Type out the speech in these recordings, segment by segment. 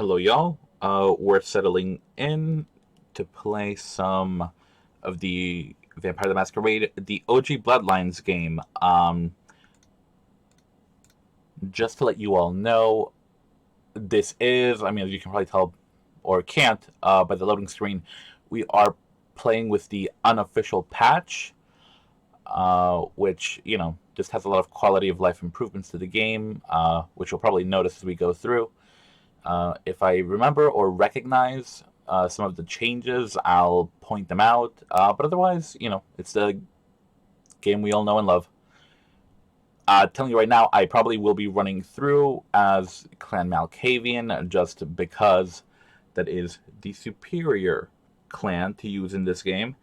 Hello, y'all. We're settling in to play some of the Vampire the Masquerade, the OG Bloodlines game. Just to let you all know, this is, as you can probably tell, or can't, by the loading screen, we are playing with the unofficial patch, which, just has a lot of quality of life improvements to the game, which you'll probably notice as we go through. If I remember or recognize some of the changes, I'll point them out. But otherwise, it's the game we all know and love. Telling you right now, I probably will be running through as Clan Malkavian just because that is the superior clan to use in this game.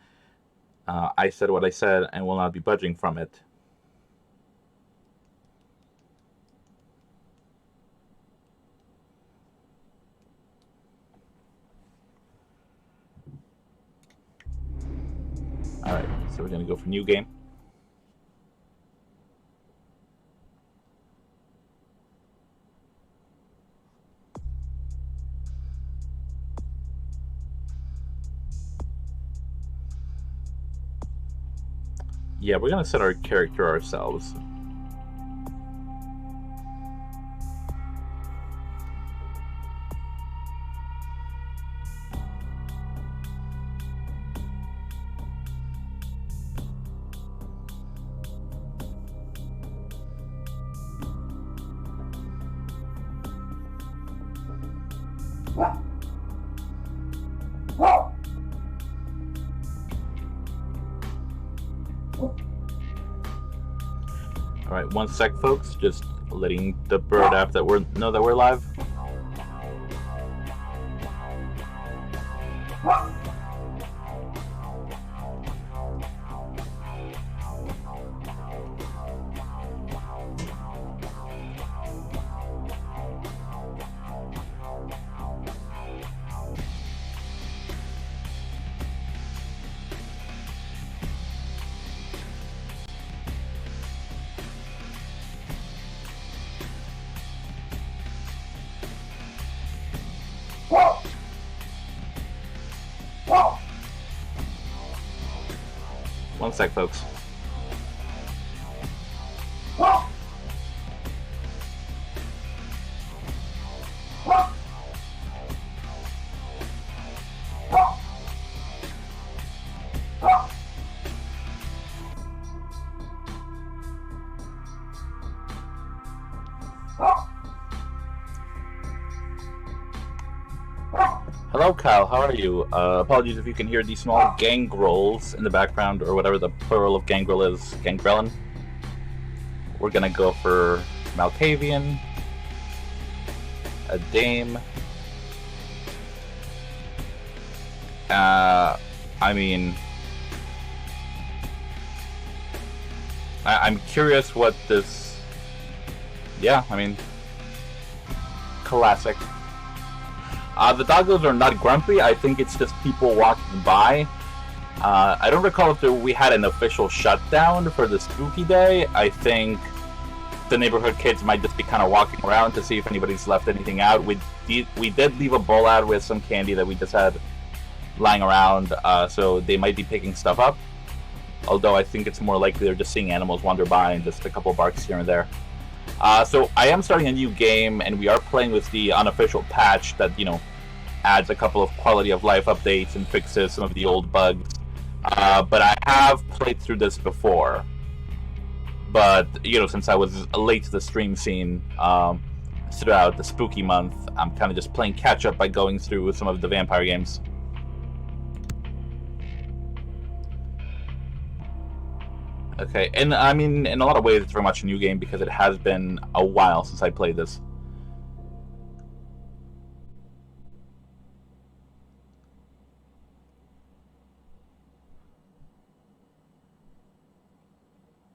I said what I said and will not be budging from it. Alright, so we're going to go for new game. Yeah, we're going to set our character ourselves. Alright, one sec, folks. Just letting the bird app know that we're live. One sec, folks. Hello, Kyle. How are you? Apologies if you can hear these small gangrels in the background, or whatever the plural of gangrel is. Gangrelin. We're gonna go for Malkavian, a dame. I'm curious what this. Yeah, classic. The doggos are not grumpy. I think it's just people walking by. I don't recall if we had an official shutdown for the spooky day. I think the neighborhood kids might just be kind of walking around to see if anybody's left anything out. We did leave a bowl out with some candy that we just had lying around, so they might be picking stuff up. Although I think it's more likely they're just seeing animals wander by and just a couple barks here and there. So I am starting a new game, and we are playing with the unofficial patch that, adds a couple of quality of life updates and fixes some of the old bugs. But I have played through this before. But, since I was late to the stream scene throughout the spooky month, I'm kind of just playing catch up by going through some of the vampire games. Okay, and in a lot of ways, it's very much a new game because it has been a while since I played this.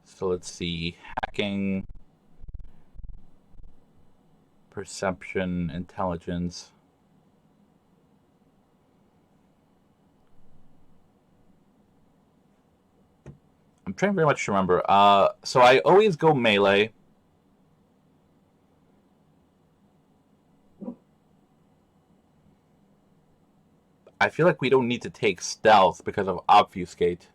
So let's see, hacking, perception, intelligence. I'm trying very much to remember. So I always go melee. I feel like we don't need to take stealth because of obfuscate.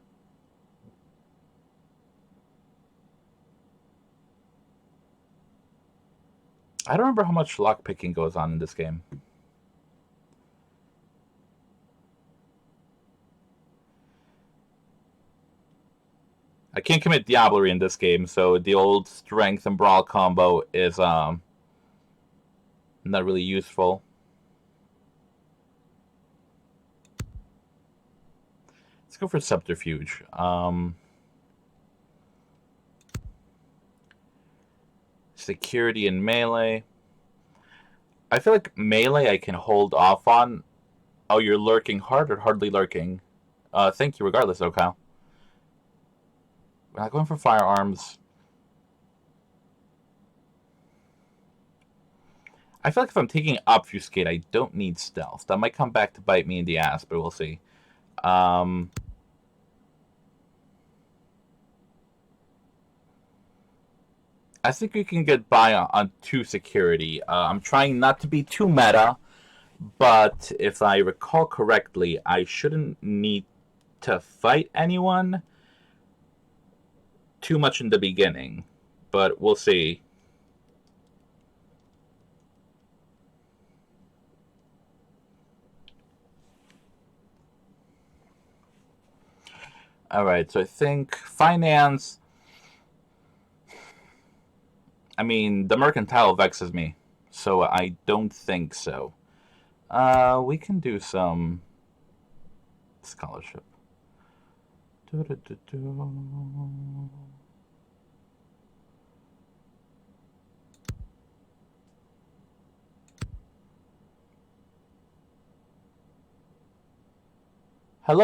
I don't remember how much lockpicking goes on in this game. I can't commit Diablerie in this game, so the old strength and brawl combo is not really useful. Let's go for subterfuge. Security and melee. I feel like melee I can hold off on. Oh, you're lurking hard or hardly lurking? Thank you regardless, though, Kyle. We're not going for firearms. I feel like if I'm taking obfuscate, I don't need stealth. That might come back to bite me in the ass, but we'll see. I think we can get by on 2 security. I'm trying not to be too meta, but if I recall correctly, I shouldn't need to fight anyone too much in the beginning, but we'll see. Alright, so I think finance. I mean, the mercantile vexes me, so I don't think so. We can do some scholarship. Hello,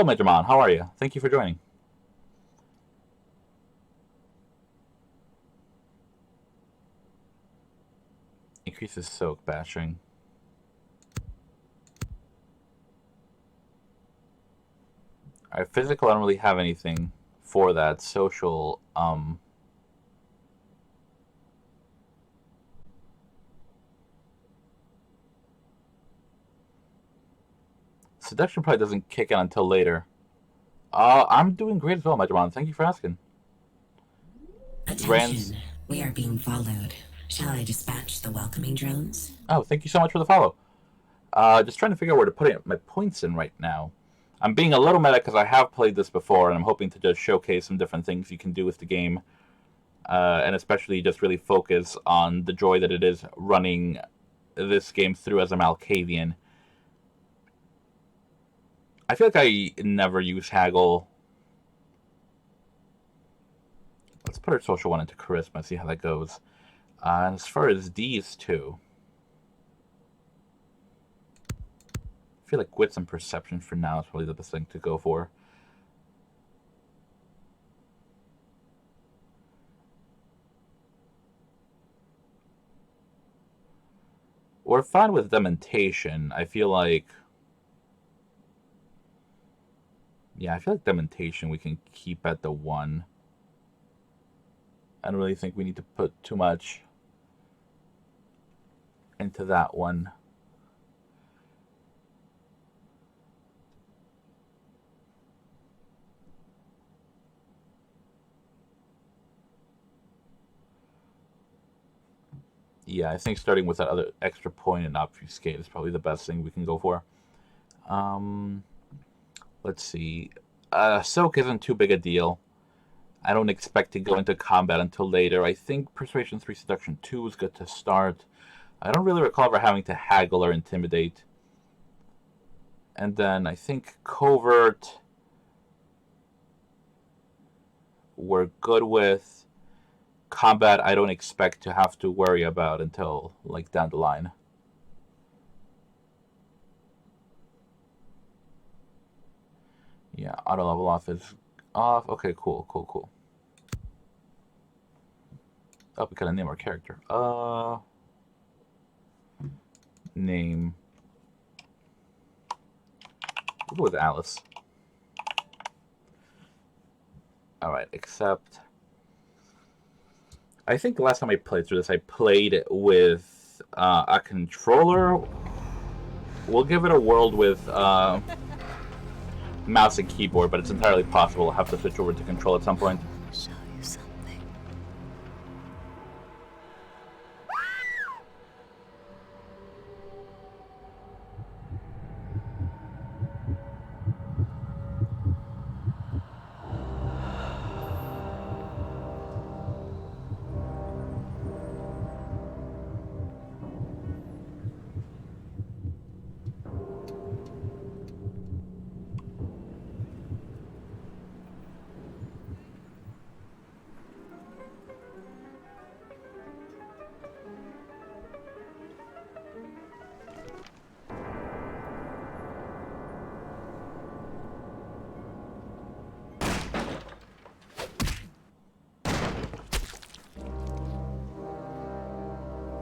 Majormon. How are you? Thank you for joining. Increases soak bashing. Alright, physical, I don't really have anything for that. Social, Seduction probably doesn't kick in until later. I'm doing great as well, Majormon. Thank you for asking. Attention, we are being followed. Shall I dispatch the welcoming drones? Oh, thank you so much for the follow. Just trying to figure out where to put my points in right now. I'm being a little meta because I have played this before, and I'm hoping to just showcase some different things you can do with the game, and especially just really focus on the joy that it is running this game through as a Malkavian. I feel like I never use Haggle. Let's put our social one into Charisma, see how that goes. And as far as these two, I feel like Wits and Perception for now is probably the best thing to go for. We're fine with Dementation. I feel like... Yeah, I feel like Dementation we can keep at the 1. I don't really think we need to put too much into that one. Yeah, I think starting with that other extra point and obfuscate is probably the best thing we can go for. Let's see. Soak isn't too big a deal. I don't expect to go into combat until later. I think Persuasion 3, Seduction 2 is good to start. I don't really recall ever having to haggle or intimidate. And then I think Covert we're good with. Combat I don't expect to have to worry about until like down the line. Yeah, auto level off is off. Okay, cool. Oh, we gotta name our character. Name. We'll go with Alice. Alright, except... I think the last time I played through this, I played with a controller. We'll give it a world with mouse and keyboard, but it's entirely possible I'll have to switch over to control at some point. Show you something.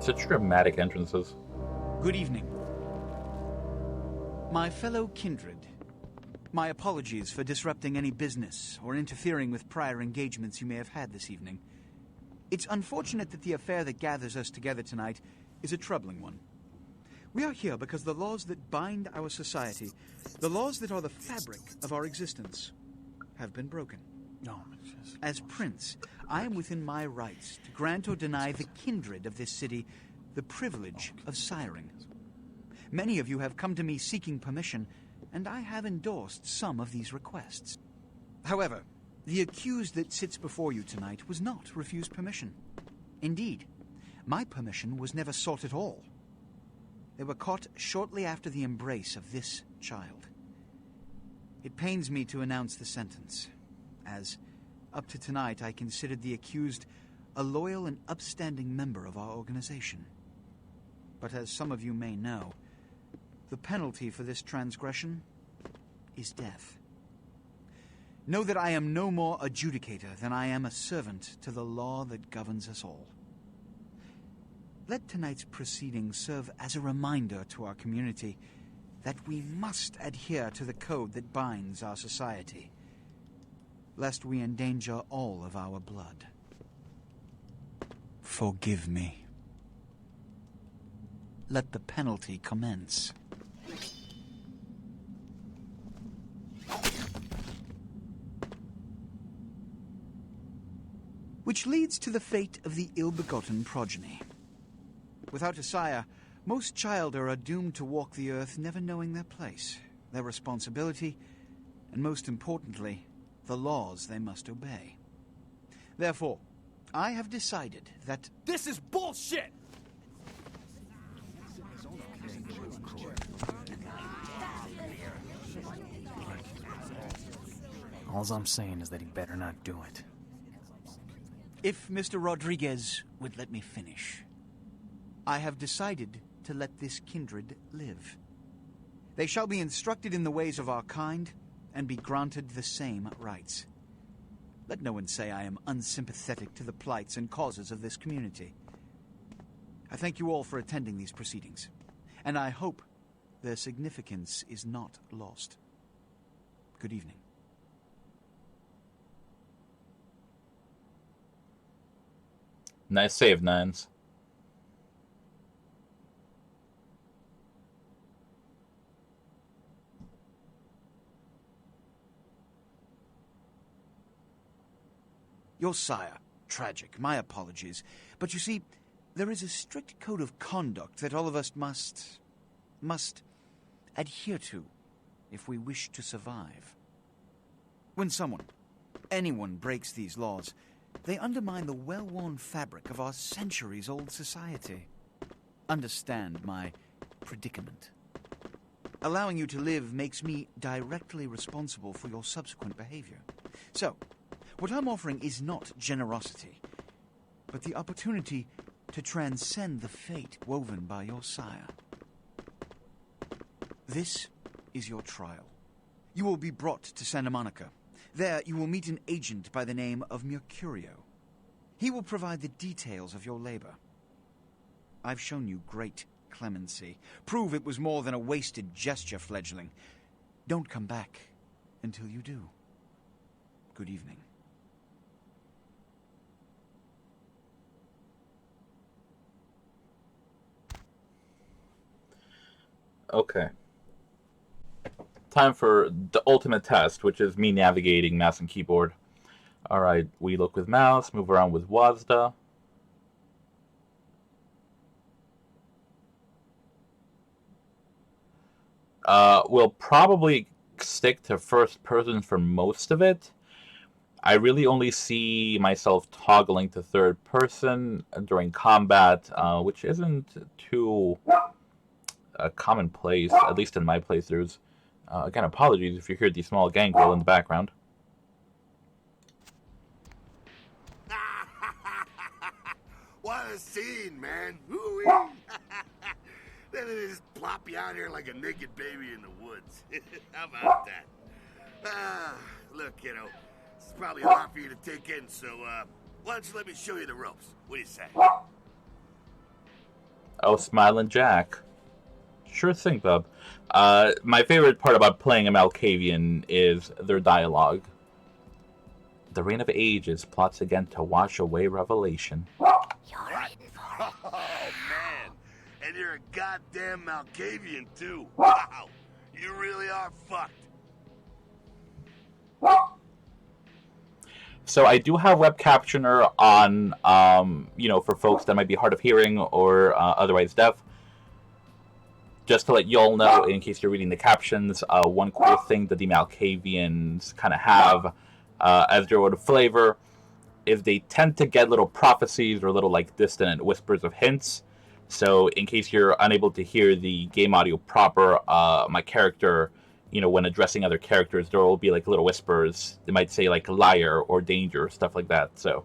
Such dramatic entrances. Good evening. My fellow kindred, my apologies for disrupting any business or interfering with prior engagements you may have had this evening. It's unfortunate that the affair that gathers us together tonight is a troubling one. We are here because the laws that bind our society, the laws that are the fabric of our existence, have been broken. As Prince, I am within my rights to grant or deny the kindred of this city the privilege of siring. Many of you have come to me seeking permission, and I have endorsed some of these requests. However, the accused that sits before you tonight was not refused permission. Indeed, my permission was never sought at all. They were caught shortly after the embrace of this child. It pains me to announce the sentence, as up to tonight I considered the accused a loyal and upstanding member of our organization. But as some of you may know, the penalty for this transgression is death. Know that I am no more adjudicator than I am a servant to the law that governs us all. Let tonight's proceedings serve as a reminder to our community that we must adhere to the code that binds our society, lest we endanger all of our blood. Forgive me. Let the penalty commence. Which leads to the fate of the ill-begotten progeny. Without a sire, most childer are doomed to walk the earth never knowing their place, their responsibility, and most importantly, the laws they must obey. Therefore, I have decided that... This is bullshit! All I'm saying is that he better not do it. If Mr. Rodriguez would let me finish, I have decided to let this kindred live. They shall be instructed in the ways of our kind and be granted the same rights. Let no one say I am unsympathetic to the plights and causes of this community. I thank you all for attending these proceedings, and I hope their significance is not lost. Good evening. Nice save, Nines. Your sire, tragic, my apologies. But you see, there is a strict code of conduct that all of us must adhere to if we wish to survive. When anyone breaks these laws, they undermine the well-worn fabric of our centuries-old society. Understand my predicament. Allowing you to live makes me directly responsible for your subsequent behavior. So, what I'm offering is not generosity, but the opportunity to transcend the fate woven by your sire. This is your trial. You will be brought to Santa Monica. There, you will meet an agent by the name of Mercurio. He will provide the details of your labor. I've shown you great clemency. Prove it was more than a wasted gesture, fledgling. Don't come back until you do. Good evening. Okay. time for the ultimate test, which is me navigating mouse and keyboard. Alright, we look with mouse, move around with WASD. We'll probably stick to first person for most of it. I really only see myself toggling to third person during combat, which isn't too commonplace, at least in my playthroughs. Again, apologies if you hear the small gangrel in the background. What a scene, man. Woo-wee. Then they just plop you out here like a naked baby in the woods. How about that? Look, kiddo, this is probably a lot for you to take in, so why don't you let me show you the ropes? What do you say? Oh, Smiling Jack. Sure thing, bub. My favorite part about playing a Malkavian is their dialogue. The Reign of Ages plots again to wash away Revelation. You're in for it. Oh, man. And you're a goddamn Malkavian, too. Wow. You really are fucked. So I do have web captioner on, for folks that might be hard of hearing or otherwise deaf. Just to let you all know, in case you're reading the captions, one cool thing that the Malkavians kind of have as their own flavor is they tend to get little prophecies or little like distant whispers of hints. So in case you're unable to hear the game audio proper, my character, when addressing other characters, there will be like little whispers. They might say like liar or danger, stuff like that. So,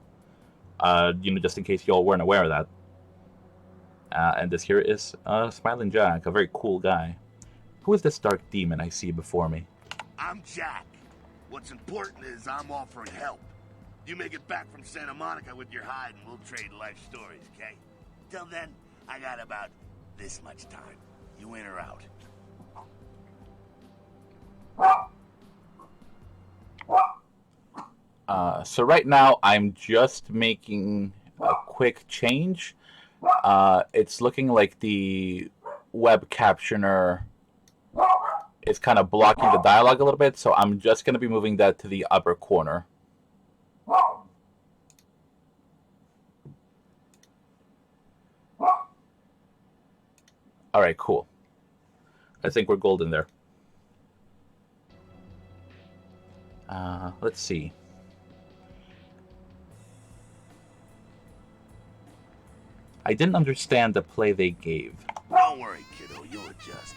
just in case y'all weren't aware of that. And this here is Smiling Jack, a very cool guy. Who is this dark demon I see before me? I'm Jack. What's important is I'm offering help. You make it back from Santa Monica with your hide and we'll trade life stories, okay? Till then, I got about this much time. You in or out? So right now, I'm just making a quick change. It's looking like the web captioner is kind of blocking the dialogue a little bit, so I'm just going to be moving that to the upper corner. Alright, cool. I think we're golden there. Let's see. I didn't understand the play they gave. Don't worry, kiddo, you'll adjust.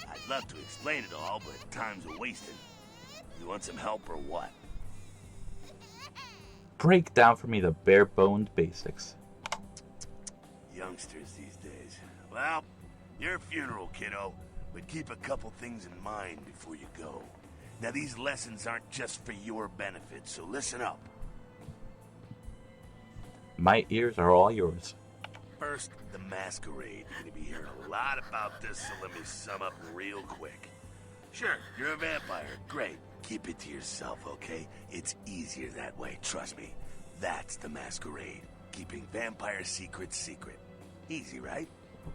I'd love to explain it all, but time's a wasting. You want some help or what? Break down for me the bare-boned basics. Youngsters these days. Well, your funeral, kiddo, but keep a couple things in mind before you go. Now, these lessons aren't just for your benefit, so listen up. My ears are all yours. First, the Masquerade. You're gonna be hearing a lot about this, so let me sum up real quick. Sure, you're a vampire. Great. Keep it to yourself, okay? It's easier that way, trust me. That's the Masquerade. Keeping vampire secrets secret. Easy, right?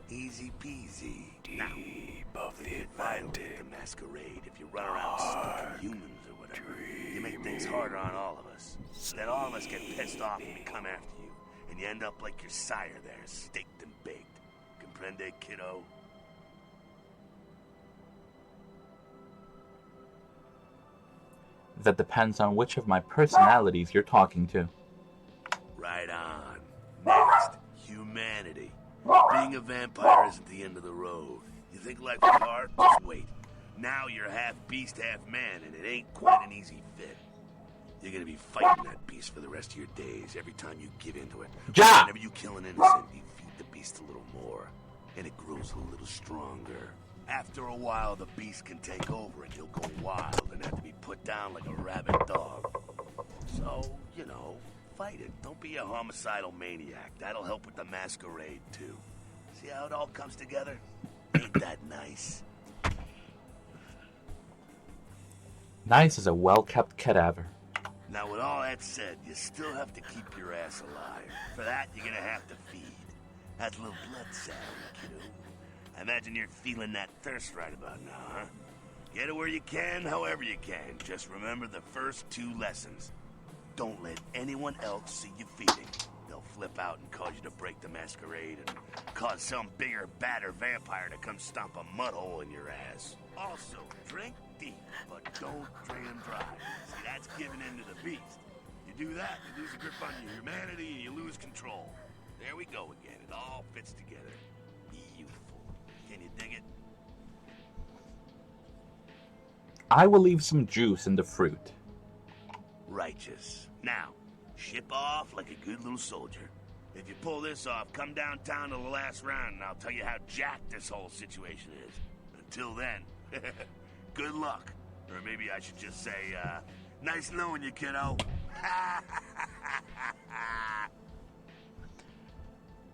Easy peasy. Deep of the advantage. The Masquerade. If you run around stalking humans or whatever, you make things harder on all of us. Then all of us get pissed off and we come after you. And you end up like your sire there, staked and baked. Comprende, kiddo? That depends on which of my personalities you're talking to. Right on. Next, humanity. Being a vampire isn't the end of the road. You think life's hard? Just wait. Now you're half beast, half man, and it ain't quite an easy fit. You're gonna be fighting that beast for the rest of your days, every time you give into it. Ja! Whenever you kill an innocent, you feed the beast a little more, and it grows a little stronger. After a while, the beast can take over, and you'll go wild and have to be put down like a rabid dog. So, fight it. Don't be a homicidal maniac. That'll help with the Masquerade, too. See how it all comes together? Ain't that nice? Nice as a well-kept cadaver. Now, with all that said, you still have to keep your ass alive. For that, you're gonna have to feed. That's a little blood salad, kiddo. I imagine you're feeling that thirst right about now, huh? Get it where you can, however you can. Just remember the first 2 lessons. Don't let anyone else see you feeding. They'll flip out and cause you to break the masquerade and cause some bigger, badder vampire to come stomp a mud hole in your ass. Also, drink deep, but don't drain dry. See, that's giving in to the beast. You do that, you lose a grip on your humanity and you lose control. There we go again. It all fits together. Beautiful. Can you dig it? I will leave some juice in the fruit. Righteous. Now, ship off like a good little soldier. If you pull this off, come downtown to the last round and I'll tell you how jacked this whole situation is. Until then, good luck. Or maybe I should just say, nice knowing you, kiddo.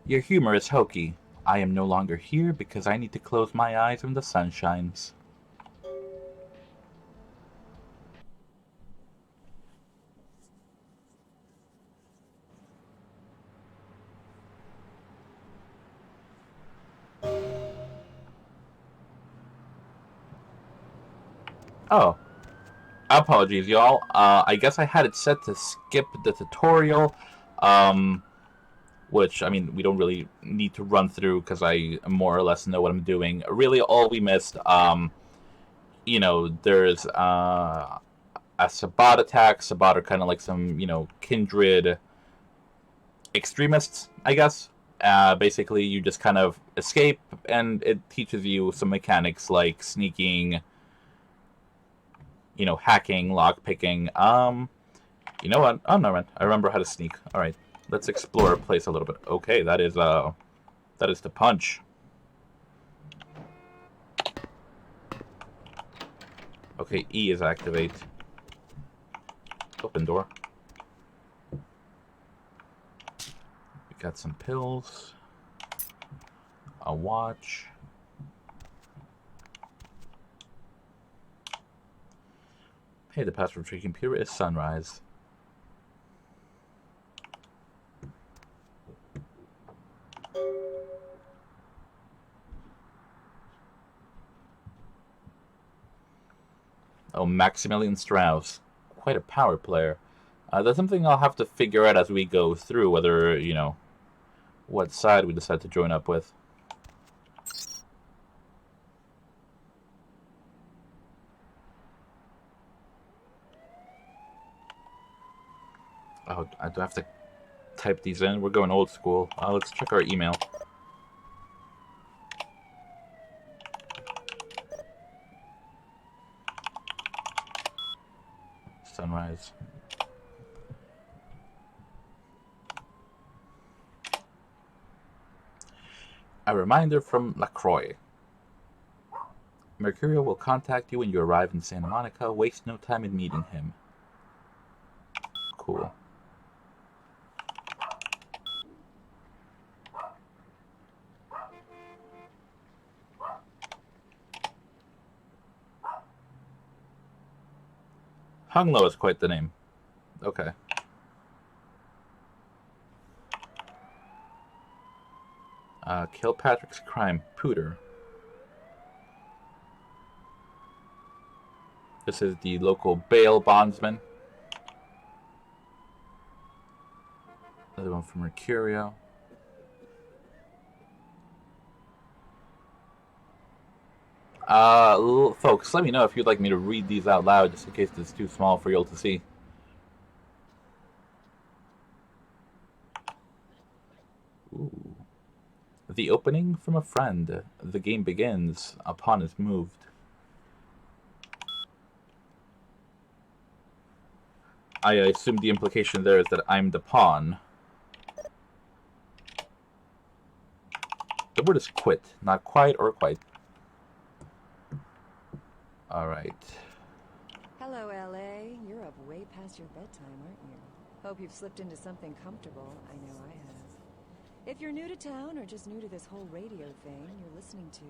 Your humor is hokey. I am no longer here because I need to close my eyes when the sun shines. Oh. Apologies, y'all. I guess I had it set to skip the tutorial, which, I mean, we don't really need to run through because I more or less know what I'm doing. Really, all we missed, you know, there's a Sabbat attack. Sabbat are kind of like some, you know, kindred extremists, I guess. Basically, you just kind of escape, and it teaches you some mechanics like sneaking, you know, hacking, lockpicking. You know what? Oh, no, man. I remember how to sneak. All right, let's explore a place a little bit. Okay, that is the punch. Okay, E is activate. Open door. We got some pills. A watch. Hey, the password for your computer is sunrise. Oh, Maximilian Strauss. Quite a power player. That's something I'll have to figure out as we go through, whether, you know, what side we decide to join up with. Oh, I do have to type these in. We're going old school. Let's check our email. Sunrise. A reminder from LaCroix. Mercurio will contact you when you arrive in Santa Monica. Waste no time in meeting him. Cool. Hung Low is quite the name. Okay. Kilpatrick's crime. Pooter. This is the local bail bondsman. Another one from Mercurio. Folks, let me know if you'd like me to read these out loud, just in case it's too small for you all to see. Ooh. The opening from a friend. The game begins upon is moved. I assume the implication there is that I'm the pawn. The word is quit, not quite or quite. Alright. Hello, LA. You're up way past your bedtime, aren't you? Hope you've slipped into something comfortable. I know I have. If you're new to town or just new to this whole radio thing, you're listening to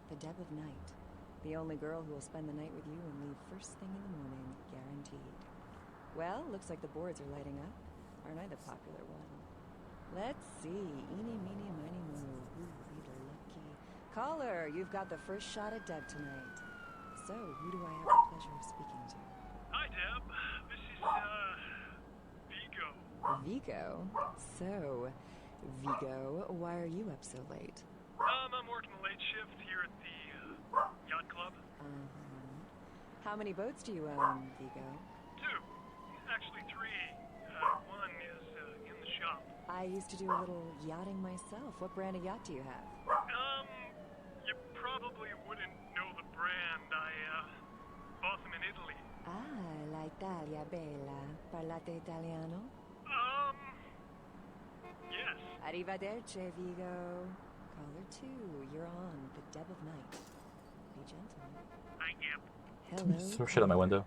The Deb of Night. The only girl who will spend the night with you and leave first thing in the morning, guaranteed. Well, looks like the boards are lighting up. Aren't I the popular one? Let's see. Eeny, meeny, miny, moe. Ooh, Peter, lucky. Caller, you've got the first shot at Deb tonight. So, who do I have the pleasure of speaking to? Hi, Deb. This is, Vigo. Vigo? So, Vigo, why are you up so late? I'm working the late shift here at the, yacht club. How many boats do you own, Vigo? 2. Actually 3. One is, in the shop. I used to do a little yachting myself. What brand of yacht do you have? You probably wouldn't know the brand. I, bought them in Italy. Ah, la Italia bella. Parlate italiano? Yes. Arrivederci, Vigo. Caller 2, you're on the Deb of Night. Be gentle. I am. Hello. Throw shit out my window.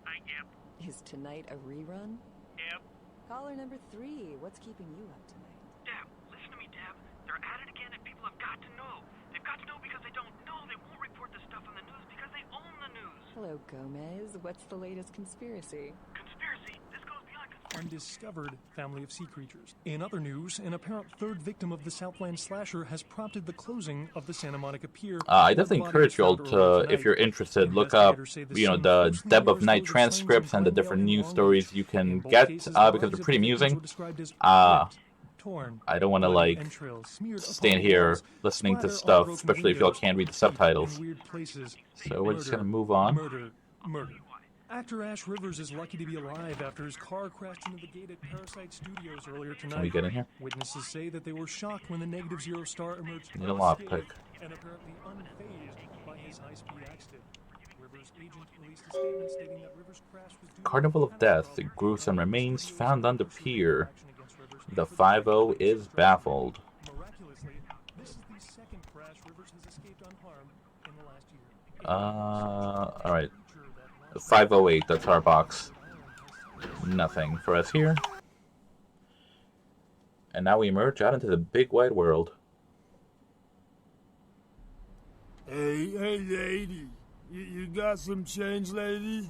I am. Is tonight a rerun? Deb. Caller number 3, what's keeping you up tonight? Deb, listen to me, Deb. They're at it again and people have got to know. They've got to know because they don't know. They won't report the stuff on the news because they own the news. Hello, Gomez. What's the latest conspiracy? Conspiracy? This goes beyond conspiracy. Undiscovered family of sea creatures. In other news, an apparent third victim of the Southland slasher has prompted the closing of the Santa Monica Pier. I definitely encourage you all to, if you're interested, look up, the Deb of Night transcripts and the different news stories you can get, because they're pretty amusing. I don't want to, like, stand here listening to stuff, especially if y'all can't read the subtitles. So we're just going to move on. Murder. Actor Ash Rivers is lucky to be alive after his car crashed into the gate at Parasite Studios earlier tonight. Can we get in here? Witnesses say that they were shocked when the negative zero star emerged Need a lockpick. and apparently unfazed by his high-speed accident. Rivers' agent released a statement stating that Rivers' crash was due Carnival of to Death, the gruesome remains found on the pier. The 5-0 is baffled. Miraculously, this is the second crash Rivers has escaped unharmed in the last year. Alright. 508, that's our box. Nothing for us here. And now we emerge out into the big wide world. Hey, lady. You got some change, lady?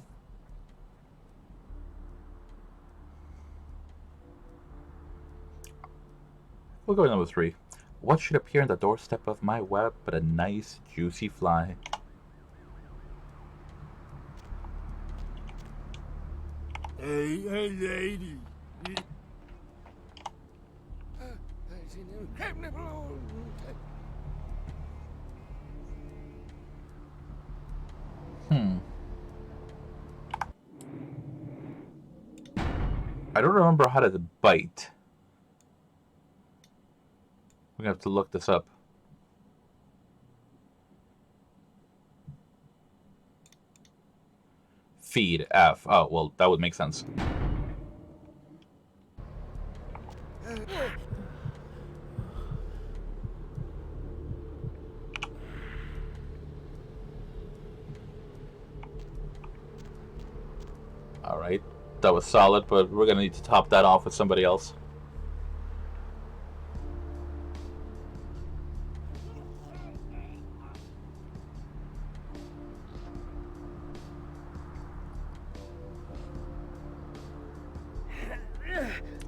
We'll go with number 3. What should appear on the doorstep of my web but a nice, juicy fly? Hey, lady. I don't remember how to bite. We're gonna have to look this up. Feed, F. Oh, well, that would make sense. Alright, that was solid, but we're gonna need to top that off with somebody else.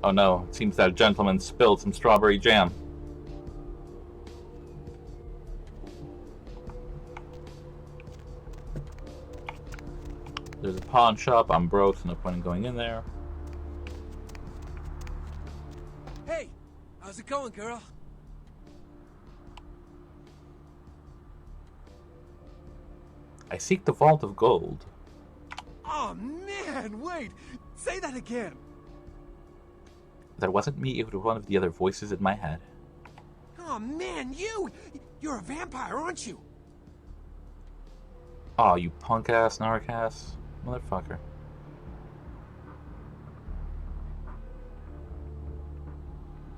Oh no, it seems that gentleman spilled some strawberry jam. There's a pawn shop, I'm broke, so no point in going in there. Hey, how's it going, girl? I seek the vault of gold. Oh man, wait! Say that again! That wasn't me, it was one of the other voices in my head. Oh man, you're a vampire, aren't you? Aw, you punk-ass, narc-ass motherfucker.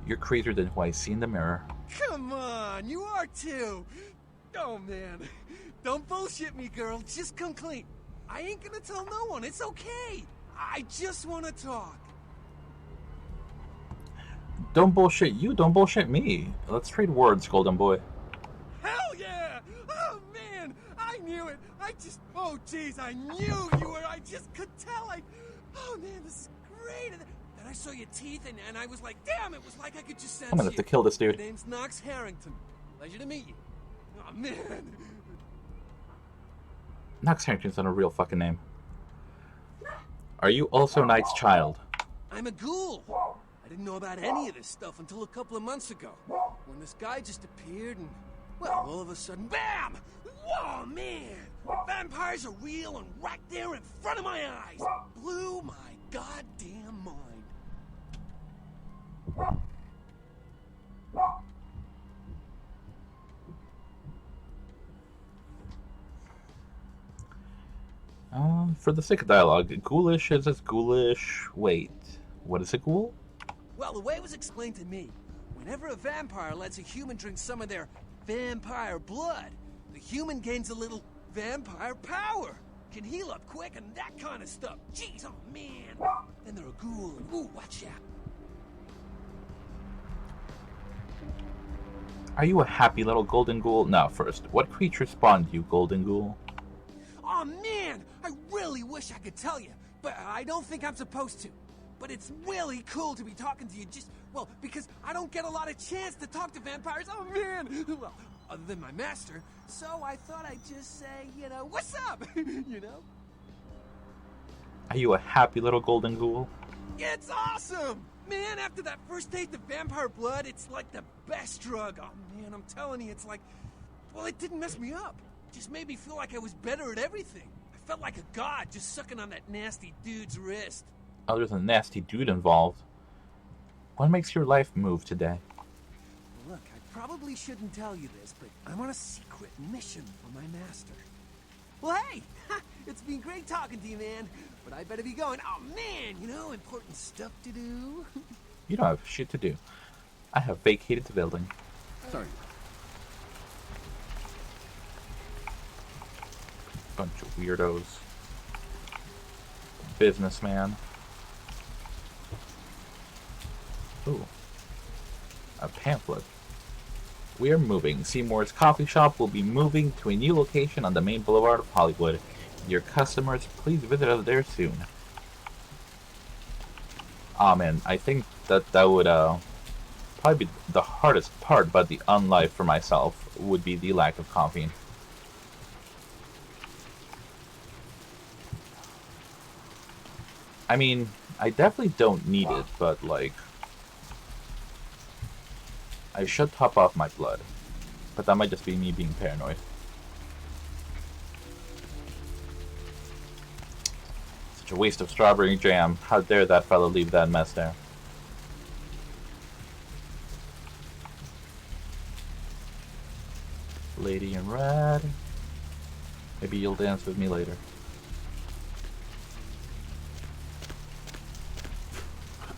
You're crazier than who I see in the mirror. Come on, you are too! Oh man, don't bullshit me, girl, just come clean. I ain't gonna tell no one, it's okay! I just wanna talk. Don't bullshit you, don't bullshit me. Let's trade words, golden boy. Hell yeah! Oh man, I knew it! Oh jeez, I knew you were, I just could tell, oh man, this is great! And then I saw your teeth and I was like, damn, it was like I could just sense I'm gonna have to kill this dude. My name's Knox Harrington. Pleasure to meet you. Oh man. Nox Harrington's not a real fucking name. Are you also Knight's child? I'm a ghoul. I didn't know about any of this stuff until a couple of months ago, when this guy just appeared and, well, all of a sudden, BAM! Whoa, man! Vampires are real and right there in front of my eyes! Blew my goddamn mind. For the sake of dialogue, ghoulish is as ghoulish. Wait, what is a ghoul? Well, the way it was explained to me, whenever a vampire lets a human drink some of their vampire blood, the human gains a little vampire power. Can heal up quick and that kind of stuff. Jeez, oh man. Then they're a ghoul and ooh, watch out. Are you a happy little golden ghoul? Now, first, what creature spawned you, golden ghoul? Oh man, I really wish I could tell you, but I don't think I'm supposed to. But it's really cool to be talking to you just, well, because I don't get a lot of chance to talk to vampires. Oh man! Well, other than my master, so I thought I'd just say, you know, what's up? You know? Are you a happy little golden ghoul? It's awesome! Man, after that first taste of vampire blood, it's like the best drug. Oh man, I'm telling you, it's like, well, it didn't mess me up. It just made me feel like I was better at everything. I felt like a god just sucking on that nasty dude's wrist. Oh, there's a nasty dude involved. What makes your life move today? Look, I probably shouldn't tell you this, but I'm on a secret mission for my master. Well, hey! It's been great talking to you, man. But I better be going. Oh, man! You know, important stuff to do. You don't have shit to do. I have vacated the building. Sorry. Bunch of weirdos. Businessman. Ooh. A pamphlet. We are moving. Seymour's coffee shop will be moving to a new location on the main boulevard of Hollywood. Your customers, please visit us there soon. Ah, man, I think that would probably be the hardest part, but the unlife for myself would be the lack of coffee. I mean, I definitely don't need it, but like, I should top off my blood, but that might just be me being paranoid. Such a waste of strawberry jam. How dare that fellow leave that mess there? Lady in red. Maybe you'll dance with me later.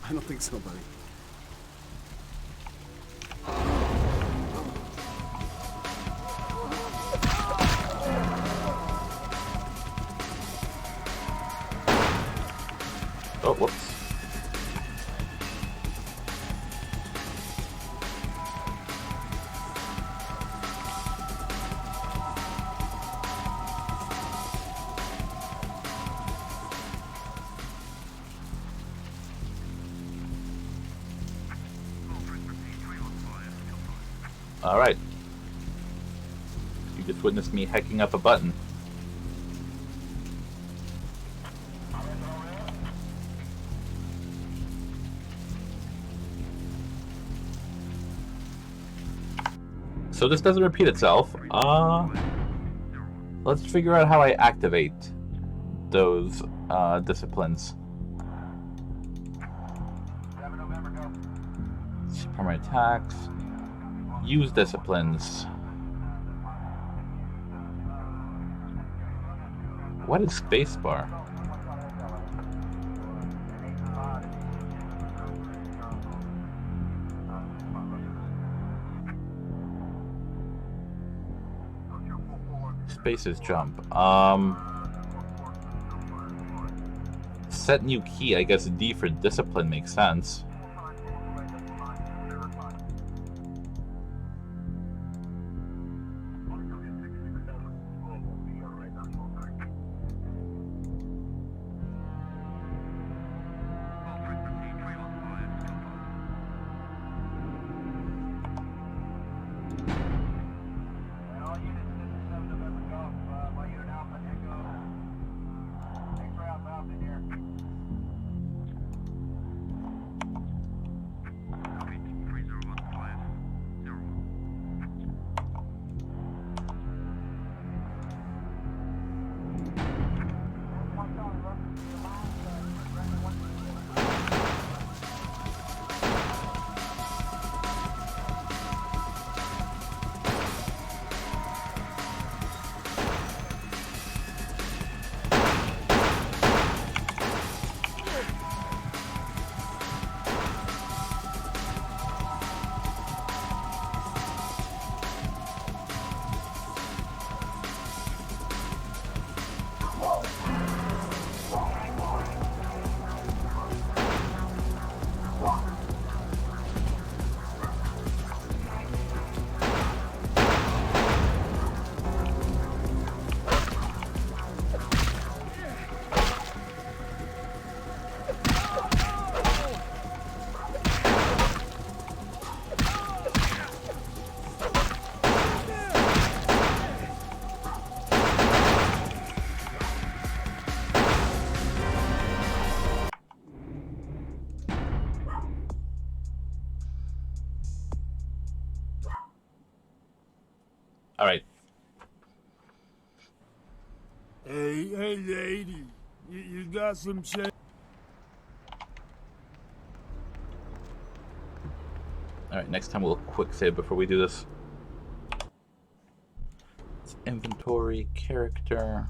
I don't think so, buddy. Oh, whoops. Alright. You just witnessed me hacking up a button. So this doesn't repeat itself. Let's figure out how I activate those disciplines. Primary attacks. Use disciplines. What is spacebar? Space is jump. Set new key. I guess D for discipline makes sense. All right. Hey, lady. You got some change? All right. Next time we'll quick save before we do this. It's inventory, character.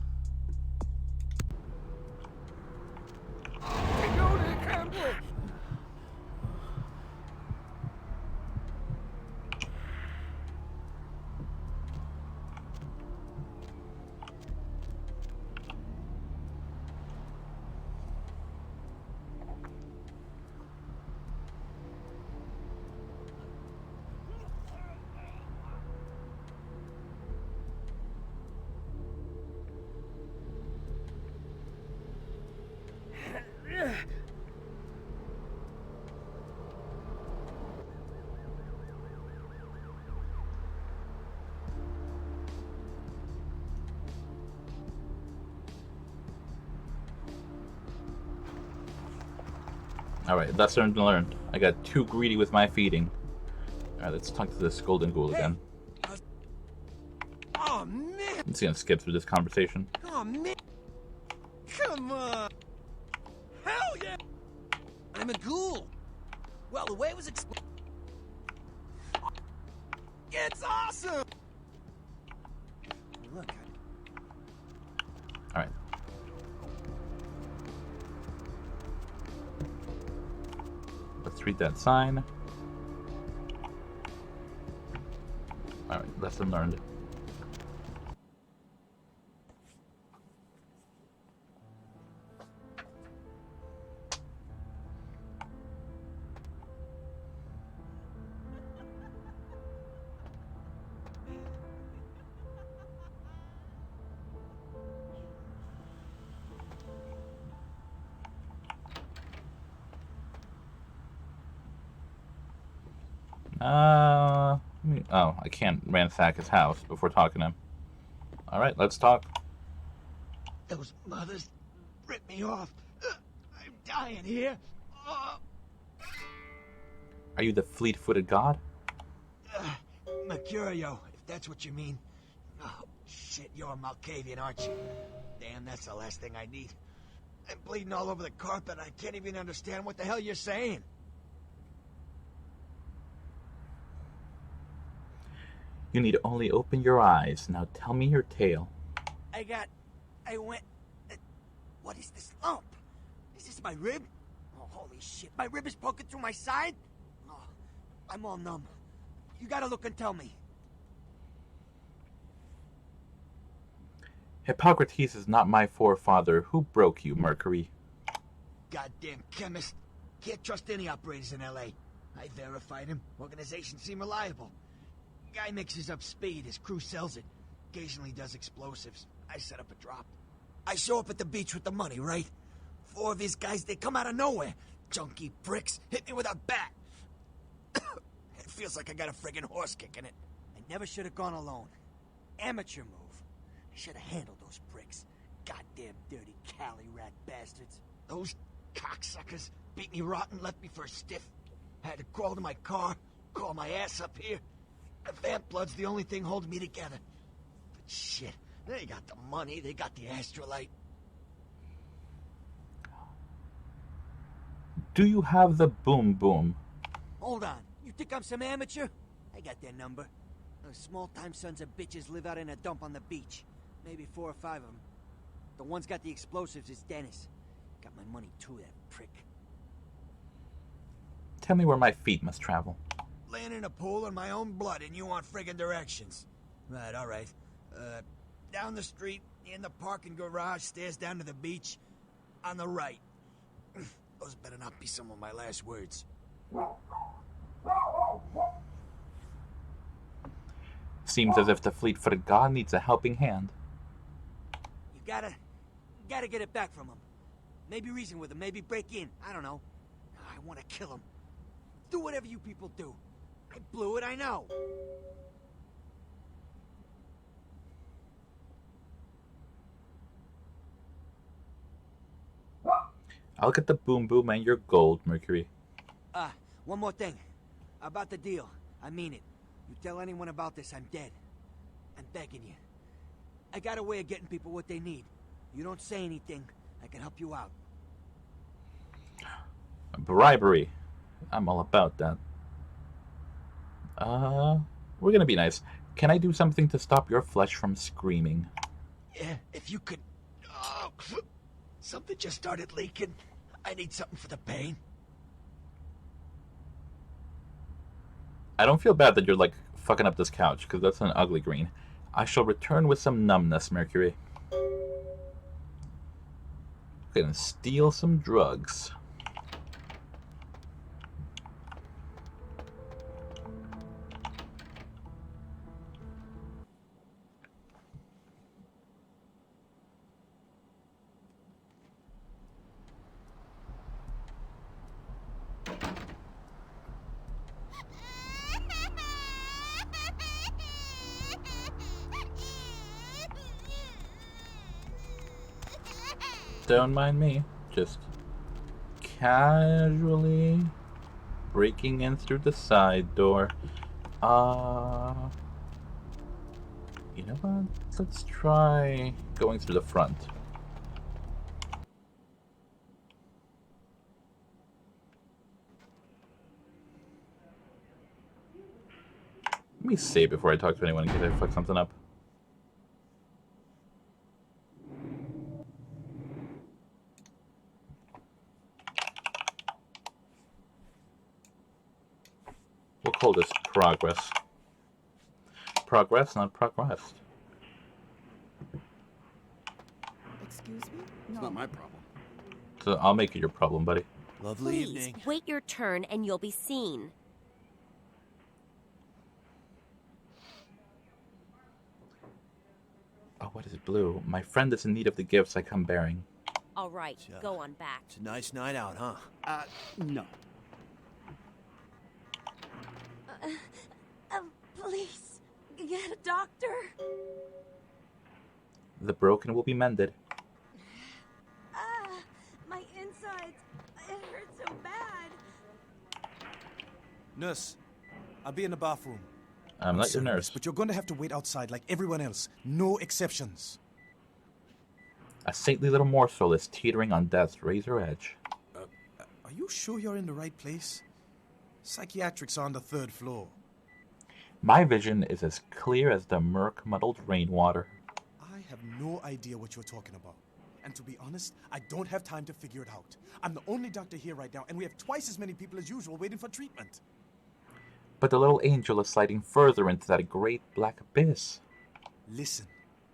Alright, lesson learned. I got too greedy with my feeding. Alright, let's talk to this golden ghoul again. Oh, man! I'm just gonna skip through this conversation. Oh, man! Come on! Hell yeah! I'm a ghoul! Well, the way it was explained... It's awesome! Look, Alright. Let's read that sign. Alright, lesson learned. Oh, I can't ransack his house before talking to him. Alright, let's talk. those mothers ripped me off. I'm dying here. Are you the fleet-footed god? Mercurio, if that's what you mean. Oh, shit, you're a Malkavian, aren't you? Damn, that's the last thing I need. I'm bleeding all over the carpet. I can't even understand what the hell you're saying. You need only open your eyes. Now tell me your tale. What is this lump? Is this my rib? Oh, holy shit, my rib is poking through my side? Oh, I'm all numb. You gotta look and tell me. Hippocrates is not my forefather. Who broke you, Mercury? Goddamn chemist. Can't trust any operators in L.A. I verified him. Organization seem reliable. Guy mixes up speed. His crew sells it. Occasionally does explosives. I set up a drop. I show up at the beach with the money, right? 4 of his guys, they come out of nowhere. Junky pricks. Hit me with a bat. It feels like I got a friggin' horse kicking it. I never should have gone alone. Amateur move. I should have handled those pricks. Goddamn dirty Cali rat bastards. Those cocksuckers beat me rotten, left me for a stiff. Had to crawl to my car, crawl my ass up here. The vamp blood's the only thing holding me together. But shit, they got the money, they got the astrolite. Do you have the boom boom? Hold on, you think I'm some amateur? I got their number. Those small-time sons of bitches live out in a dump on the beach. Maybe 4 or 5 of them. The one's got the explosives is Dennis. Got my money too, that prick. Tell me where my feet must travel. Laying in a pool in my own blood and you want friggin' directions. Right, alright. Down the street, in the parking garage, stairs down to the beach. On the right. Those better not be some of my last words. Seems as if the fleet-footed god needs a helping hand. You gotta get it back from him. Maybe reason with him, maybe break in. I don't know. I want to kill him. Do whatever you people do. I blew it, I know. I'll get the boom boom and your gold, Mercury. One more thing. About the deal. I mean it. You tell anyone about this, I'm dead. I'm begging you. I got a way of getting people what they need. You don't say anything, I can help you out. Bribery. I'm all about that. We're gonna be nice. Can I do something to stop your flesh from screaming? Yeah, if you could... Oh, something just started leaking. I need something for the pain. I don't feel bad that you're, like, fucking up this couch, because that's an ugly green. I shall return with some numbness, Mercury. Gonna steal some drugs. Don't mind me. Just casually breaking in through the side door. You know what? Let's try going through the front. Let me save before I talk to anyone in case I fuck something up. We'll call this progress. Progress, not progressed. Excuse me? It's not my problem. So I'll make it your problem, buddy. Lovely Please, evening. wait your turn and you'll be seen. Oh, what is it, blue? My friend is in need of the gifts I come bearing. All right, go on back. It's a nice night out, huh? No. Please, get a doctor. The broken will be mended. My insides, it hurts so bad. Nurse, I'll be in the bathroom. I'm not your nurse. But you're going to have to wait outside like everyone else. No exceptions. A saintly little morsel is teetering on death's razor edge. Are you sure you're in the right place? Psychiatrics are on the 3rd floor. My vision is as clear as the murk-muddled rainwater. I have no idea what you're talking about. And to be honest, I don't have time to figure it out. I'm the only doctor here right now, and we have twice as many people as usual waiting for treatment. But the little angel is sliding further into that great black abyss. Listen,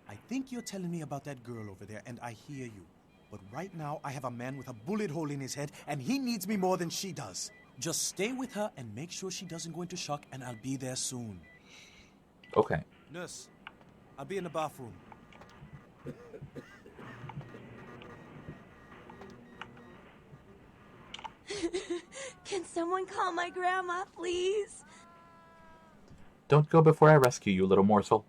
I think you're telling me about that girl over there, and I hear you. But right now, I have a man with a bullet hole in his head, and he needs me more than she does. Just stay with her and make sure she doesn't go into shock, and I'll be there soon. Okay. Nurse, I'll be in the bathroom. Can someone call my grandma, please? Don't go before I rescue you, little morsel.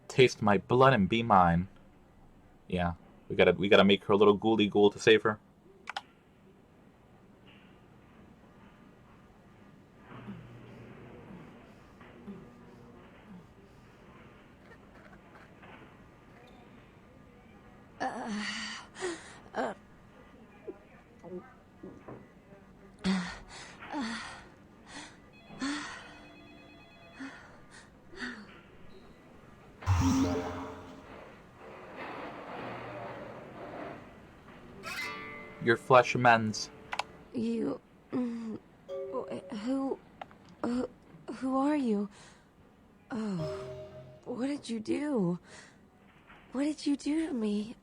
Taste my blood and be mine. Yeah, we gotta make her a little ghouly ghoul to save her. Your flesh mends. You... Who are you? Oh, what did you do? What did you do to me?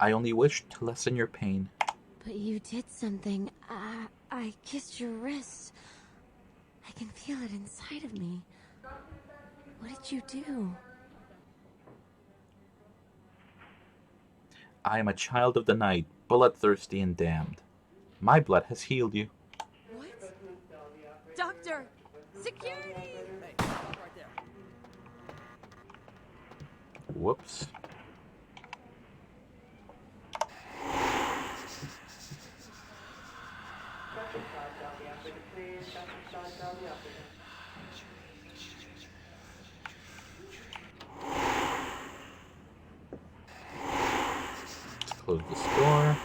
I only wish to lessen your pain. But you did something. I kissed your wrist. I can feel it inside of me. What did you do? I am a child of the night, bloodthirsty and damned. My blood has healed you. What? Doctor! Security! Hey, stop right there. Whoops. Let's close this door.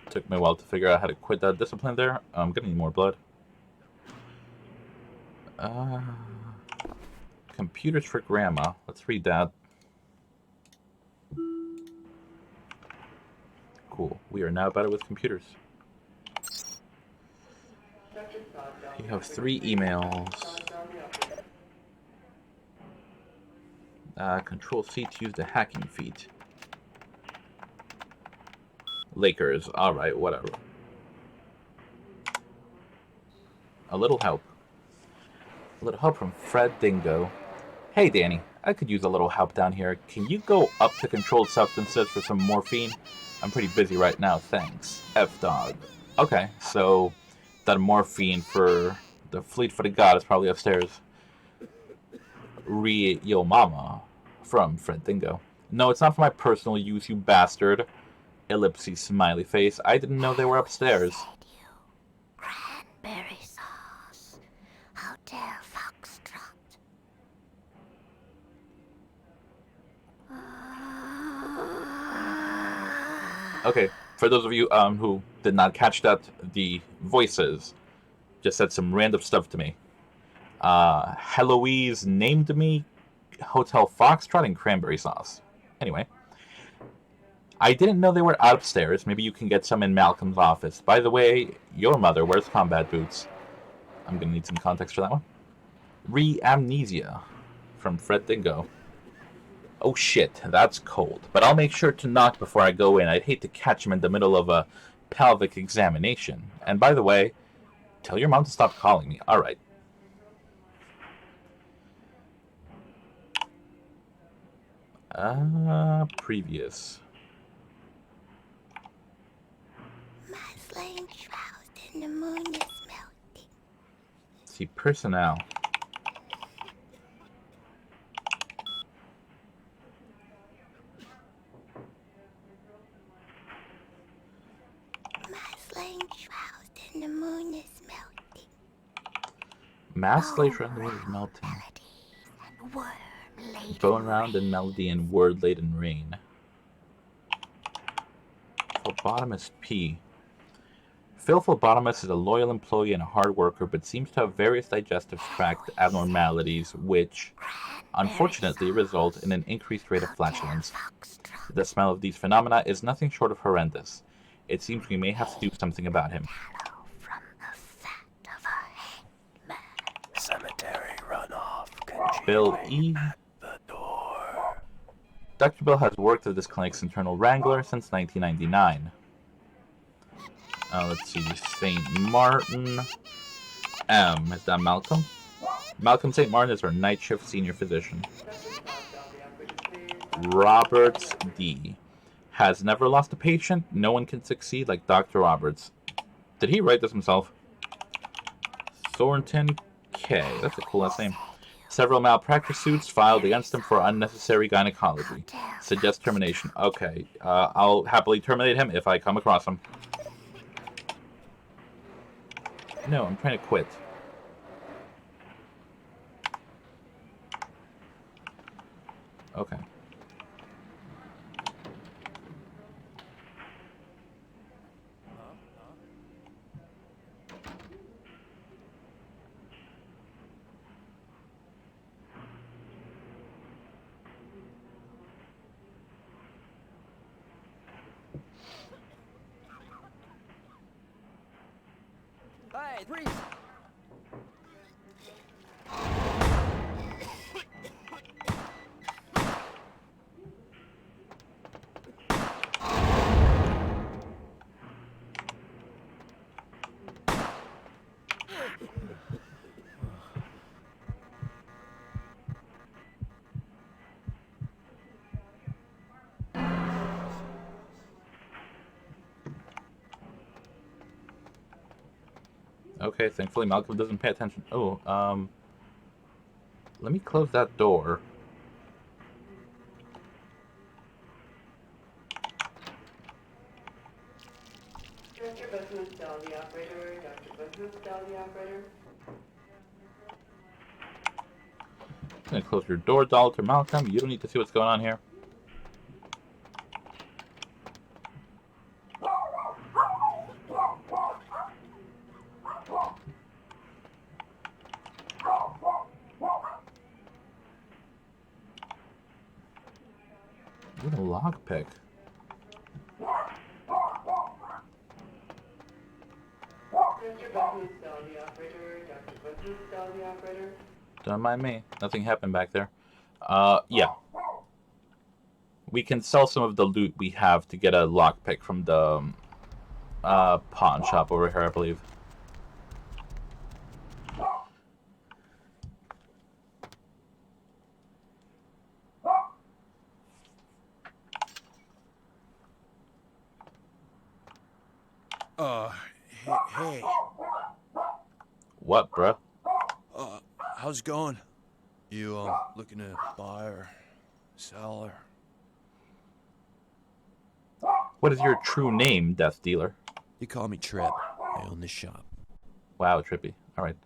Took me a while to figure out how to quit that discipline there. I'm gonna need more blood. Computers for Grandma. Let's read that. Cool. We are now better with computers. You have 3 emails. Control C to use the hacking feat. Lakers. Alright, whatever. A little help. A little help from Fred Dingo. Hey, Danny. I could use a little help down here. Can you go up to controlled substances for some morphine? I'm pretty busy right now, thanks. F-Dog. Okay, so that morphine for the fleet-footed god is probably upstairs. Yo mama from Fred Dingo. No, it's not for my personal use, you bastard. Ellipses smiley face. I didn't know they were upstairs. Cranberry sauce. Hotel Foxtrot. Okay, for those of you who did not catch that, the voices just said some random stuff to me. Heloise named me Hotel Foxtrot and cranberry sauce. Anyway. I didn't know they were upstairs. Maybe you can get some in Malcolm's office. By the way, your mother wears combat boots. I'm gonna need some context for that one. Amnesia from Fred Dingo. Oh shit, that's cold. But I'll make sure to knock before I go in. I'd hate to catch him in the middle of a pelvic examination. And by the way, tell your mom to stop calling me. Alright. Previous. My flame shrouded in the moon is melting. See, personnel. My flame shrouded in the moon is melting. Mass glacier in the moon is melting. Bone round and melody and word laden rain. Phlebotomist P. Phil Phlebotomist is a loyal employee and a hard worker, but seems to have various digestive tract abnormalities, which unfortunately result in an increased rate of flatulence. The smell of these phenomena is nothing short of horrendous. It seems we may have to do something about him. Cemetery runoff. Bill E. Dr. Bill has worked as this clinic's internal wrangler since 1999. Let's see, St. Martin. Is that Malcolm? Malcolm St. Martin is our night shift senior physician. Roberts D. Has never lost a patient. No one can succeed like Dr. Roberts. Did he write this himself? Thornton K. That's a cool last name. Several malpractice suits filed against him for unnecessary gynecology. Suggest termination. Okay, I'll happily terminate him if I come across him. No, I'm trying to quit. Okay. Hey, priest! Okay, thankfully Malcolm doesn't pay attention. Oh, let me close that door. Mr. Boothman, tell the operator. Dr. Boothman, tell the operator. I'm gonna close your door, Dalton Malcolm. You don't need to see what's going on here. What a lockpick. Mr. Boothman, tell the operator. Dr. Boothman, tell the operator. Don't mind me. Nothing happened back there. Yeah. We can sell some of the loot we have to get a lockpick from the pawn shop over here, I believe. Hey. What, bruh? How's it going? You, looking to buy or sell or... What is your true name, Death Dealer? You call me Trip. I own this shop. Wow, trippy. Alright.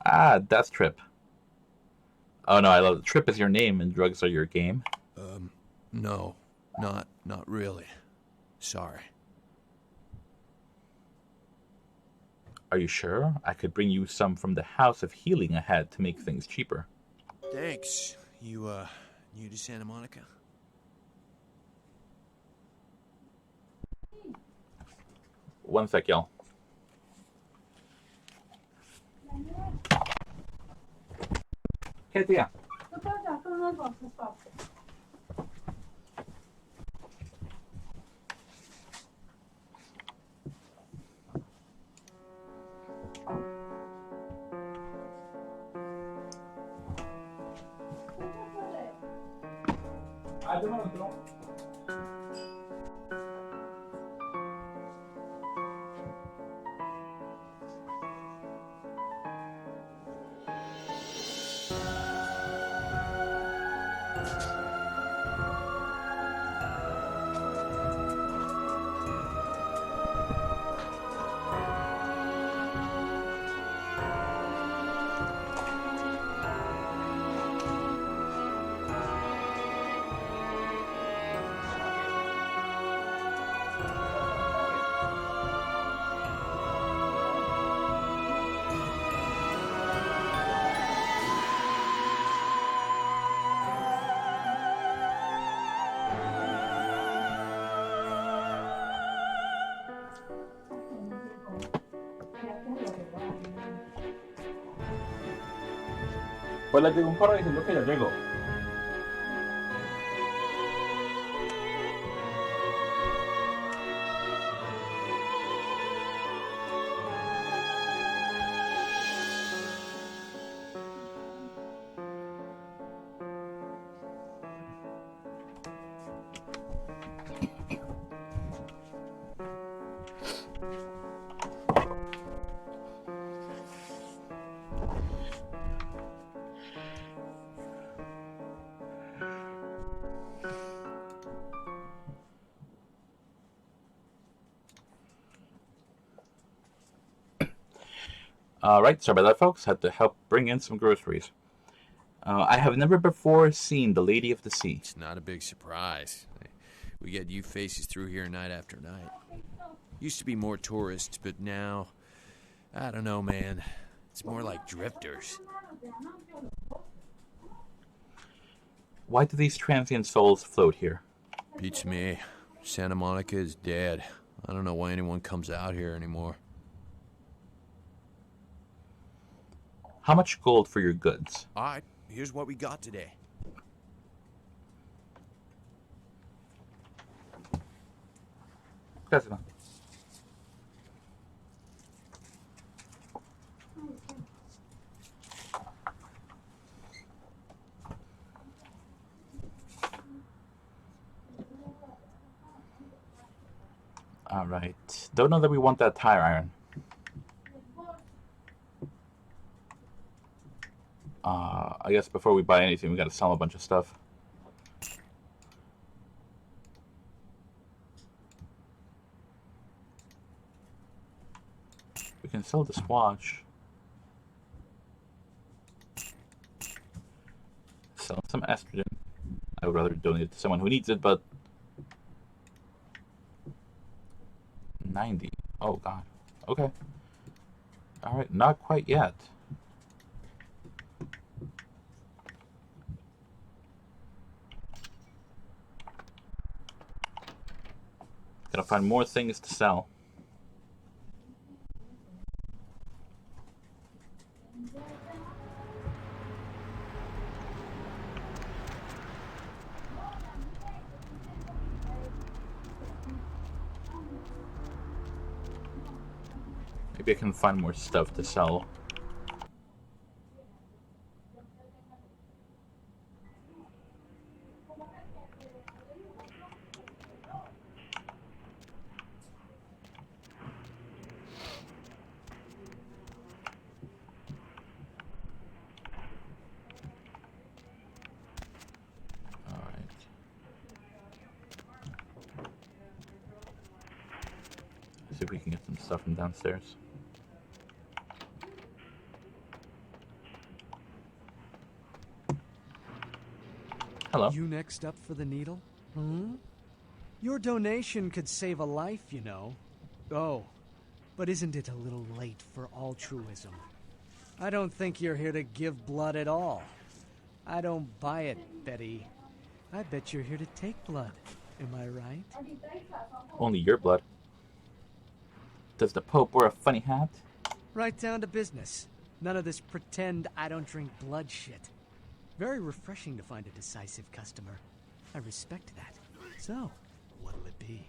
Ah, Death Trip. Oh no, I love it. Trip is your name and drugs are your game. No. Not really. Sorry. Are you sure? I could bring you some from the House of Healing ahead to make things cheaper. Thanks. You, new to Santa Monica? One sec, y'all. Okay, tía. Pues le tengo un correo diciendo que ya llegó. Alright, sorry about that, folks. Had to help bring in some groceries. I have never before seen the Lady of the Sea. It's not a big surprise. We get you faces through here night after night. Used to be more tourists, but now... I don't know, man. It's more like drifters. Why do these transient souls float here? Beats me. Santa Monica is dead. I don't know why anyone comes out here anymore. How much gold for your goods? Alright, here's what we got today. Gracias. Alright. Don't know that we want that tire iron. I guess before we buy anything, we gotta sell a bunch of stuff. We can sell this watch. Sell some estrogen. I would rather donate it to someone who needs it, but 90. Oh god. Okay. Alright, not quite yet. Gotta find more things to sell. Maybe I can find more stuff to sell. See if we can get some stuff from downstairs. Hello. You next up for the needle? Hmm? Your donation could save a life, you know. Oh, but isn't it a little late for altruism? I don't think you're here to give blood at all. I don't buy it, Betty. I bet you're here to take blood. Am I right? Only your blood. Does the Pope wear a funny hat? Right down to business. None of this pretend I don't drink blood shit. Very refreshing to find a decisive customer. I respect that. So, what'll it be?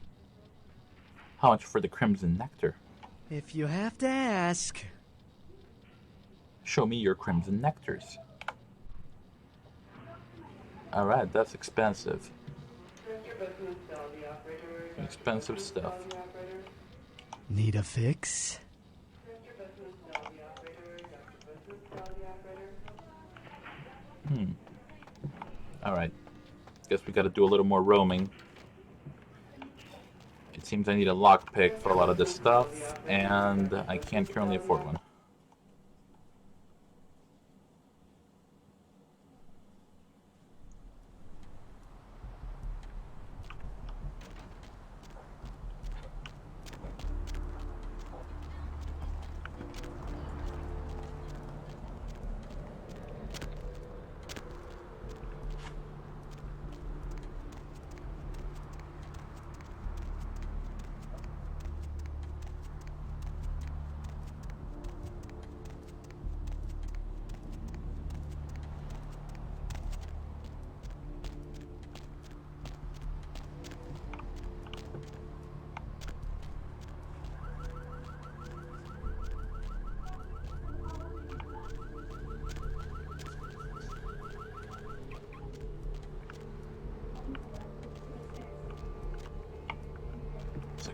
How much for the Crimson Nectar? If you have to ask. Show me your Crimson Nectars. Alright, that's expensive. Expensive stuff. Need a fix? Alright. Guess we gotta do a little more roaming. It seems I need a lockpick for a lot of this stuff, and I can't currently afford one.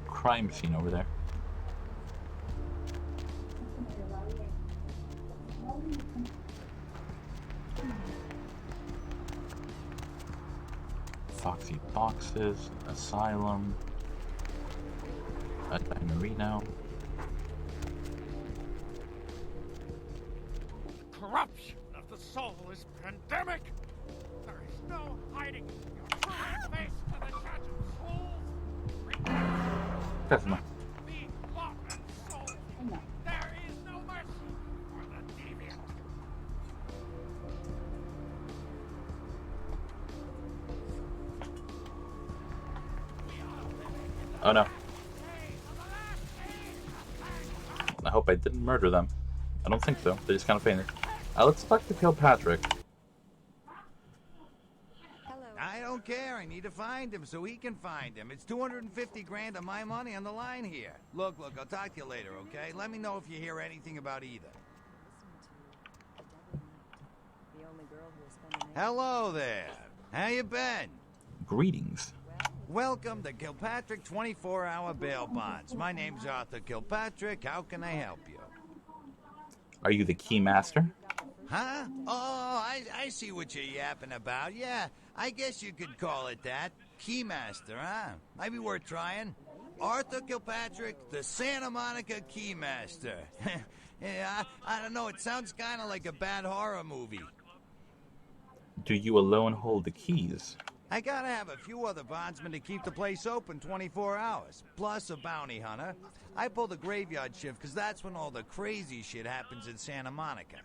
Crime scene over there. Foxy boxes, asylum, a Dinorino. Corruption of the soul is pandemic. There is no hiding your true face to the judge's soul. Kazuma. There is no mercy for the deviant. Oh no. I hope I didn't murder them. I don't think so. They just kind of fainted. Let's select to kill Patrick. I don't care. I need to find him so he can find him. It's 250 grand of my money on the line here. Look, I'll talk to you later, okay? Let me know if you hear anything about either. Hello there. How you been? Greetings. Welcome to Kilpatrick 24-hour bail bonds. My name's Arthur Kilpatrick. How can I help you? Are you the key master? Huh? Oh, I see what you're yapping about. Yeah, I guess you could call it that. Keymaster, huh? Might be worth trying. Arthur Kilpatrick, the Santa Monica Keymaster. Yeah, I don't know, it sounds kind of like a bad horror movie. Do you alone hold the keys? I gotta have a few other bondsmen to keep the place open 24 hours, plus a bounty hunter. I pull the graveyard shift because that's when all the crazy shit happens in Santa Monica.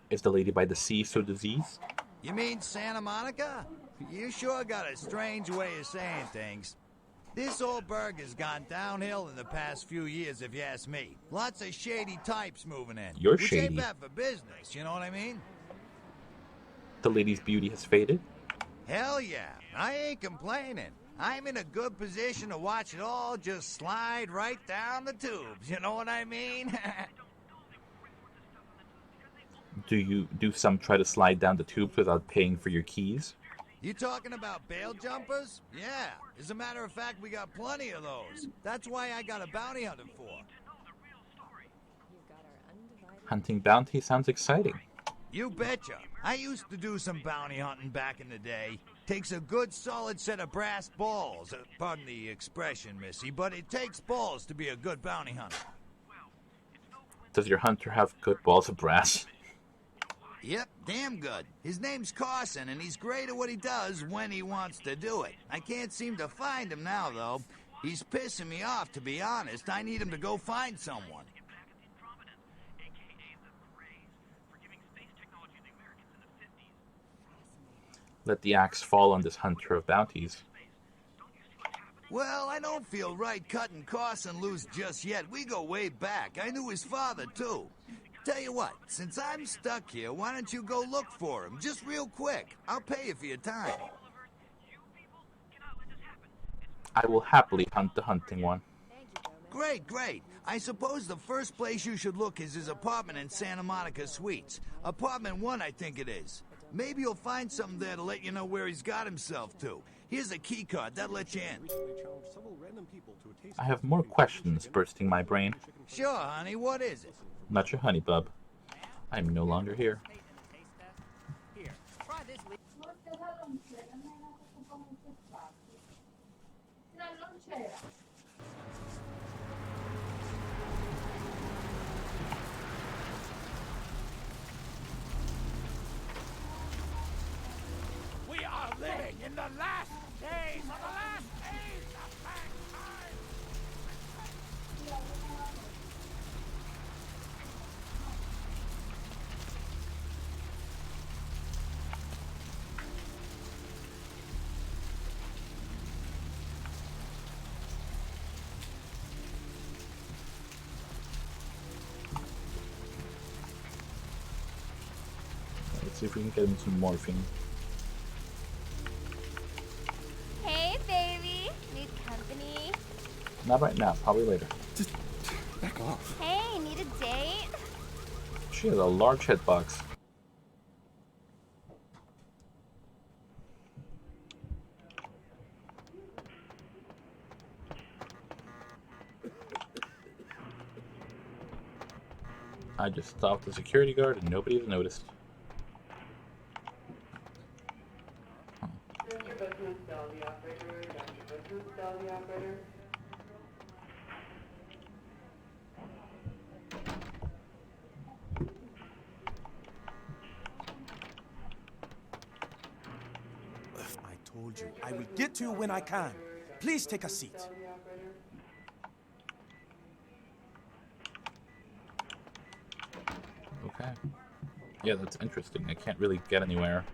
Is the lady by the sea so diseased? You mean Santa Monica? You sure got a strange way of saying things. This old burg has gone downhill in the past few years, if you ask me. Lots of shady types moving in. You're which shady. ain't bad for business, you know what I mean? The lady's beauty has faded? Hell yeah, I ain't complaining. I'm in a good position to watch it all just slide right down the tubes, you know what I mean? Do some try to slide down the tubes without paying for your keys? You talking about bail jumpers? Yeah. As a matter of fact, we got plenty of those. That's why I got a bounty hunter for. Hunting bounty sounds exciting. You betcha. I used to do some bounty hunting back in the day. Takes a good solid set of brass balls. Pardon the expression, Missy, but it takes balls to be a good bounty hunter. Does your hunter have good balls of brass? Yep, damn good. His name's Carson, and he's great at what he does when he wants to do it. I can't seem to find him now, though. He's pissing me off, to be honest. I need him to go find someone. Let the axe fall on this hunter of bounties. Well, I don't feel right cutting Carson loose just yet. We go way back. I knew his father, too. Tell you what, since I'm stuck here, why don't you go look for him? Just real quick. I'll pay you for your time. I will happily hunt the hunting one. Great, great. I suppose the first place you should look is his apartment in Santa Monica Suites. Apartment 1, I think it is. Maybe you'll find something there to let you know where he's got himself to. Here's a key card. That lets you in. I have more questions bursting my brain. Sure, honey. What is it? Not your honey, bub. I am no longer here. We are living in the last days of the last days of mankind! Let's see if we can get him some morphine. Hey, baby. Need company? Not right now, probably later. Just back off. Hey, need a date? She has a large hitbox. I just stopped the security guard and nobody has noticed. I told you, I will get to you when I can. Please take a seat. Okay. Yeah, that's interesting. I can't really get anywhere.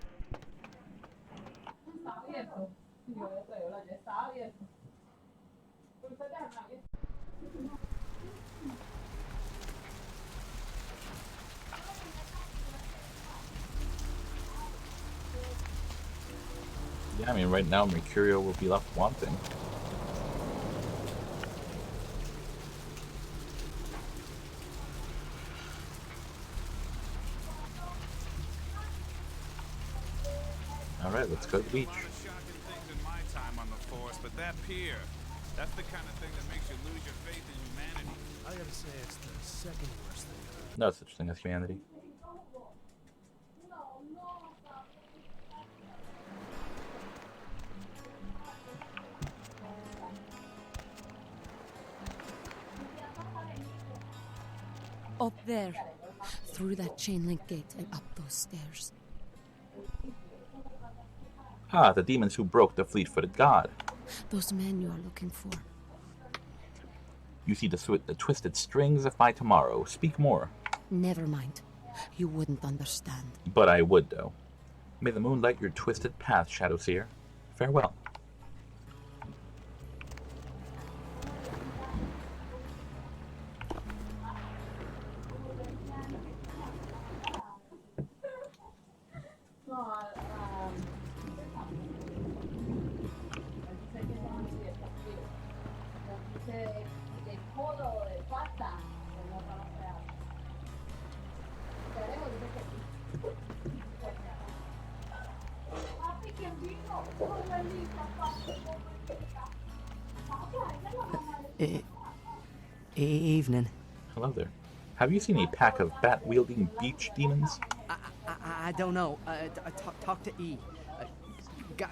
Yeah, I mean, right now Mercurio will be left wanting. Alright, let's go to the beach. My time on the force, but that pier, that's the kind of thing that makes you lose your faith in humanity. A I gotta say, it's the second worst thing I've heard. No such thing as humanity. Up there. Through that chain link gate and up those stairs. Ah, the demons who broke the fleet-footed god. Those men you are looking for. You see the twisted strings of my tomorrow. Speak more. Never mind. You wouldn't understand. But I would, though. May the moon light your twisted path, Shadowseer. Farewell. Evening. Hello there. Have you seen a pack of bat-wielding beach demons? I don't know. Talk to E.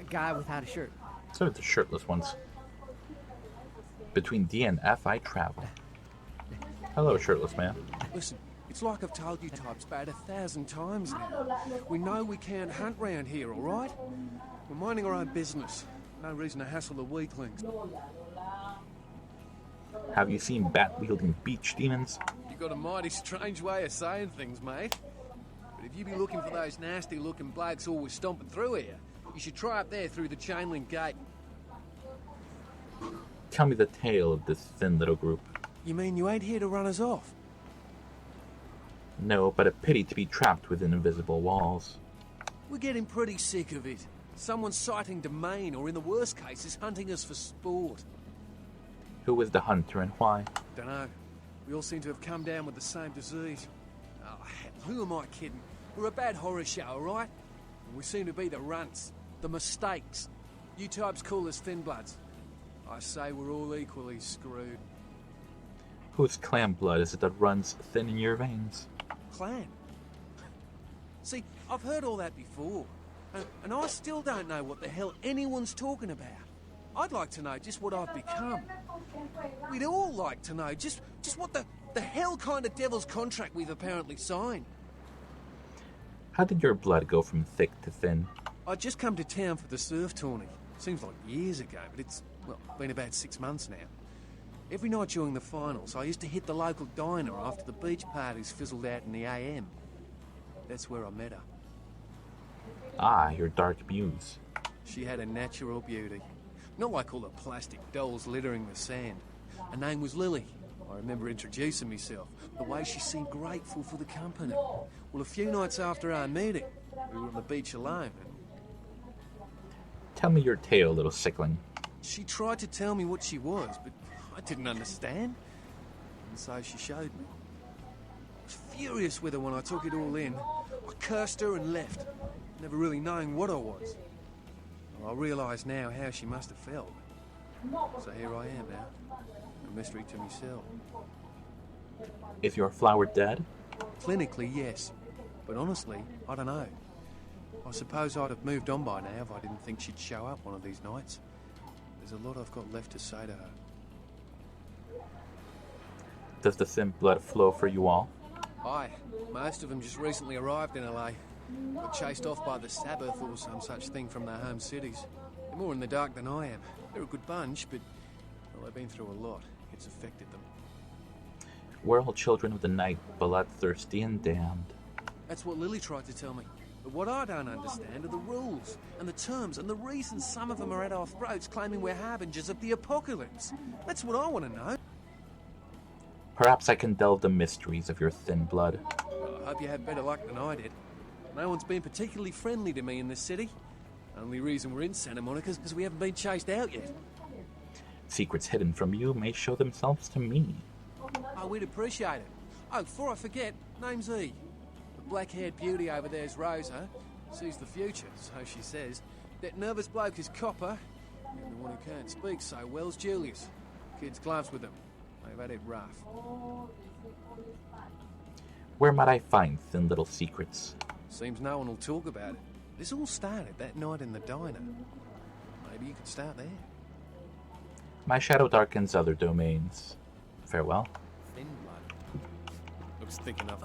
Guy without a shirt. So did the shirtless ones. Between D and F, I travel. Hello, shirtless man. Listen, it's like I've told you types about 1,000 times now. We know we can't hunt round here, all right? We're minding our own business. No reason to hassle the weaklings. Have you seen bat-wielding beach demons? You got a mighty strange way of saying things, mate. But if you be looking for those nasty-looking blokes always stomping through here, you should try up there through the chain link gate. Tell me the tale of this thin little group. You mean you ain't here to run us off? No, but a pity to be trapped within invisible walls. We're getting pretty sick of it. Someone's sighting domain, or in the worst cases, hunting us for sport. Who is the hunter and why? Dunno. We all seem to have come down with the same disease. Oh, who am I kidding? We're a bad horror show, alright? And we seem to be the runts, the mistakes. You types call us thin bloods. I say we're all equally screwed. Whose clan blood is it that runs thin in your veins? Clan? See, I've heard all that before. And I still don't know what the hell anyone's talking about. I'd like to know just what I've become. We'd all like to know just what the hell kind of devil's contract we've apparently signed. How did your blood go from thick to thin? I'd just come to town for the surf tourney. Seems like years ago, but it's, well, been about 6 months now. Every night during the finals, I used to hit the local diner after the beach parties fizzled out in the AM. That's where I met her. Ah, your dark muse. She had a natural beauty. Not like all the plastic dolls littering the sand. Her name was Lily. I remember introducing myself. The way she seemed grateful for the company. Well, a few nights after our meeting, we were on the beach alone. And tell me your tale, little sickling. she tried to tell me what she was, but I didn't understand. And so she showed me. I was furious with her when I took it all in. I cursed her and left, never really knowing what I was. Well, I realise now how she must have felt. So here I am now, a mystery to myself. Is your flower dead? Clinically, yes. But honestly, I don't know. I suppose I'd have moved on by now if I didn't think she'd show up one of these nights. There's a lot I've got left to say to her. Does the thin blood flow for you all? Aye. Most of them just recently arrived in LA. Got chased off by the Sabbath or some such thing from their home cities. They're more in the dark than I am. They're a good bunch, but well, they've been through a lot. It's affected them. We're all children of the night, bloodthirsty and damned. That's what Lily tried to tell me. But what I don't understand are the rules, and the terms, and the reasons some of them are at our throats claiming we're harbingers of the apocalypse. That's what I want to know. Perhaps I can delve the mysteries of your thin blood. Well, I hope you have better luck than I did. No one's been particularly friendly to me in this city. Only reason we're in Santa Monica is because we haven't been chased out yet. Secrets hidden from you may show themselves to me. Oh, we'd appreciate it. Oh, before I forget, name's E. The black-haired beauty over there's Rosa. Sees the future, so she says. That nervous bloke is Copper. And the one who can't speak so well's Julius. Kid's gloves with him. I've had it rough. Where might I find thin little secrets? Seems no one will talk about it. This all started that night in the diner. Maybe you could start there. My shadow darkens other domains. Farewell. Thin blood. Looks thick enough.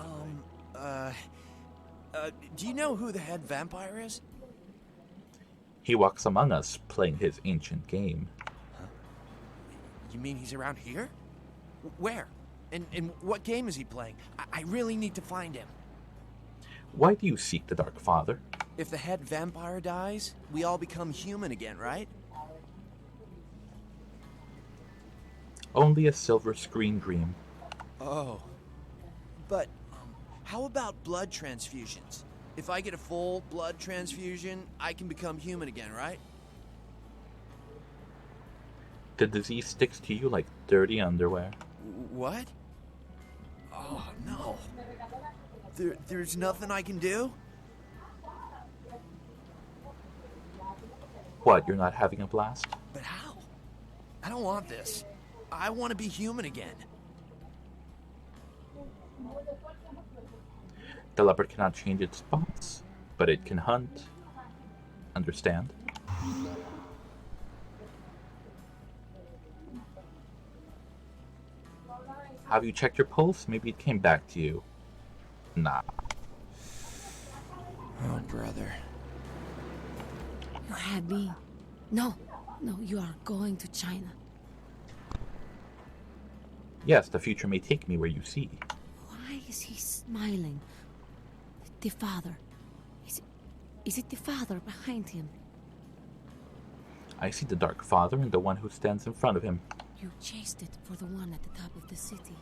Do you know who the head vampire is? He walks among us, playing his ancient game. Huh? You mean he's around here? Where? And what game is he playing? I really need to find him. Why do you seek the Dark Father? If the head vampire dies, we all become human again, right? Only a silver screen dream. Oh. But how about blood transfusions? If I get a full blood transfusion, I can become human again, right? The disease sticks to you like dirty underwear. What? Oh, no. There's nothing I can do? What, you're not having a blast? But how? I don't want this. I want to be human again. The leopard cannot change its spots, but it can hunt. Understand? Have you checked your pulse? Maybe it came back to you. Nah. Oh, brother. You had me. No, you are going to China. Yes, the future may take me where you see. Why is he smiling? The father. Is it the father behind him? I see the Dark Father and the one who stands in front of him. You chased it for the one at the top of the city.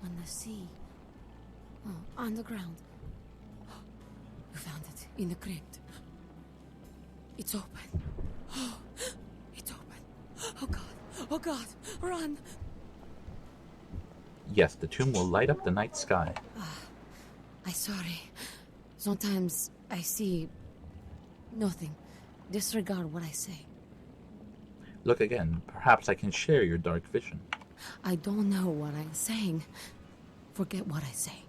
On the sea. Oh, on the ground. You found it in the crypt. It's open. Oh, it's open. Oh God. Oh God. Run. Yes, the tomb will light up the night sky. I'm sorry. Sometimes I see nothing. Disregard what I say. Look again. Perhaps I can share your dark vision. I don't know what I'm saying. Forget what I say.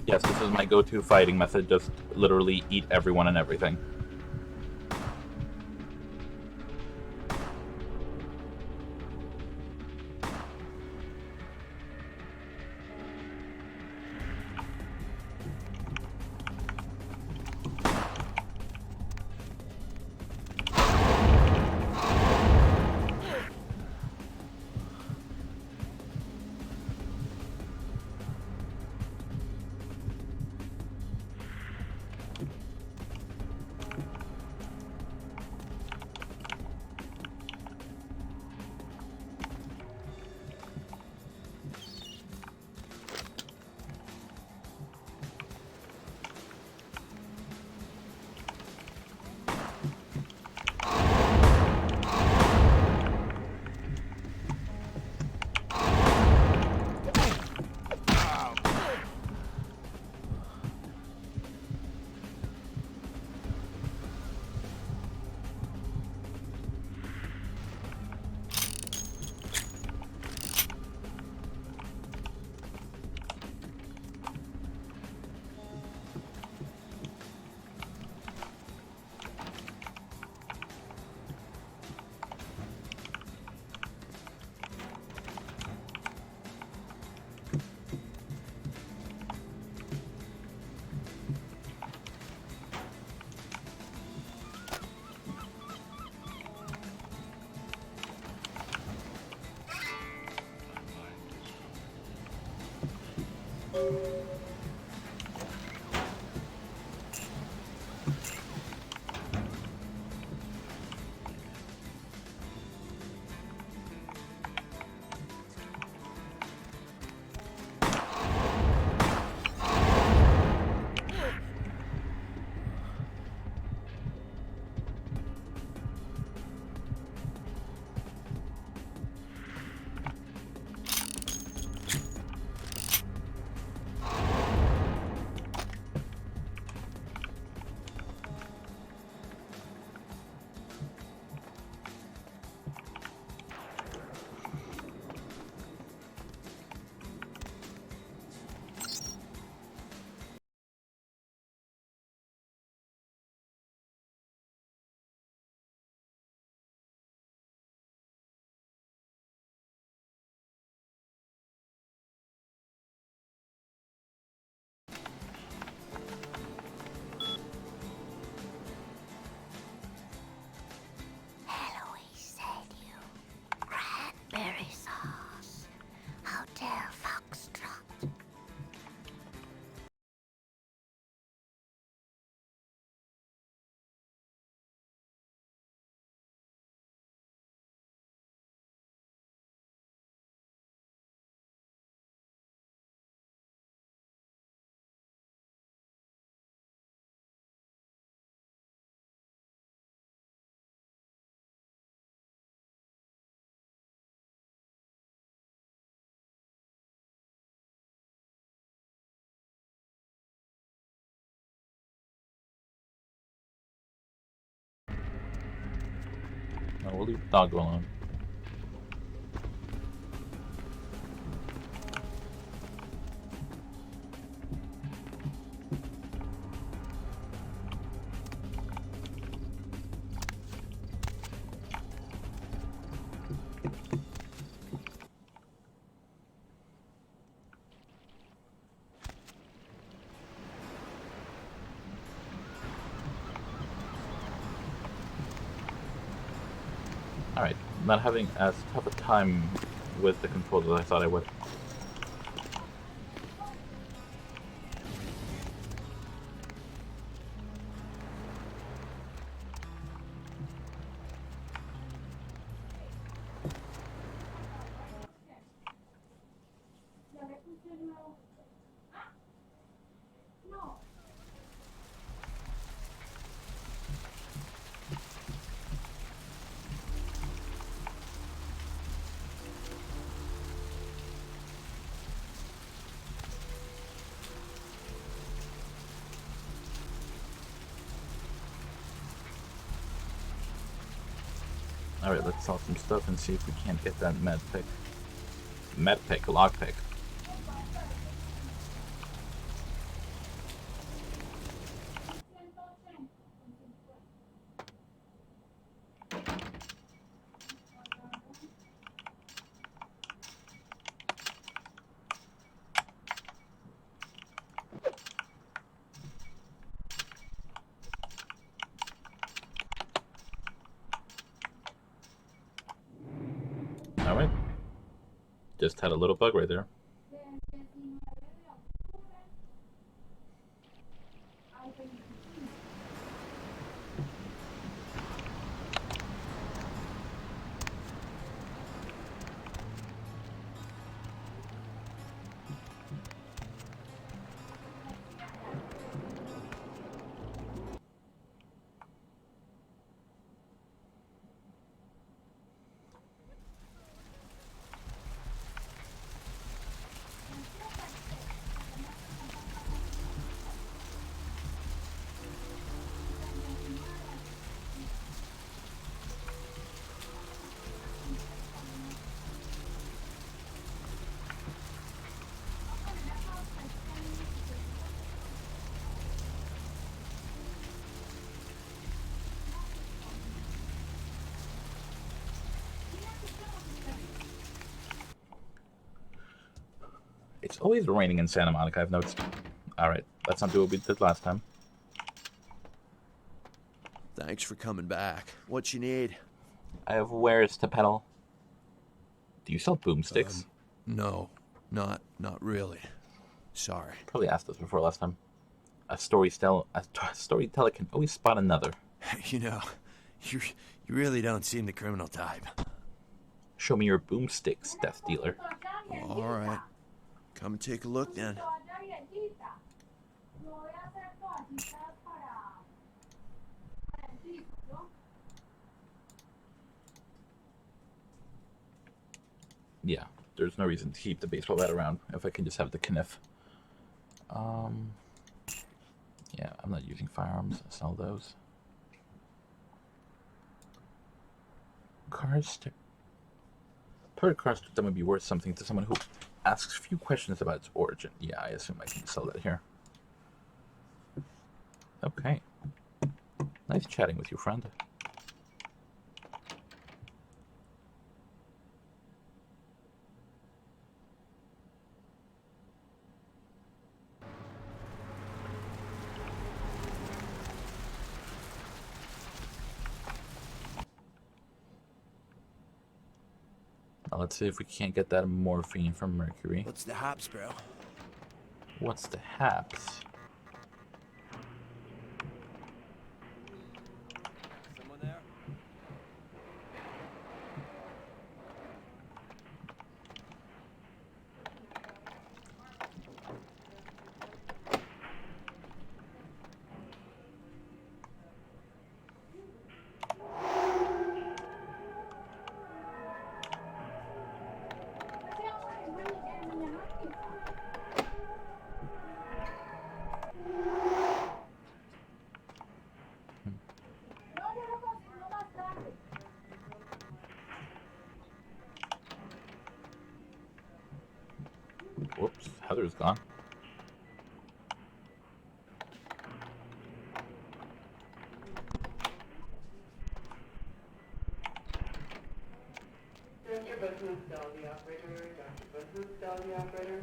Yes, this is my go-to fighting method. Just literally eat everyone and everything. Eloise said you. Cranberry sauce. Hotel Foxtrot. No, we'll leave the dog alone. Alright, not having as tough a time with the controls as I thought I would. Alright, let's sell some stuff and see if we can't get that med pick. Med pick, lockpick. Alright. Just had a little bug right there. It's always raining in Santa Monica, I've noticed. Alright, let's not do what we did last time. Thanks for coming back. What you need? I have wares to peddle. Do you sell boomsticks? No, not really. Sorry. Probably asked this before last time. A storyteller can always spot another. You know, you really don't seem the criminal type. Show me your boomsticks, death dealer. All right. Come and take a look then. Yeah, there's no reason to keep the baseball bat around if I can just have the kniff. Yeah, I'm not using firearms. I sell those. Cars. Part of cars that would be worth something to someone who asks few questions about its origin. Yeah, I assume I can sell that here. Okay. Nice chatting with you, friend. Now let's see if we can't get that morphine from Mercury. What's the hops, bro? What's the haps? Someone there? Whoops, Heather's gone. Dr. Business, tell the operator. Dr. Business, tell the operator.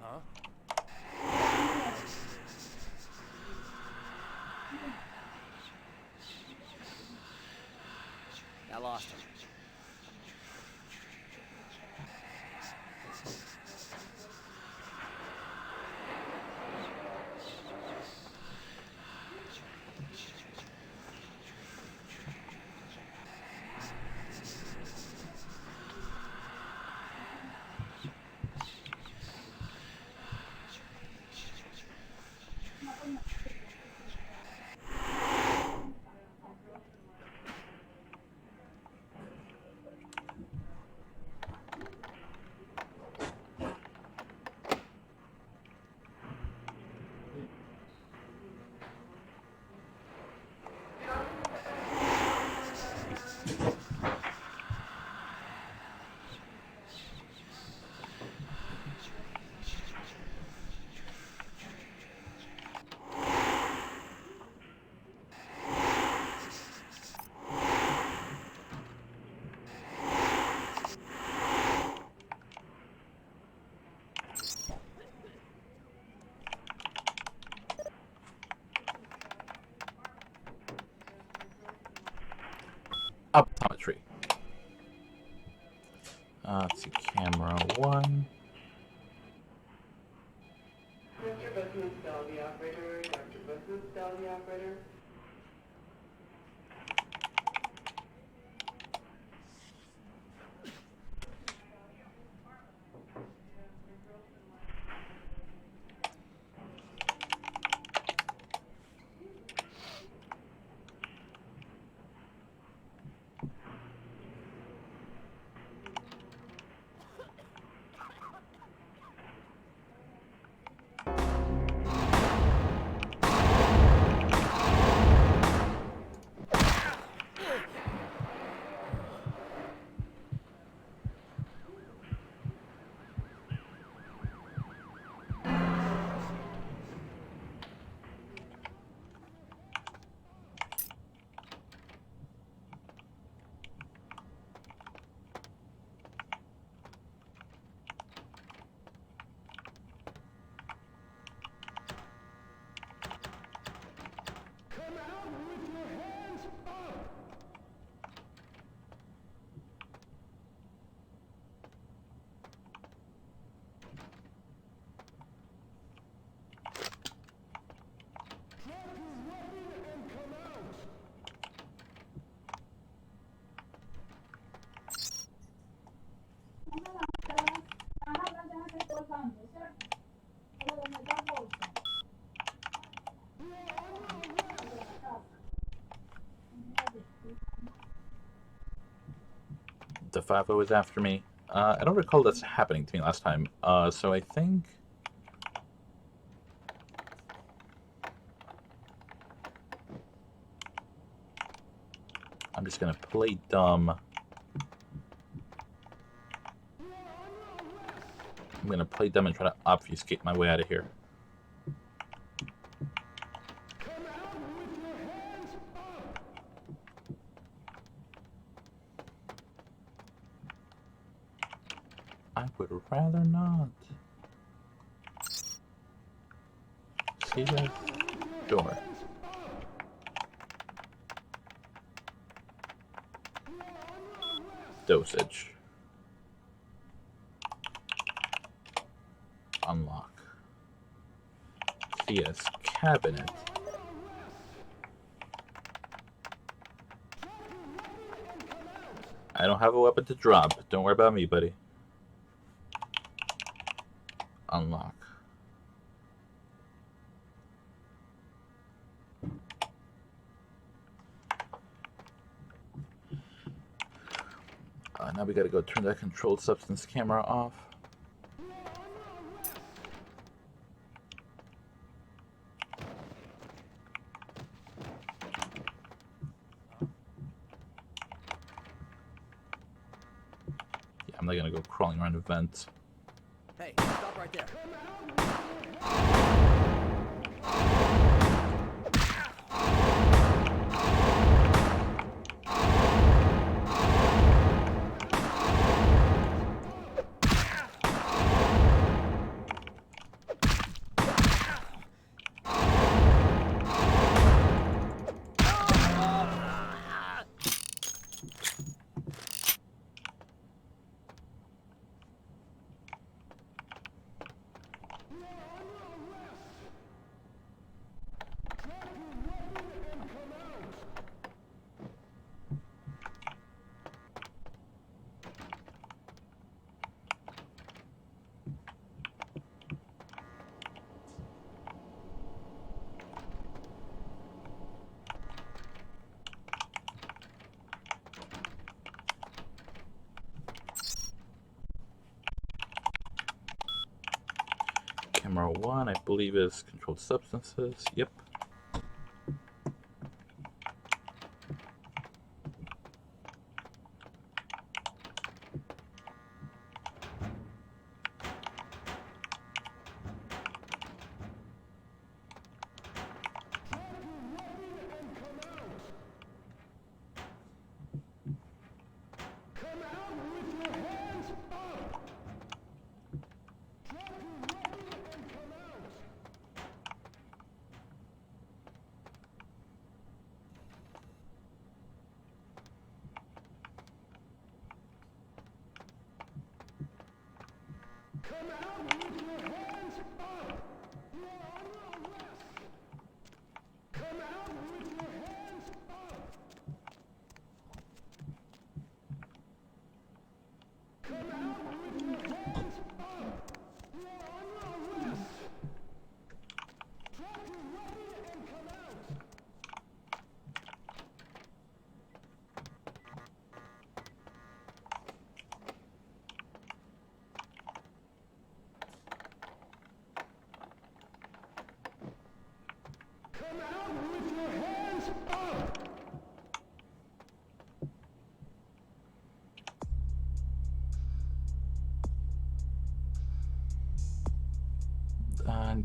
Huh? I lost him. Optometry. Let's see, camera 1. Dr. Business, tell the operator. Dr. Business, tell the operator. the 5-0 is after me. I don't recall this happening to me last time. So I think... I'm just gonna play dumb. I'm gonna play dumb and try to obfuscate my way out of here. I would rather not. See that? Sure. Dosage. Unlock. CS cabinet. I don't have a weapon to drop. Don't worry about me, buddy. Unlock. Now we gotta go turn that controlled substance camera off. Yeah, I'm not gonna go crawling around the vents. Hey, stop right there. Camera 1, I believe, is controlled substances. Yep.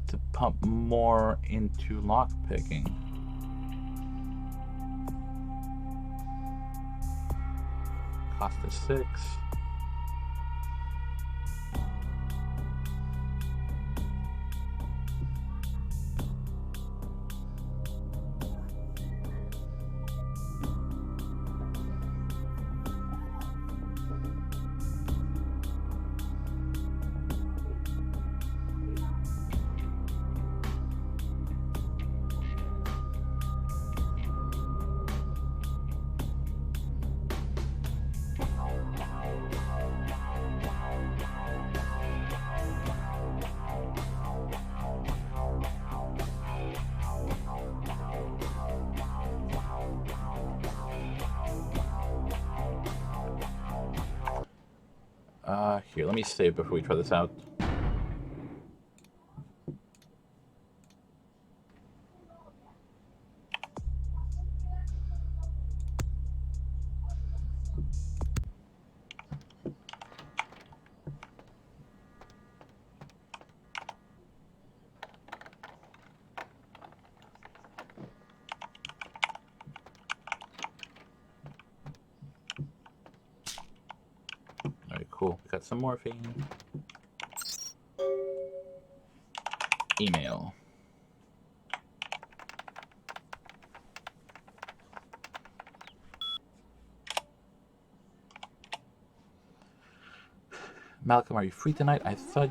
To pump more into lockpicking. Cost is 6. Here, let me save before we try this out. Alright, cool. We got some morphine. Email. Malcolm, are you free tonight? I thought...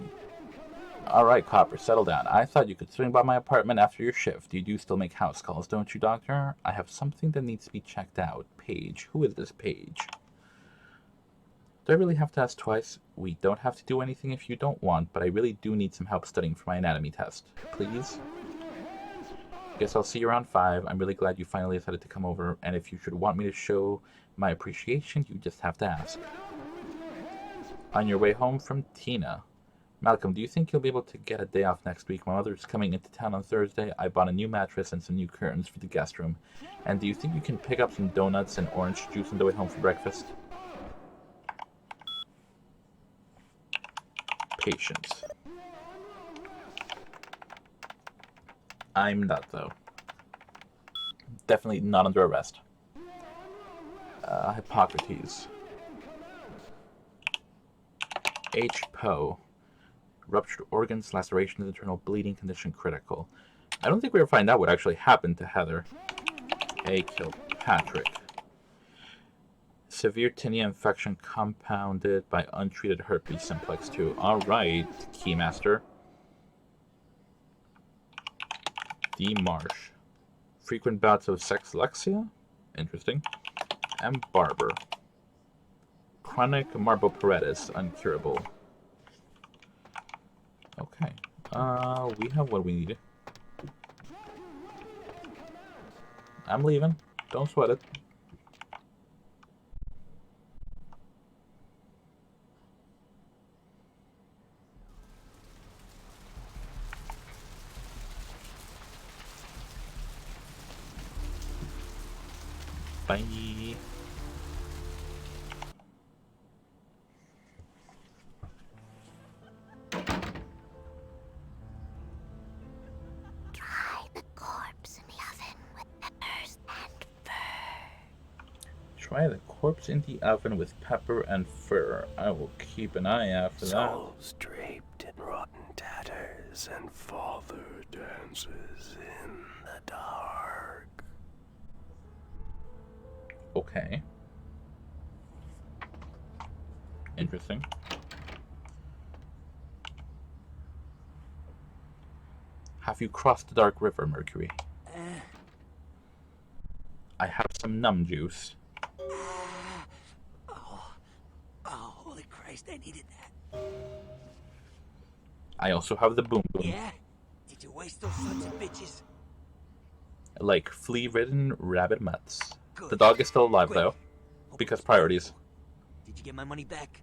Alright, Copper, settle down. I thought you could swing by my apartment after your shift. You do still make house calls, don't you, Doctor? I have something that needs to be checked out. Paige. Who is this Paige? Do I really have to ask twice? We don't have to do anything if you don't want, but I really do need some help studying for my anatomy test. Please? Guess I'll see you around 5. I'm really glad you finally decided to come over, and if you should want me to show my appreciation, you just have to ask. On your way home from Tina. Malcolm, do you think you'll be able to get a day off next week? My mother's coming into town on Thursday. I bought a new mattress and some new curtains for the guest room. And do you think you can pick up some donuts and orange juice on the way home for breakfast? Patience. I'm not, though. Definitely not under arrest. Hippocrates. H. Poe. Ruptured organs, lacerations, internal bleeding, condition critical. I don't think we ever find out what actually happened to Heather. A. Kilpatrick. Severe tinea infection compounded by untreated herpes simplex 2. Alright, Keymaster. D. Marsh. Frequent bouts of sexlexia? Interesting. M. Barber. Chronic marboparesis, uncurable. Okay. We have what we need. I'm leaving. Don't sweat it. Bye. Try the corpse in the oven with pepper and fur. I will keep an eye out for that. Souls draped in rotten tatters and father dances in the dark. Okay. Interesting. Have you crossed the dark river, Mercury? I have some numb juice. Oh, holy Christ, I needed that. I also have the boom boom. Yeah? Did you waste those sons of bitches? Like flea-ridden rabbit mutts. The dog is still alive, though. Because priorities. Did you get my money back?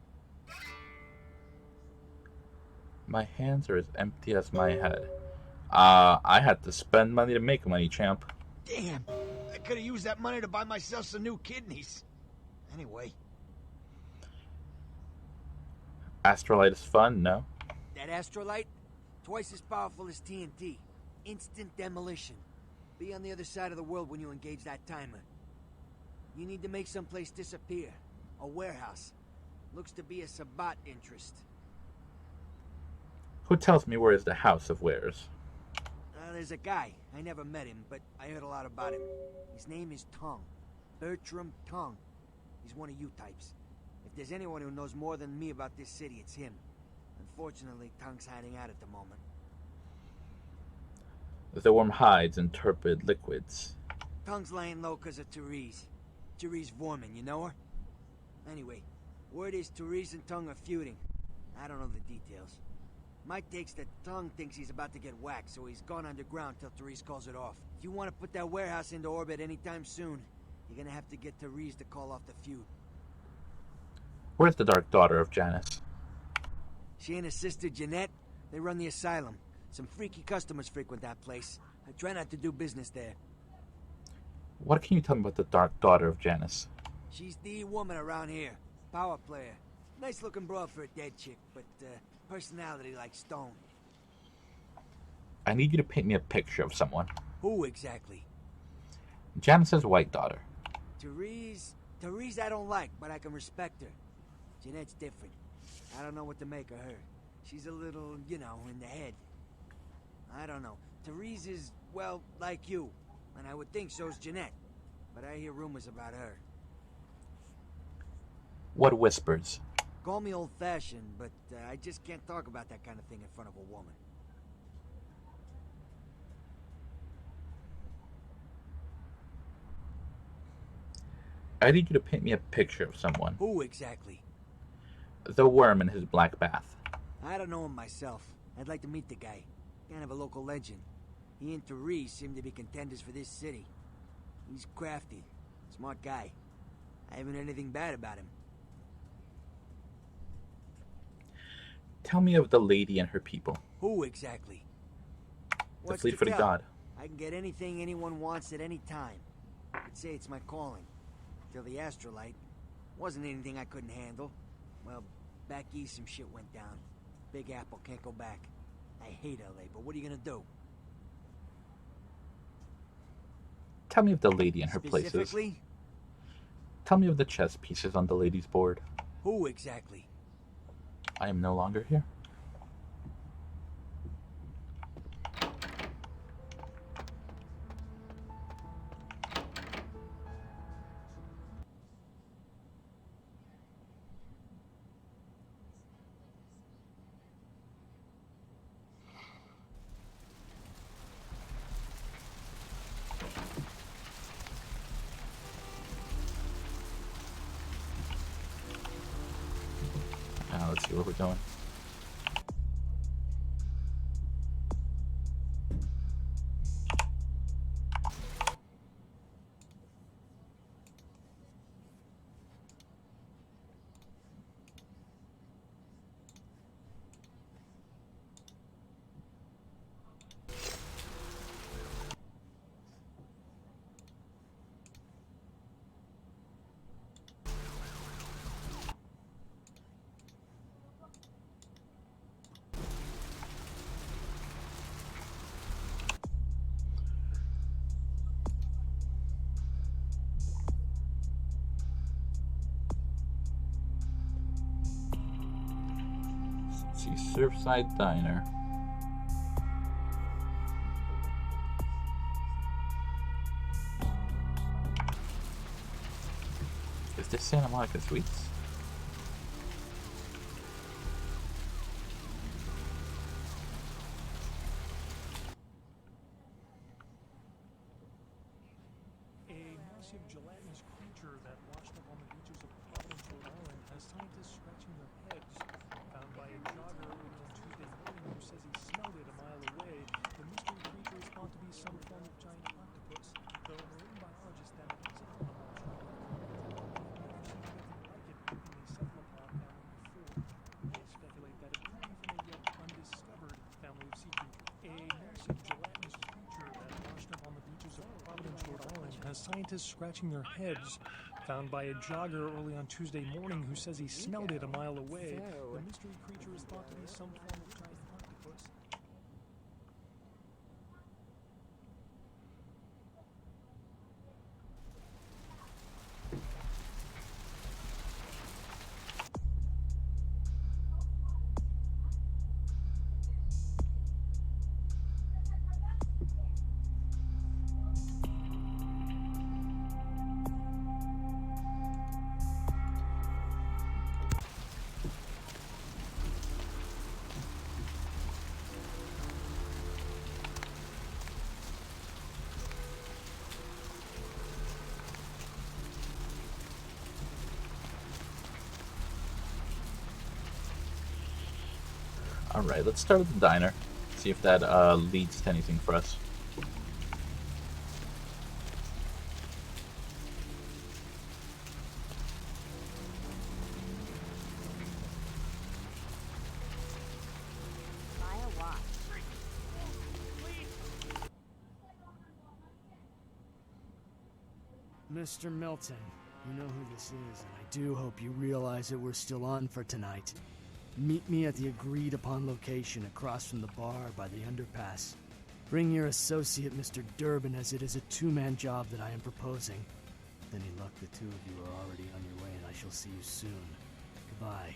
My hands are as empty as my head. I had to spend money to make money, champ. Damn! I could have used that money to buy myself some new kidneys. Anyway. Astrolite is fun, no? That astrolite? Twice as powerful as TNT. Instant demolition. Be on the other side of the world when you engage that timer. You need to make someplace disappear. A warehouse. Looks to be a Sabbat interest. Who tells me where is the House of Wares? There's a guy. I never met him, but I heard a lot about him. His name is Tongue. Bertram Tongue. He's one of you types. If there's anyone who knows more than me about this city, it's him. Unfortunately, Tongue's hiding out at the moment. The warm hides and turbid liquids. Tongue's laying low because of Therese. Therese Vorman, you know her? Anyway, word is Therese and Tongue are feuding. I don't know the details. My take's that Tongue thinks he's about to get whacked, so he's gone underground till Therese calls it off. If you want to put that warehouse into orbit anytime soon, you're gonna have to get Therese to call off the feud. Where's the Dark Daughter of Janus? She and her sister Jeanette, they run the asylum. Some freaky customers frequent that place. I try not to do business there. What can you tell me about the dark daughter of Janice? She's the woman around here. Power player. Nice looking broad for a dead chick, but personality like stone. I need you to paint me a picture of someone. Who exactly? Janice's white daughter. Therese I don't like, but I can respect her. Jeanette's different. I don't know what to make of her. She's a little, you know, in the head. I don't know. Therese is, well, like you. And I would think so's Jeanette. But I hear rumors about her. What whispers? Call me old-fashioned, but I just can't talk about that kind of thing in front of a woman. I need you to paint me a picture of someone. Who exactly? The worm in his black bath. I don't know him myself. I'd like to meet the guy. Kind of a local legend. He and Therese seem to be contenders for this city. He's crafty. Smart guy. I haven't heard anything bad about him. Tell me of the lady and her people. Who exactly? The fleet-footed god. I can get anything anyone wants at any time. I'd say it's my calling. Till the astrolite. Wasn't anything I couldn't handle. Well, back east some shit went down. Big Apple can't go back. I hate LA, but what are you gonna do? Tell me of the lady and her places. Specifically? Tell me of the chess pieces on the lady's board. Who exactly? I am no longer here. Now let's see where we're going. See, Surfside Diner. Is this Santa Monica Suites? A massive gelatinous creature that washed up on the beaches of Providence, Rhode Island, has scientists scratching their heads. Found by a jogger on Tuesday morning who says he smelled it a mile away, the mystery creature is thought to be some form of giant octopus, though marine biologists that it is an animal like it in the cephalopod family before. They speculate that it could be from a yet undiscovered family of sea creatures. A massive gelatinous creature that washed up on the beaches of Providence, Rhode Island, has scientists scratching their heads. Found by a jogger early on Tuesday morning who says he smelled it a mile away. The mystery creature is thought to be some form of giant octopus. Alright, let's start with the diner. See if that leads to anything for us. Mr. Milton, you know who this is, and I do hope you realize that we're still on for tonight. Meet me at the agreed-upon location across from the bar by the underpass. Bring your associate, Mr. Durbin, as it is a two-man job that I am proposing. With any luck, the two of you are already on your way, and I shall see you soon. Goodbye.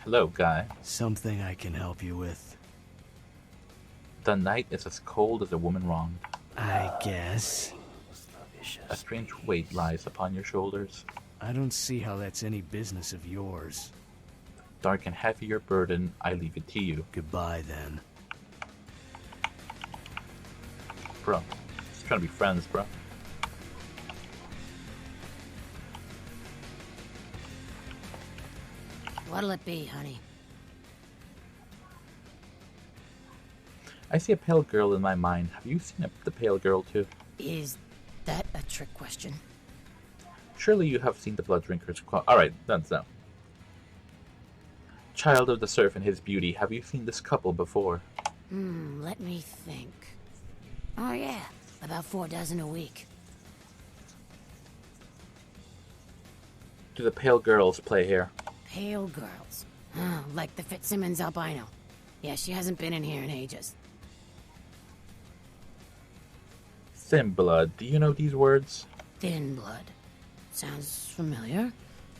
Hello, guy. Something I can help you with. The night is as cold as a woman wronged. I guess. A strange weight lies upon your shoulders. I don't see how that's any business of yours. Dark and heavy your burden, I leave it to you. Goodbye, then. Bro, just trying to be friends, bro. What'll it be, honey? I see a pale girl in my mind. Have you seen the pale girl, too? Is that a trick question? Surely you have seen the Blood Drinkers. Alright, that's no. Child of the surf and his beauty, have you seen this couple before? Let me think. Oh yeah, about 4 dozen a week. Do the pale girls play here? Pale girls. Oh, like the Fitzsimmons albino. Yeah, she hasn't been in here in ages. Thin blood, do you know these words? Thin blood. Sounds familiar.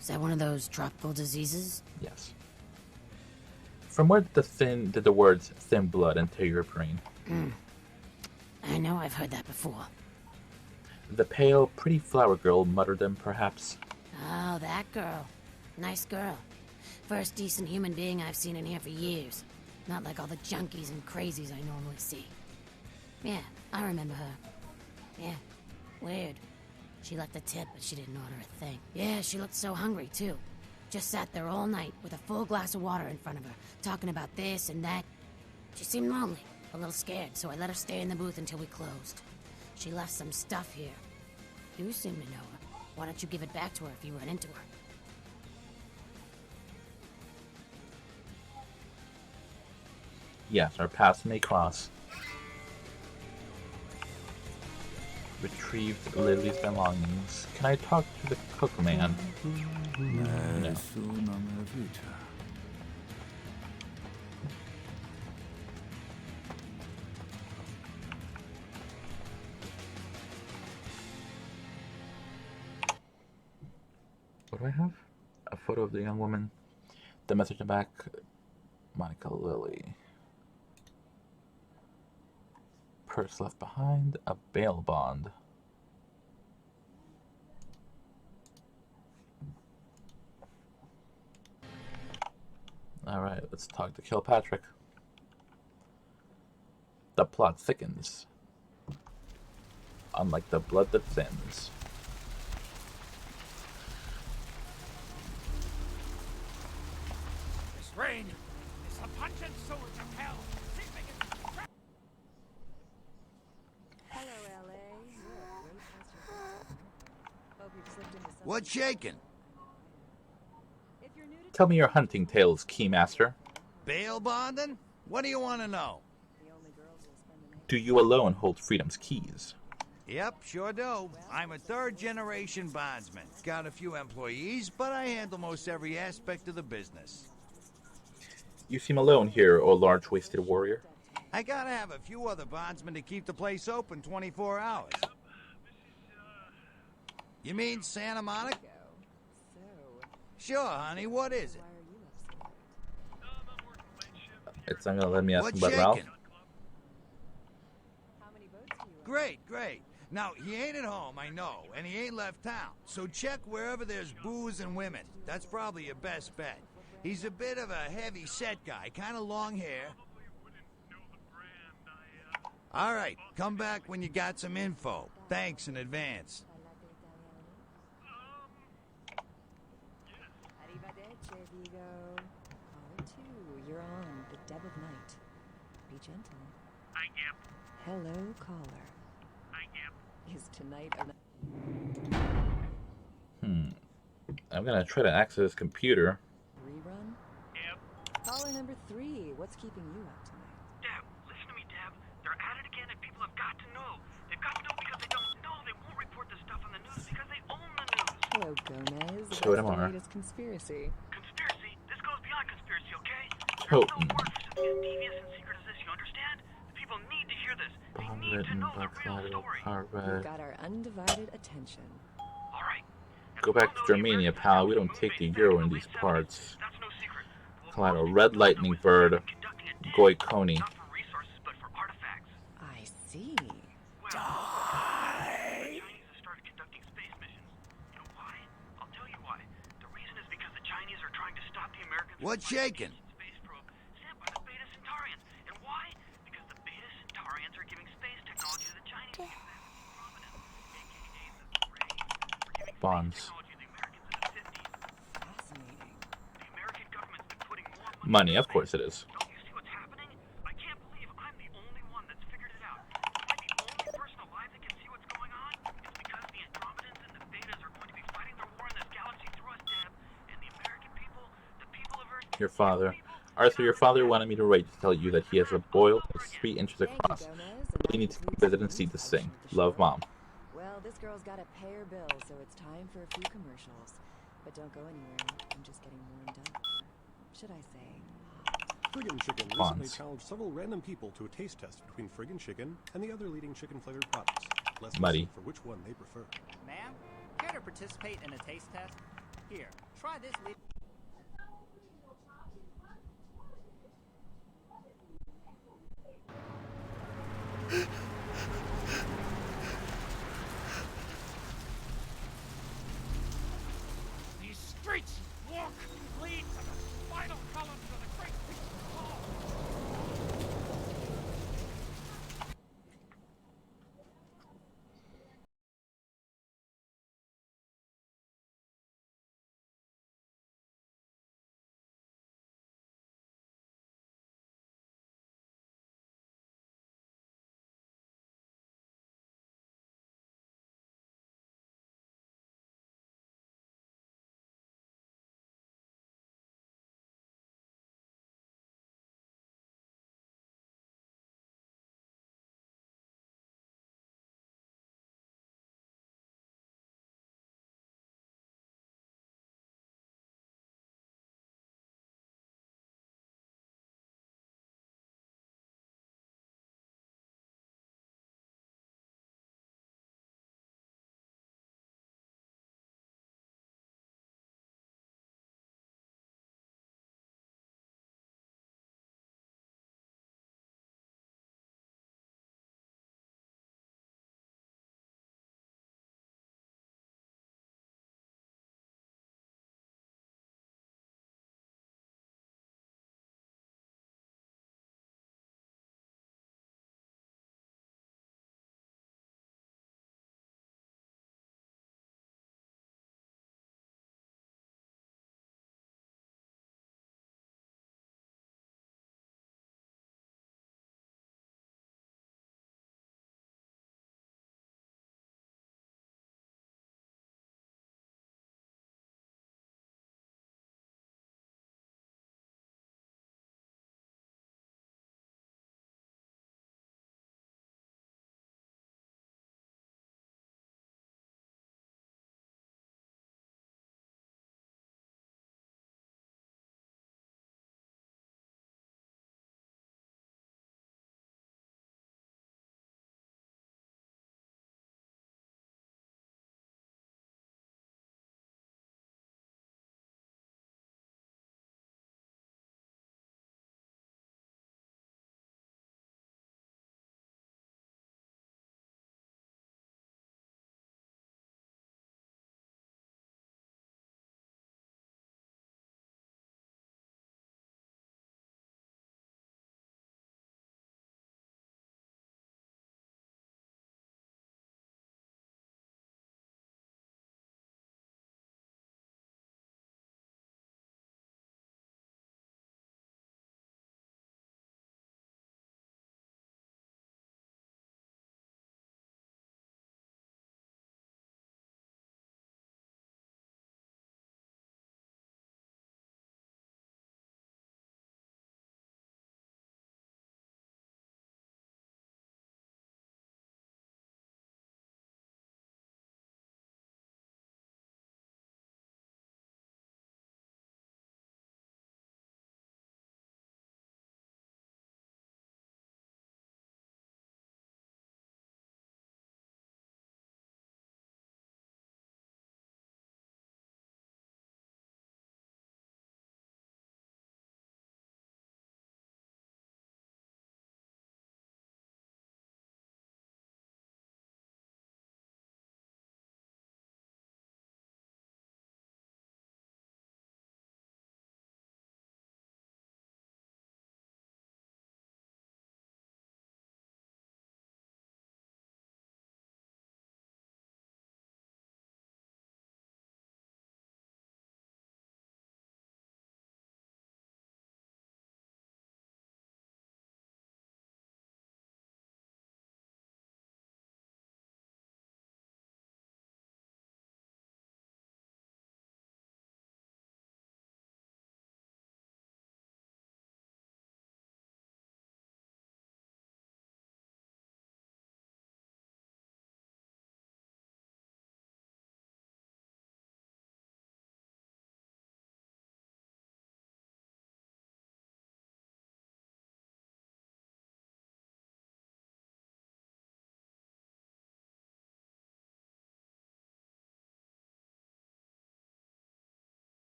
Is that one of those tropical diseases? Yes. From where did the words thin blood enter your brain? I know I've heard that before. The pale, pretty flower girl muttered them, perhaps. Oh, that girl. Nice girl. First decent human being I've seen in here for years. Not like all the junkies and crazies I normally see. Yeah, I remember her. Yeah, weird. She left a tip, but she didn't order a thing. Yeah, she looked so hungry, too. Just sat there all night with a full glass of water in front of her, talking about this and that. She seemed lonely, a little scared, so I let her stay in the booth until we closed. She left some stuff here. You seem to know her. Why don't you give it back to her if you run into her? Yes, our paths may cross. Retrieved Lily's belongings. Can I talk to the cook man? No. What do I have? A photo of the young woman. The message in the back. Monica Lily. Purse left behind. A bail bond. Alright, let's talk to Kilpatrick. The plot thickens. Unlike the blood that thins. This rain is the pungent sewage of hell. Hello, LA. You're a great pastor. Hope you've slipped into something. What's shaking? Tell me your hunting tales, Keymaster. Bail bonding? What do you want to know? Do you alone hold freedom's keys? Yep, sure do. I'm a third-generation bondsman. Got a few employees, but I handle most every aspect of the business. You seem alone here, O large-waisted warrior. I gotta have a few other bondsmen to keep the place open 24 hours. You mean Santa Monica? Sure, honey, what is it? It's not gonna let me ask What's about Ralph. shaking? Great, great. Now, he ain't at home, I know, and he ain't left town. So check wherever there's booze and women. That's probably your best bet. He's a bit of a heavy-set guy, kind of long hair. All right, come back when you got some info. Thanks in advance. Arrivederci, Vigo. Caller 2, you're on the dead of night. Be gentle. I am. Hello, caller. I am. Is tonight a... I'm gonna try to access his computer. Rerun? Yep. Caller number 3, what's keeping you up tonight? Deb, listen to me, Deb. They're at it again and people have got to know. They've got to know because they don't know. They won't report report this stuff on the news because they own the news. Hello, Gomez. Show What's them the are. latest conspiracy? Conspiracy? This goes beyond conspiracy, okay? Houghton. There's no word for something as devious and secret as this, you understand? The people need to hear this. They need to know the real story. You've got our undivided attention. Go back to Germania, pal. We don't take the euro in these parts. Collateral. Red Lightning Bird. Goikoni. I see. What's shaking? Bonds. Money, of course it is. Your father. Arthur, your father wanted me to write to tell you that he has a boil of 3 inches across. You need to visit and see this thing. Love, Mom. Well, this girl's got to pay her bills, so it's time for a few commercials. But don't go anywhere. I'm just getting warmed up. Should I say? Friggin' Chicken recently challenged several random people to a taste test between Friggin' Chicken and the other leading chicken-flavored products. Let's Muddy. listen for which one they prefer. Ma'am, care to participate in a taste test? Here, try this. These streets walk, lead to the spinal columns of the great picture hall.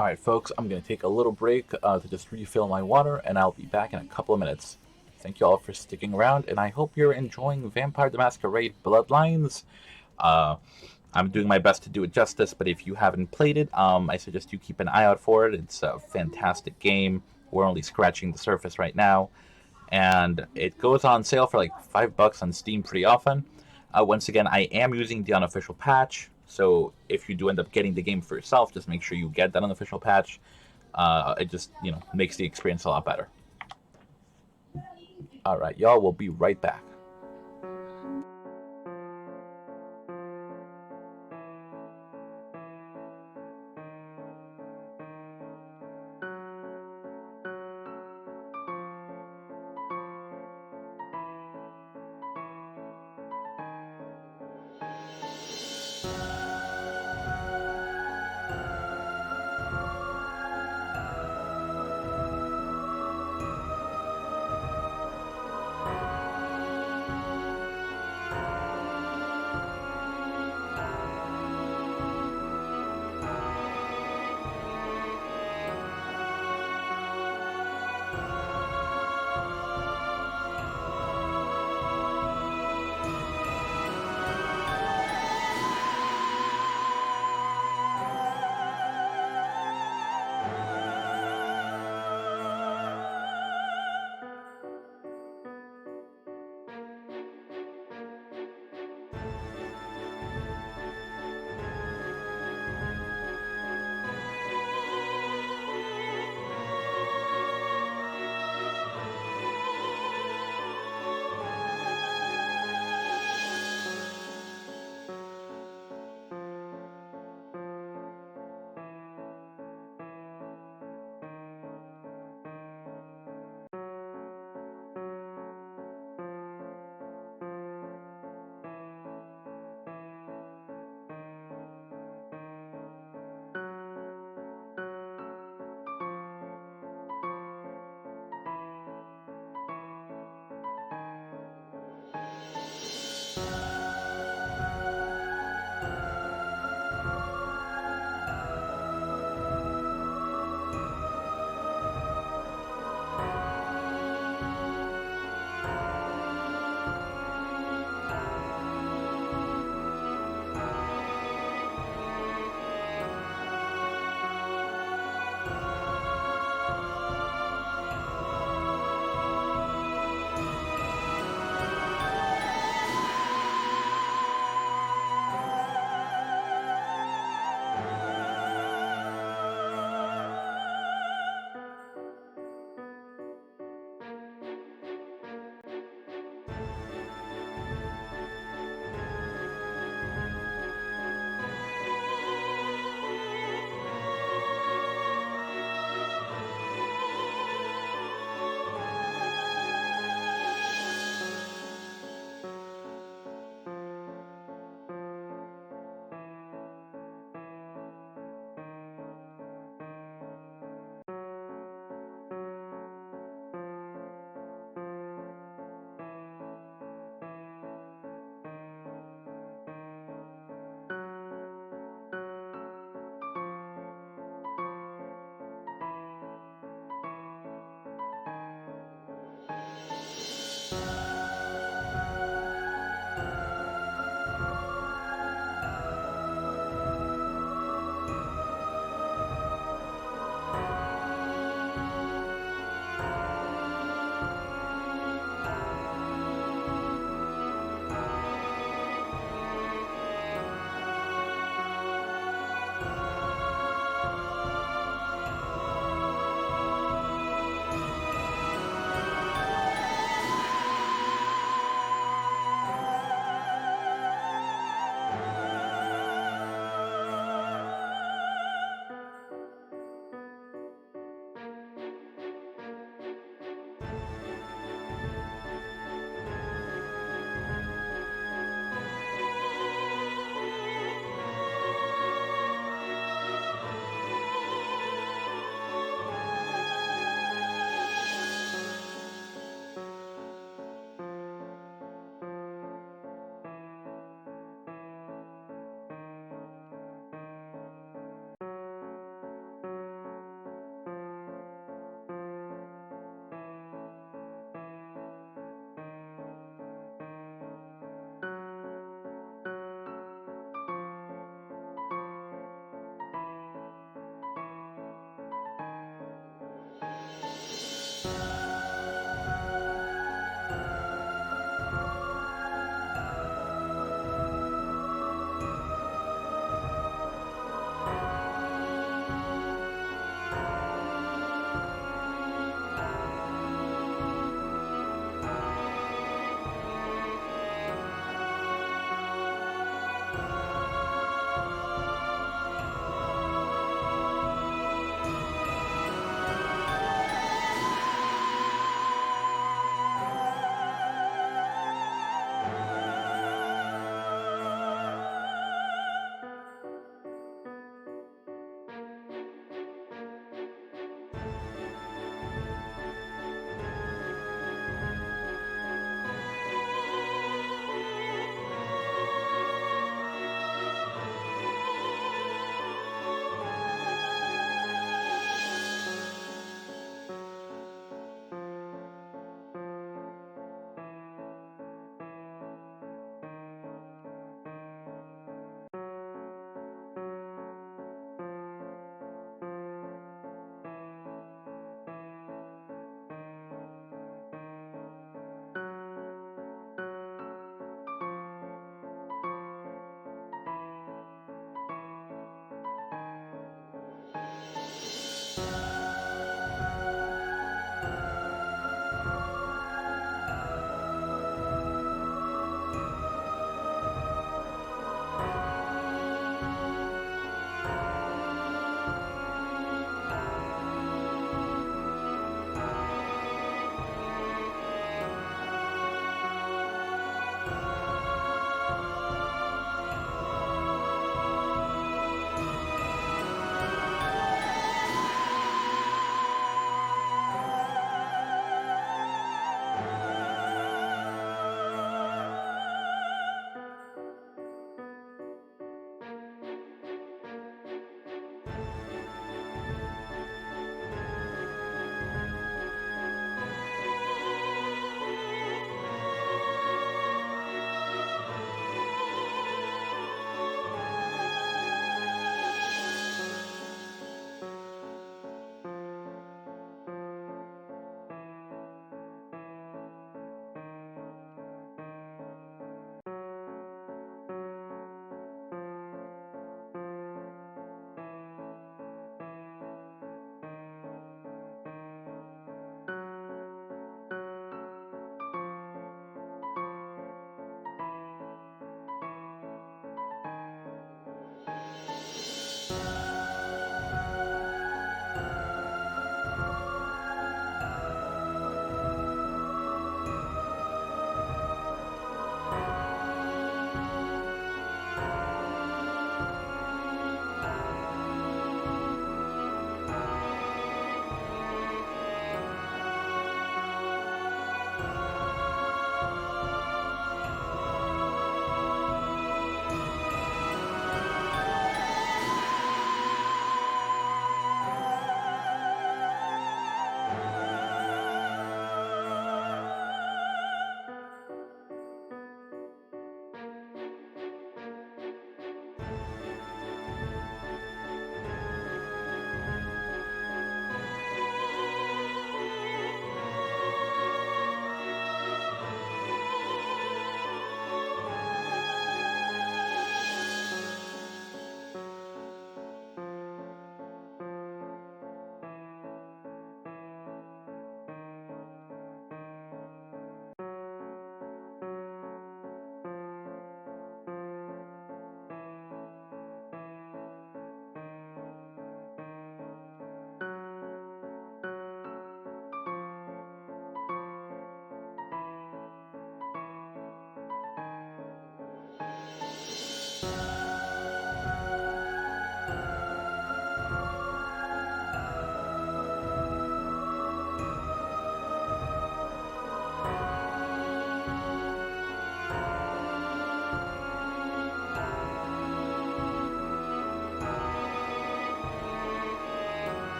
Alright, folks, I'm going to take a little break to just refill my water, and I'll be back in a couple of minutes. Thank you all for sticking around, and I hope you're enjoying Vampire the Masquerade Bloodlines. I'm doing my best to do it justice, but if you haven't played it, I suggest you keep an eye out for it. It's a fantastic game. We're only scratching the surface right now, and it goes on sale for like $5 on Steam pretty often. Once again, I am using the unofficial patch, so if you do end up getting the game for yourself, just make sure you get that unofficial patch. It just, makes the experience a lot better. Alright, y'all, we'll be right back.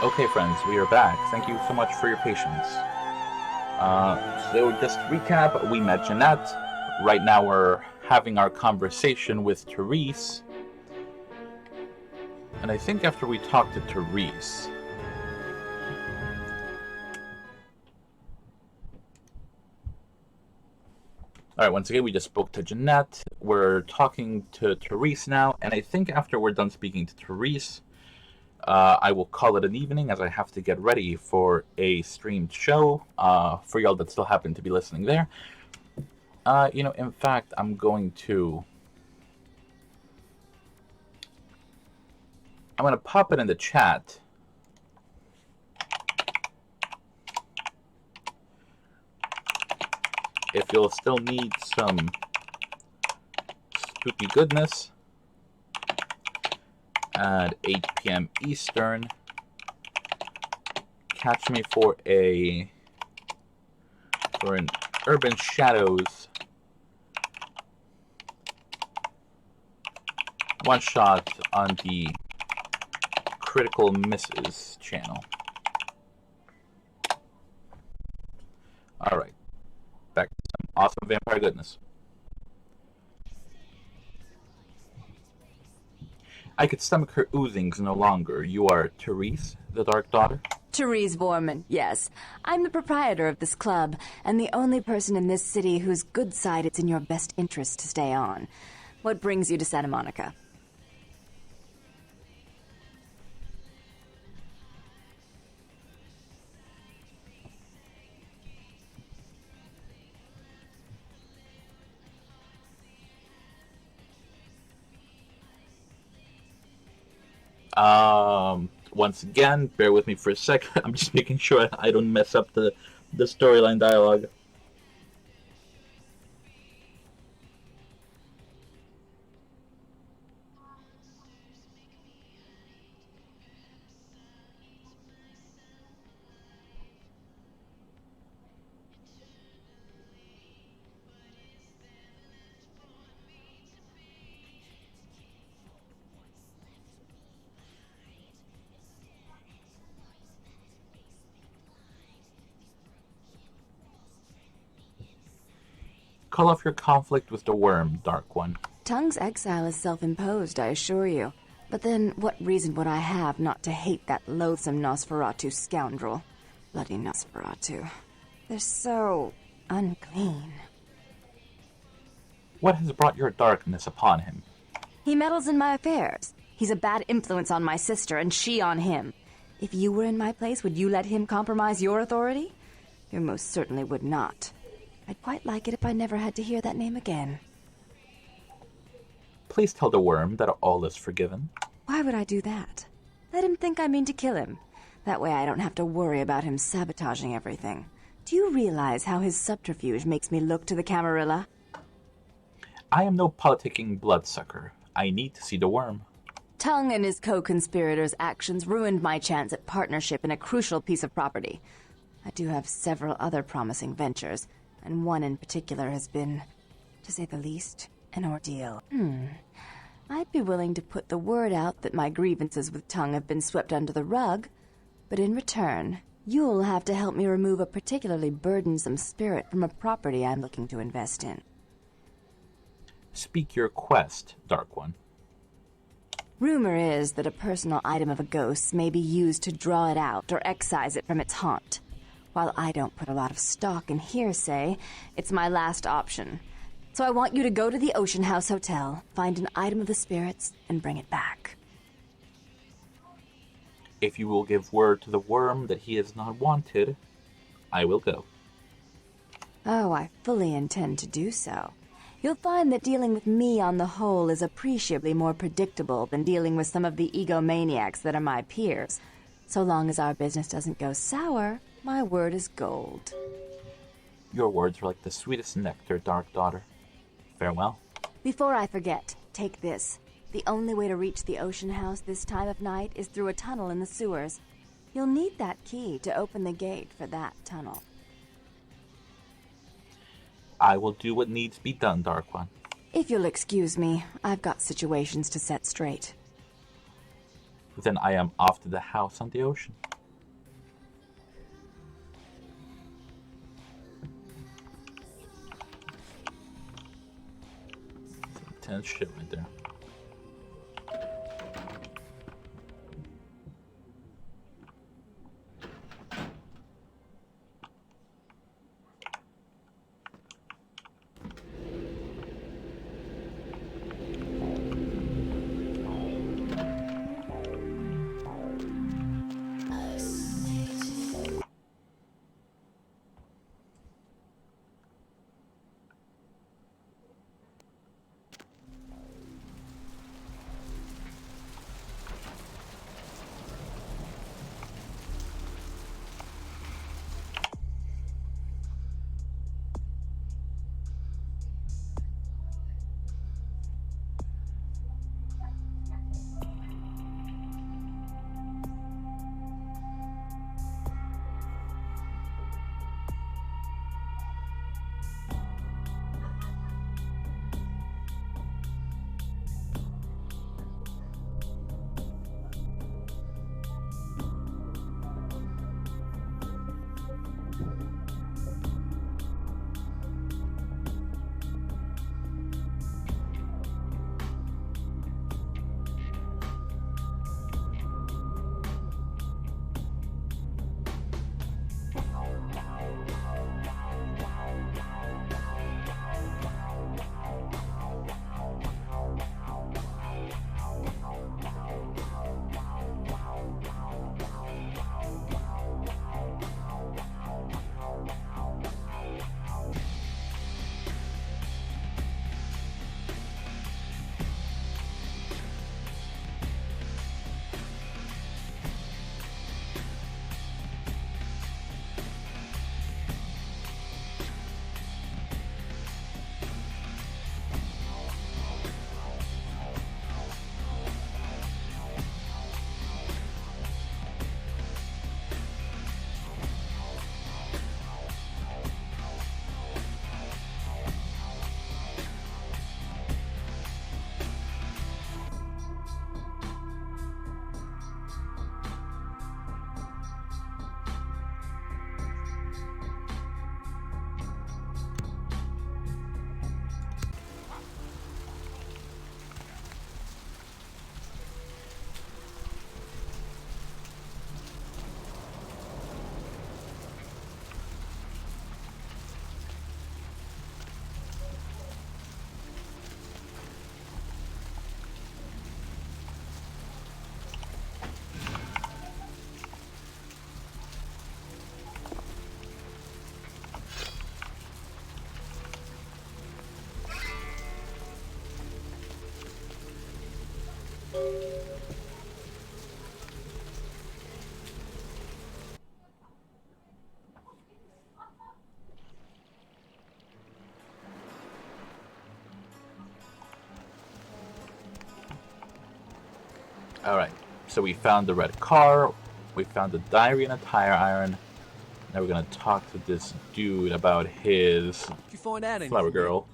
Okay, friends, we are back. Thank you so much for your patience. So just to recap, we met Jeanette. Right now we're having our conversation with Therese. And I think after we talk to Therese... Alright, once again, we just spoke to Jeanette. We're talking to Therese now. And I think after we're done speaking to Therese, I will call it an evening as I have to get ready for a streamed show for y'all that still happen to be listening there. In fact, I'm going to pop it in the chat. If you'll still need some spooky goodness at 8 p.m. Eastern, catch me for an Urban Shadows one shot on the Critical Misses channel. Alright, back to some awesome vampire goodness. I could stomach her oozings no longer. You are Therese, the Dark Daughter? Therese Vorman, yes. I'm the proprietor of this club, and the only person in this city whose good side it's in your best interest to stay on. What brings you to Santa Monica? Once again, bear with me for a second. I'm just making sure I don't mess up the storyline dialogue. Call off your conflict with the worm, Dark One. Tongue's exile is self-imposed, I assure you. But then, what reason would I have not to hate that loathsome Nosferatu scoundrel? Bloody Nosferatu. They're so... unclean. What has brought your darkness upon him? He meddles in my affairs. He's a bad influence on my sister, and she on him. If you were in my place, would you let him compromise your authority? You most certainly would not. I'd quite like it if I never had to hear that name again. Please tell the worm that all is forgiven. Why would I do that? Let him think I mean to kill him. That way I don't have to worry about him sabotaging everything. Do you realize how his subterfuge makes me look to the Camarilla? I am no politicking bloodsucker. I need to see the worm. Tongue and his co-conspirators' actions ruined my chance at partnership in a crucial piece of property. I do have several other promising ventures, and one in particular has been, to say the least, an ordeal. I'd be willing to put the word out that my grievances with Tongue have been swept under the rug, but in return, you'll have to help me remove a particularly burdensome spirit from a property I'm looking to invest in. Speak your quest, Dark One. Rumor is that a personal item of a ghost's may be used to draw it out or excise it from its haunt. While I don't put a lot of stock in hearsay, it's my last option. So I want you to go to the Ocean House Hotel, find an item of the spirits, and bring it back. If you will give word to the worm that he is not wanted, I will go. Oh, I fully intend to do so. You'll find that dealing with me on the whole is appreciably more predictable than dealing with some of the egomaniacs that are my peers. So long as our business doesn't go sour, my word is gold. Your words are like the sweetest nectar, Dark Daughter. Farewell. Before I forget, take this. The only way to reach the Ocean House this time of night is through a tunnel in the sewers. You'll need that key to open the gate for that tunnel. I will do what needs to be done, Dark One. If you'll excuse me, I've got situations to set straight. Then I am off to the house on the ocean. intense shit right there. Alright, so we found the red car, we found the diary and a tire iron. Now we're gonna talk to this dude about his Did you find out anything? flower girl.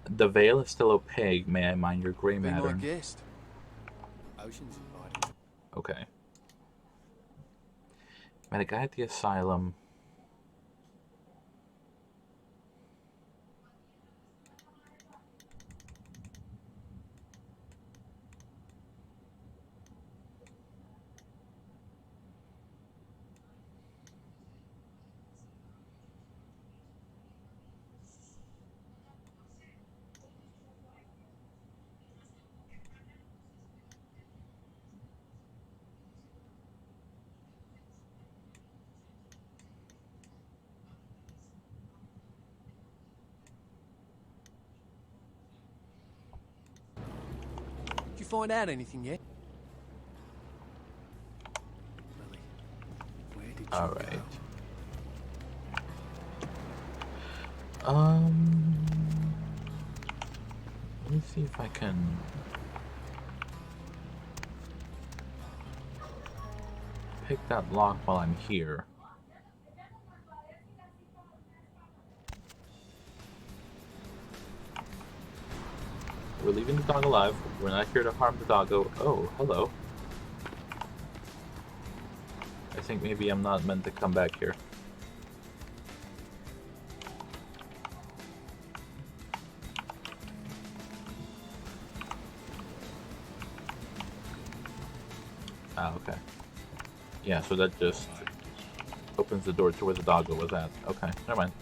The veil is still opaque. May I mind your gray Be my matter? guest. Ocean's invited. Okay. Met a guy at the asylum. Did you find out anything yet? Lily, where did you All right. go? Let me see if I can pick that lock while I'm here. We're leaving the dog alive. We're not here to harm the doggo. Oh, hello. I think maybe I'm not meant to come back here. Yeah, so that just opens the door to where the doggo was at. Okay, never mind.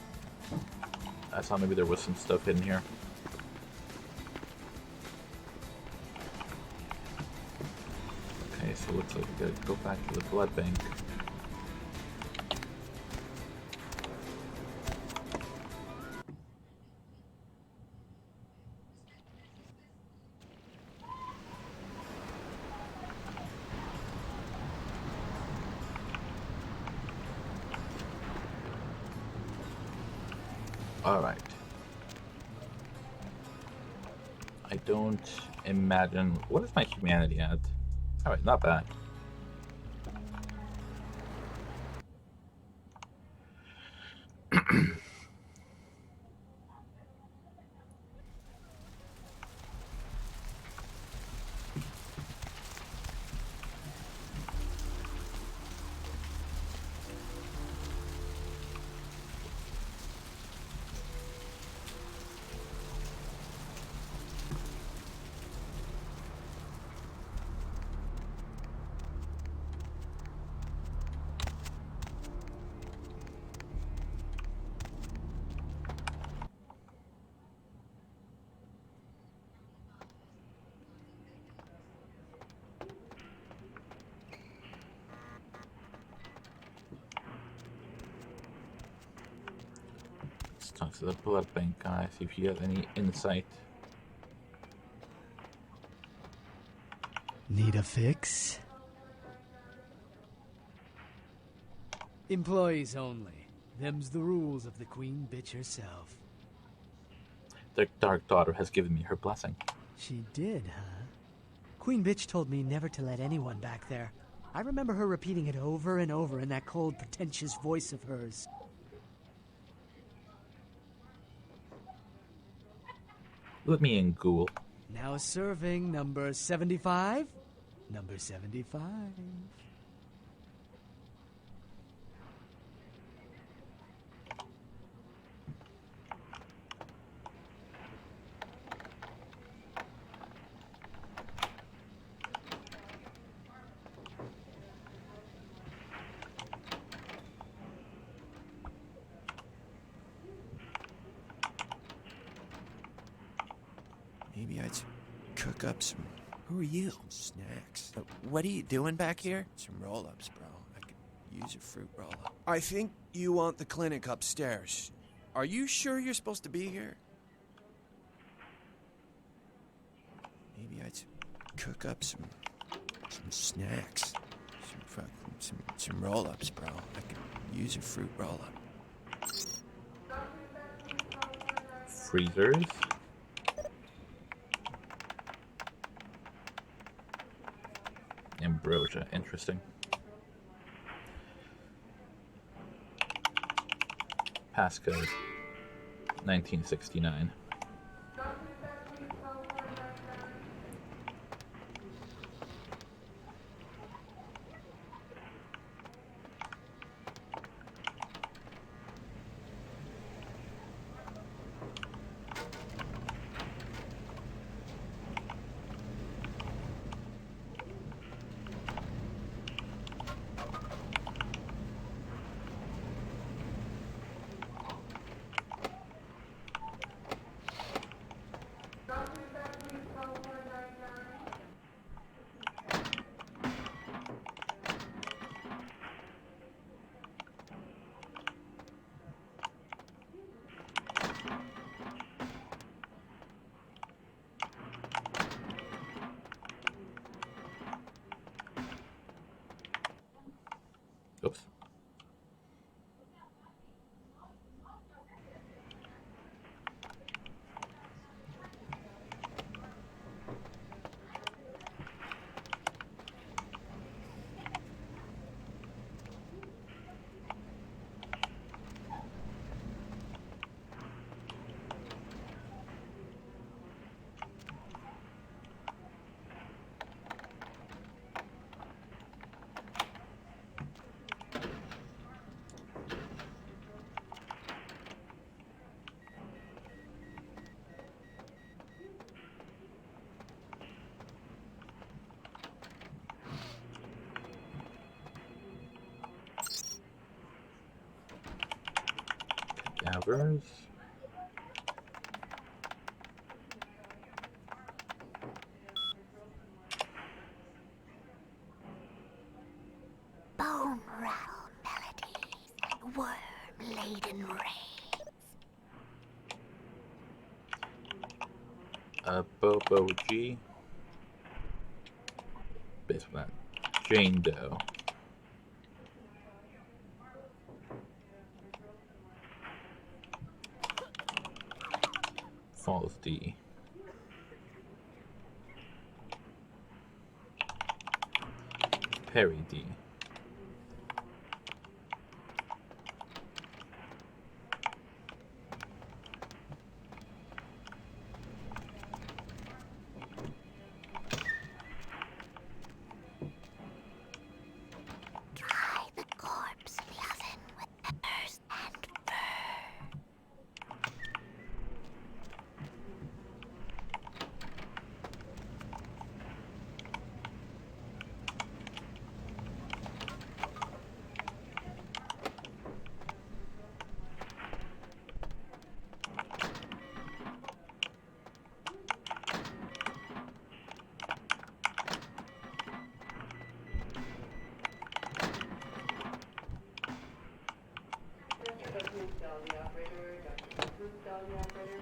I thought maybe there was some stuff hidden here. Okay, so it looks like we gotta go back to the blood bank. Alright. I don't imagine... What is my humanity at? Alright, not bad. Let's talk to the blood bank guy, see if he has any insight. Need a fix? Employees only. Them's the rules of the queen bitch herself. The Dark Daughter has given me her blessing. She did, huh? Queen bitch told me never to let anyone back there. I remember her repeating it over and over in that cold, pretentious voice of hers. Let me in, ghoul. Now serving number 75? Number 75. Maybe I'd cook up some... Who are you? Some snacks. What are you doing back here? Some roll-ups, bro. I could use a fruit roll-up. I think you want the clinic upstairs. Are you sure you're supposed to be here? Maybe I'd cook up some snacks. Some roll-ups, bro. I could use a fruit roll-up. Freezers. Ambrosia, interesting. Passcode 1969. Oops. cadavers. Bone rattle melodies and worm-laden rains. Bobo G. Basement. Jane Doe. Falls D. Perry D. Dry the corpse loving with feathers and fur. Dr. Buckman, install the operator. Dr. Buckman, install the operator.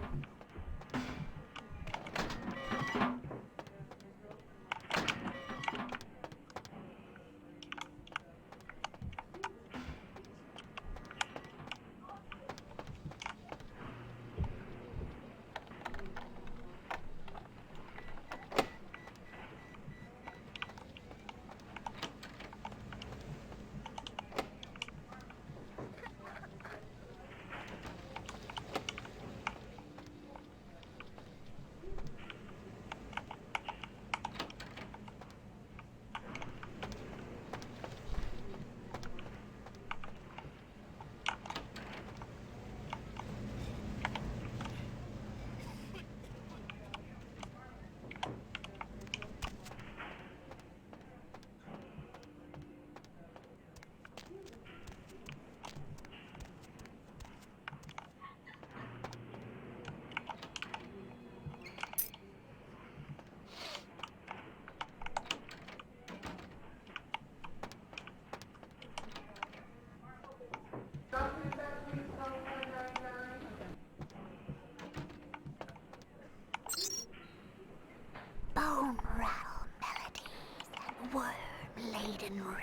Bone rattle melodies and worm-laden rains.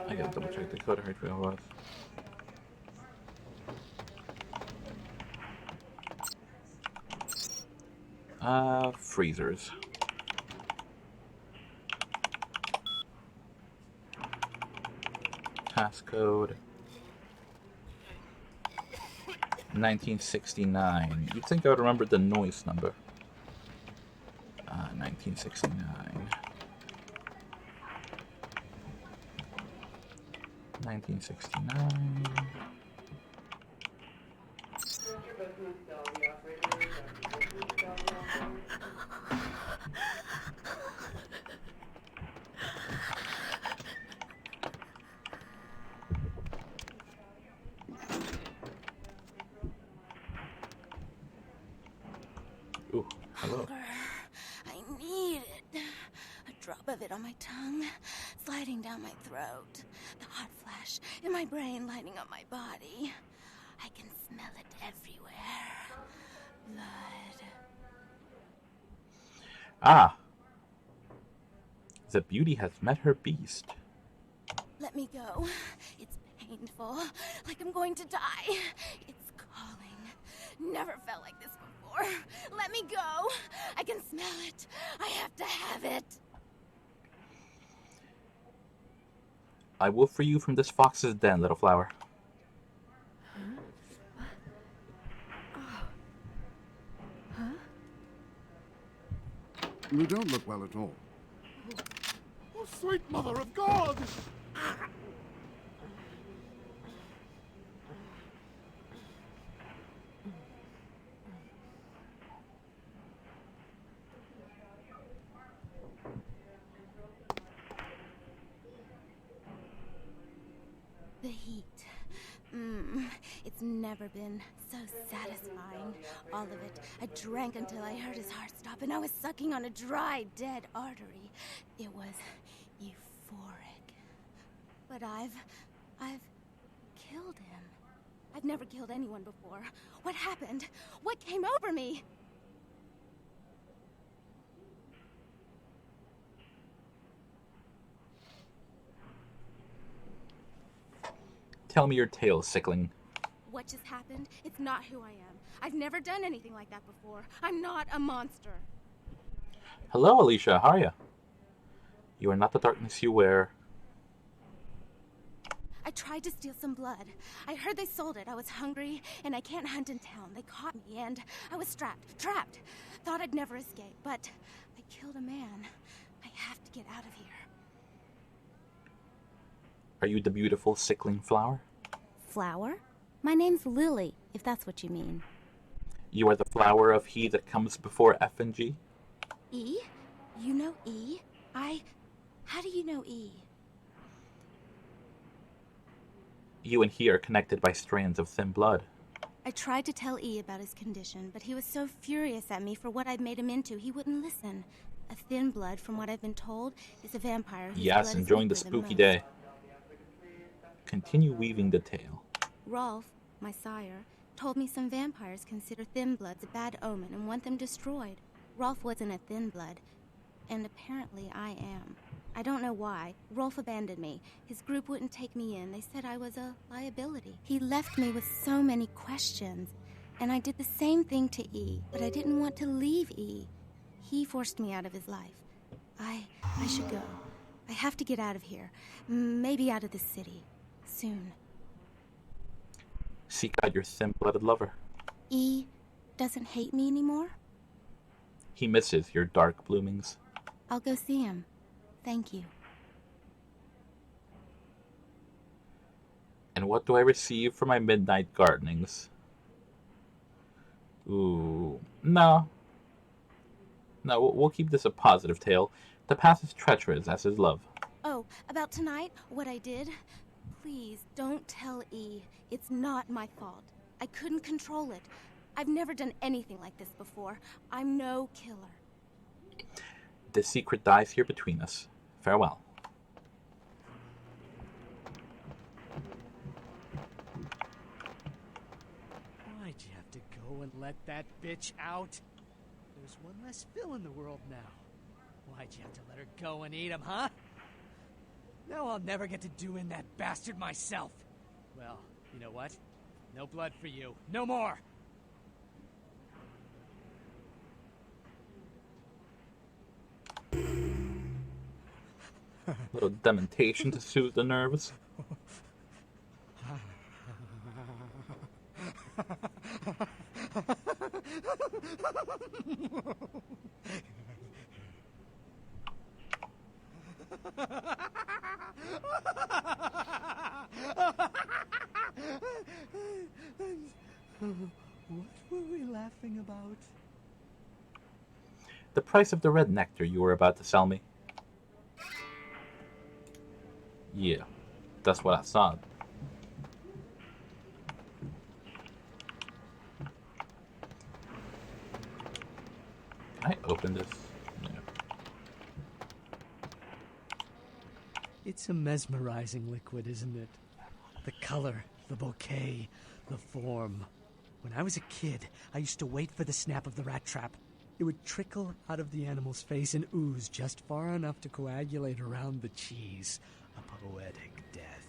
I gotta double check the code right where I was. Freezers. Passcode 1969. You'd think I would remember the noise number. 1969. 1969. Ooh, hello. I need it. A drop of it on my tongue, sliding down my throat. The hot flash in my brain lighting up my body. I can smell it everywhere. Blood. Ah. The beauty has met her beast. Let me go. It's painful, like I'm going to die. It's calling. Never felt like this before. Let me go. I can smell it. I have to have it. I will free you from this fox's den, little flower. You don't look well at all. Oh, sweet mother of God! The heat. It's never been so satisfying. All of it. I drank until I heard his heart stop, and I was sucking on a dry, dead artery. It was euphoric. But I've killed him. I've never killed anyone before. What happened? What came over me? Tell me your tale, sickling. What just happened? It's not who I am. I've never done anything like that before. I'm not a monster. Hello, Alicia. How are you? You are not the darkness you wear. I tried to steal some blood. I heard they sold it. I was hungry, and I can't hunt in town. They caught me, and I was trapped. Thought I'd never escape, but I killed a man. I have to get out of here. Are you the beautiful sickling flower? Flower? My name's Lily, if that's what you mean. You are the flower of he that comes before F and G? E? You know E? How do you know E? You and he are connected by strands of thin blood. I tried to tell E about his condition, but he was so furious at me for what I'd made him into, he wouldn't listen. A thin blood, from what I've been told, is a vampire whose Yes, blood is enjoying the weaker than spooky most. day. Continue weaving the tale. Rolf, my sire, told me some vampires consider thin bloods a bad omen and want them destroyed. Rolf wasn't a thin blood, and apparently I am. I don't know why. Rolf abandoned me. His group wouldn't take me in. They said I was a liability. He left me with so many questions, and I did the same thing to E, but I didn't want to leave E. He forced me out of his life. I should go. I have to get out of here. Maybe out of the city. Soon. Seek out your thin-blooded lover. E doesn't hate me anymore? He misses your dark bloomings. I'll go see him. Thank you. And what do I receive for my midnight gardenings? Ooh, no. No, we'll keep this a positive tale. The path is treacherous, as is love. Oh, about tonight, what I did? Please, don't tell E. It's not my fault. I couldn't control it. I've never done anything like this before. I'm no killer. The secret dies here between us. Farewell. Why'd you have to go and let that bitch out? There's one less Phil in the world now. Why'd you have to let her go and eat him, huh? Now I'll never get to do in that bastard myself. Well, you know what? No blood for you. No more! Little dementation to soothe the nerves. What were we laughing about? The price of the red nectar you were about to sell me. Yeah, that's what I thought. Can I open this? No. It's a mesmerizing liquid, isn't it? The color, the bouquet, the form. When I was a kid, I used to wait for the snap of the rat trap. It would trickle out of the animal's face and ooze just far enough to coagulate around the cheese. A poetic death.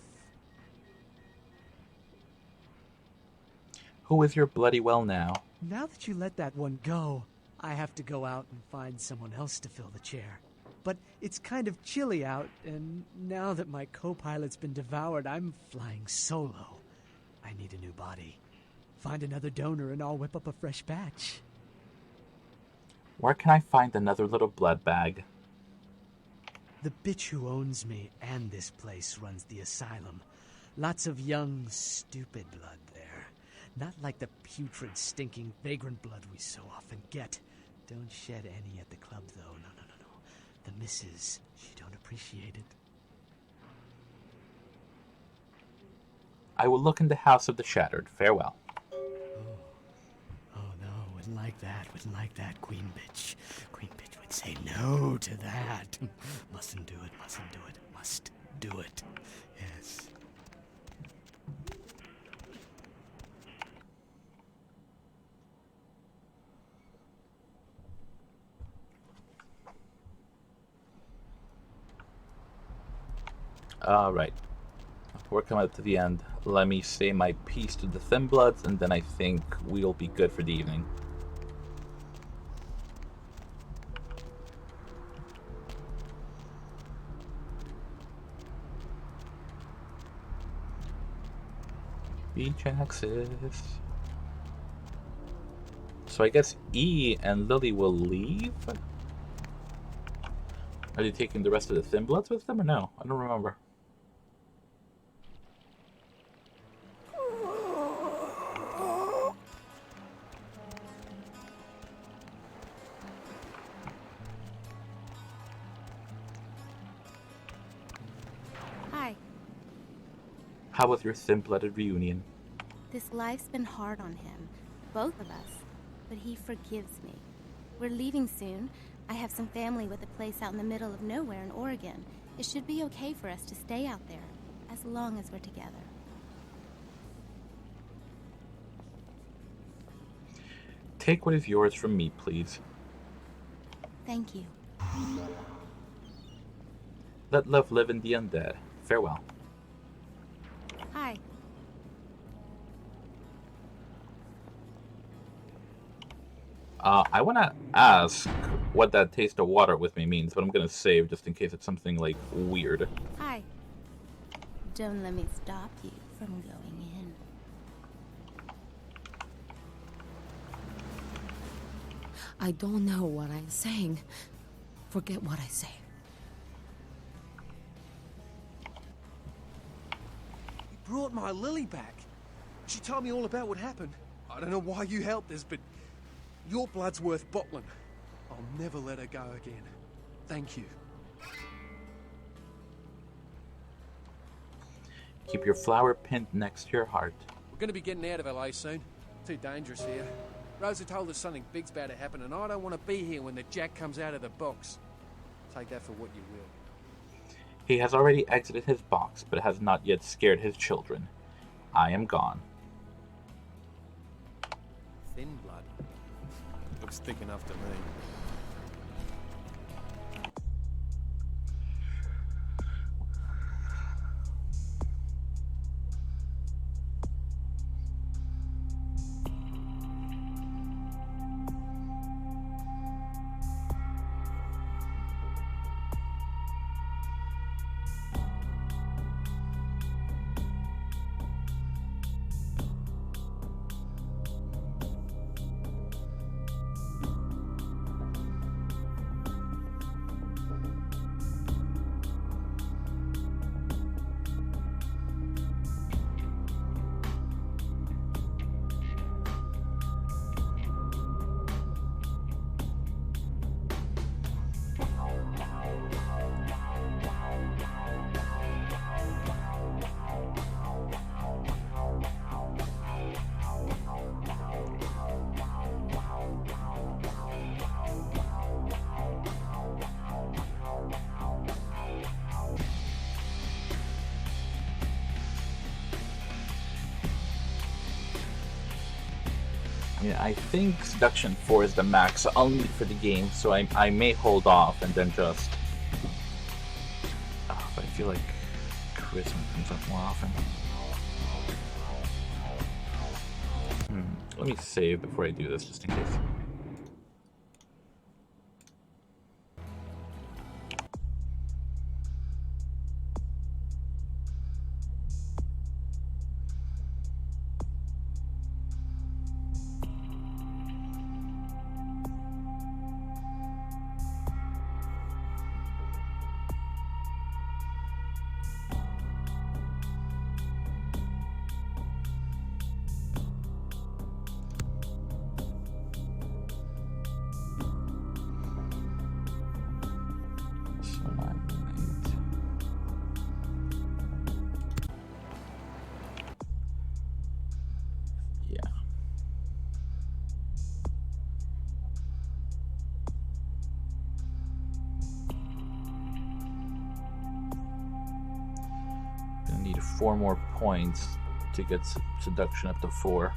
Who is your bloody well now? Now that you let that one go, I have to go out and find someone else to fill the chair. But it's kind of chilly out, and now that my co-pilot's been devoured, I'm flying solo. I need a new body. Find another donor and I'll whip up a fresh batch. Where can I find another little blood bag? The bitch who owns me and this place runs the asylum. Lots of young, stupid blood there. Not like the putrid, stinking, vagrant blood we so often get. Don't shed any at the club, though. No. The missus, she don't appreciate it. I will look in the house of the shattered. Farewell. Oh no, wouldn't like that, queen bitch. Queen bitch would say no to that. Mustn't do it, must do it. Yes. Alright. We're coming up to the end. Let me say my piece to the Thin Bloods, and then I think we'll be good for the evening. Beach access. So I guess E and Lily will leave? Are they taking the rest of the Thin Bloods with them or no? I don't remember. Hi. How was your Thin-Blooded reunion? This life's been hard on him, both of us, but he forgives me. We're leaving soon. I have some family with a place out in the middle of nowhere in Oregon. It should be okay for us to stay out there, as long as we're together. Take what is yours from me, please. Thank you. Let love live in the undead. Farewell. Hi. I want to ask what that taste of water with me means, but I'm going to save just in case it's something, like, weird. Hi. Don't let me stop you from going in. I don't know what I'm saying. Forget what I say. You brought my Lily back. She told me all about what happened. I don't know why you helped us, but your blood's worth bottling. I'll never let her go again. Thank you. Keep your flower pinned next to your heart. We're gonna be getting out of LA soon. Too dangerous here. Rosa told us something big's about to happen, and I don't want to be here when the jack comes out of the box. Take that for what you will. He has already exited his box, but has not yet scared his children. I am gone. Thin blood. Looks thick enough to me. Yeah, I think Seduction 4 is the max I'll need for the game, so I may hold off and then just... Oh, but I feel like Charisma comes up more often. Let me save before I do this, just in case. Gonna need 4 more points to get Seduction up to 4.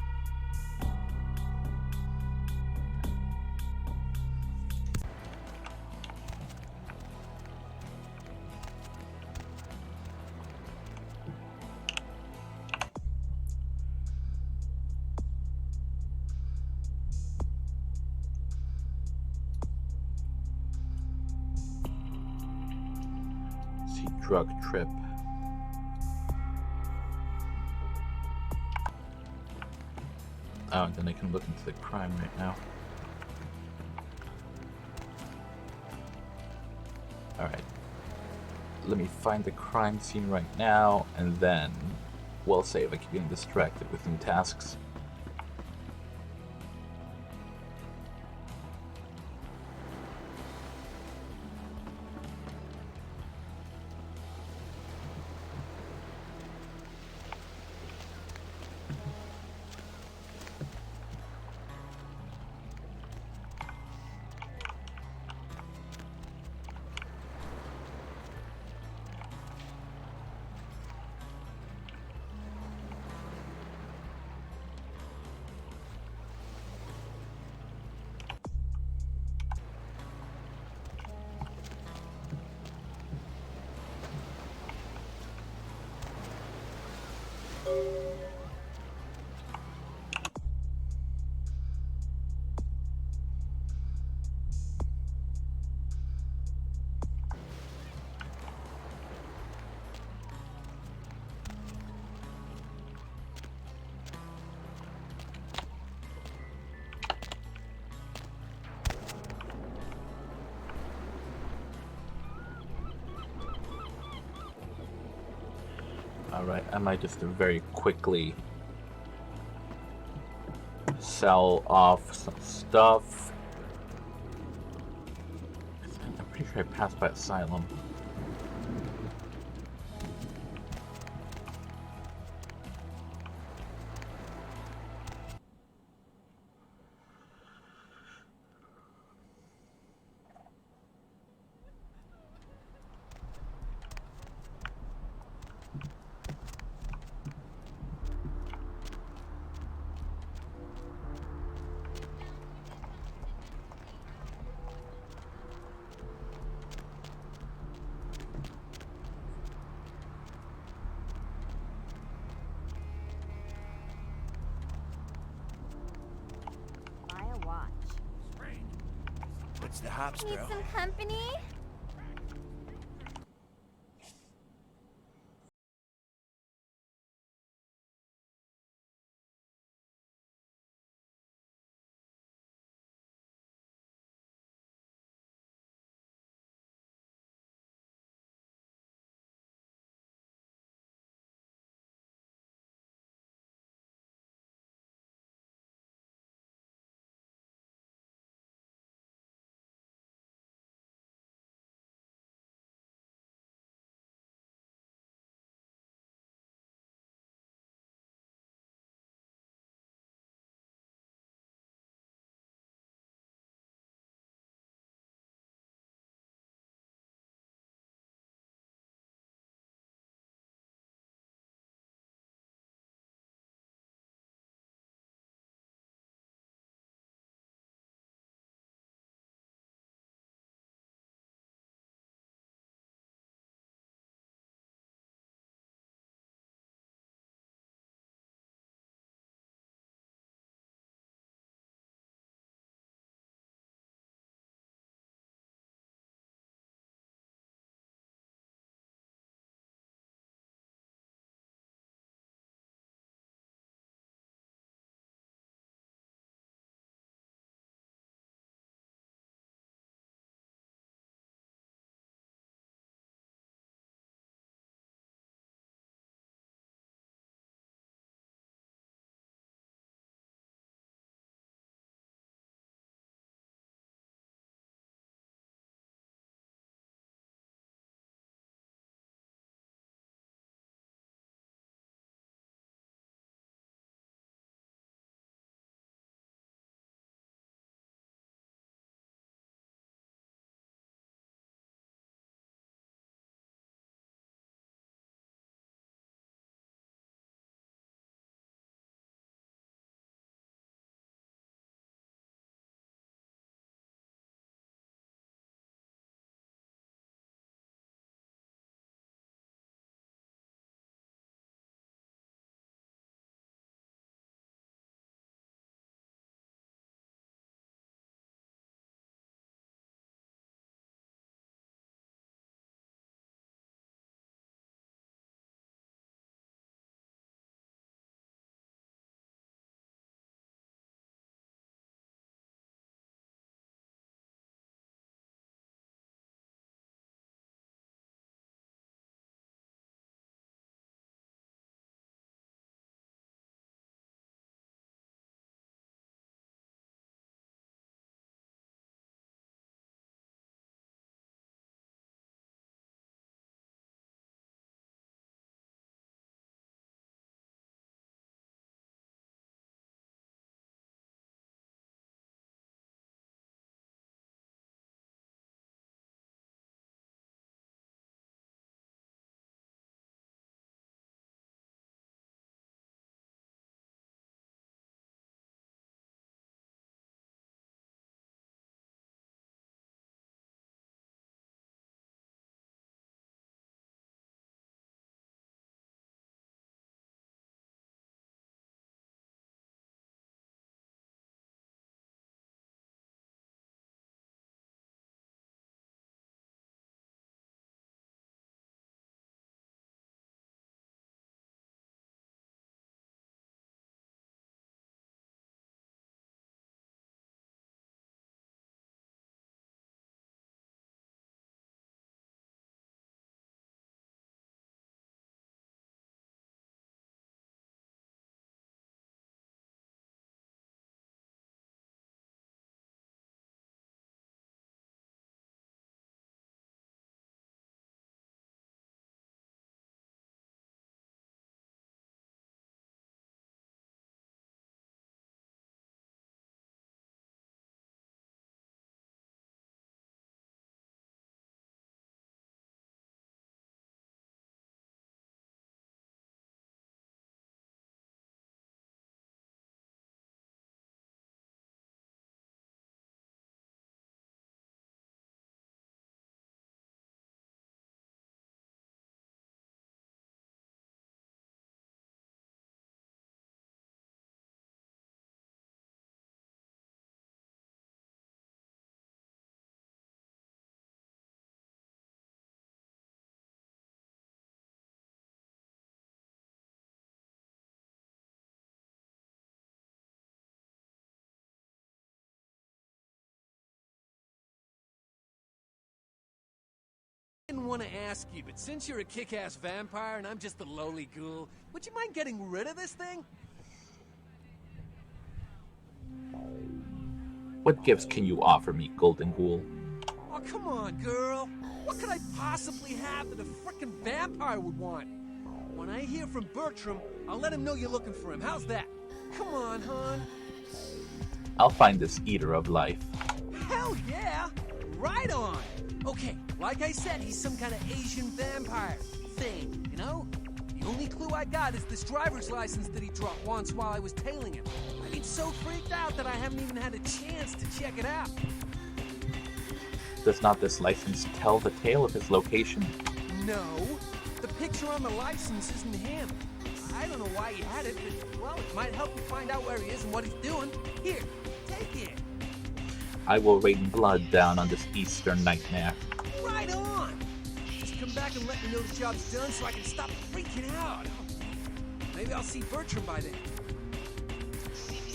See, drug trip. Oh, and then I can look into the crime right now. Alright. Let me find the crime scene right now, and then we'll save. I keep getting distracted with new tasks. Alright, I might just very quickly sell off some stuff. I'm pretty sure I passed by Asylum. What's the hops, Need bro? some company? want to ask you, but since you're a kick-ass vampire and I'm just a lowly ghoul, would you mind getting rid of this thing? What gifts can you offer me, Golden Ghoul? Oh, come on, girl. What could I possibly have that a frickin' vampire would want? When I hear from Bertram, I'll let him know you're looking for him. How's that? Come on, hon. I'll find this eater of life. Hell yeah! Right on! Okay, like I said, he's some kind of Asian vampire thing, you know? The only clue I got is this driver's license that he dropped once while I was tailing him. I mean, so freaked out that I haven't even had a chance to check it out. Does not this license tell the tale of his location? No. The picture on the license isn't him. I don't know why he had it, but, well, it might help you find out where he is and what he's doing. Here, take it. I will rain blood down on this Eastern nightmare. Right on! Just come back and let me know the job's done so I can stop freaking out. Maybe I'll see Bertram by then.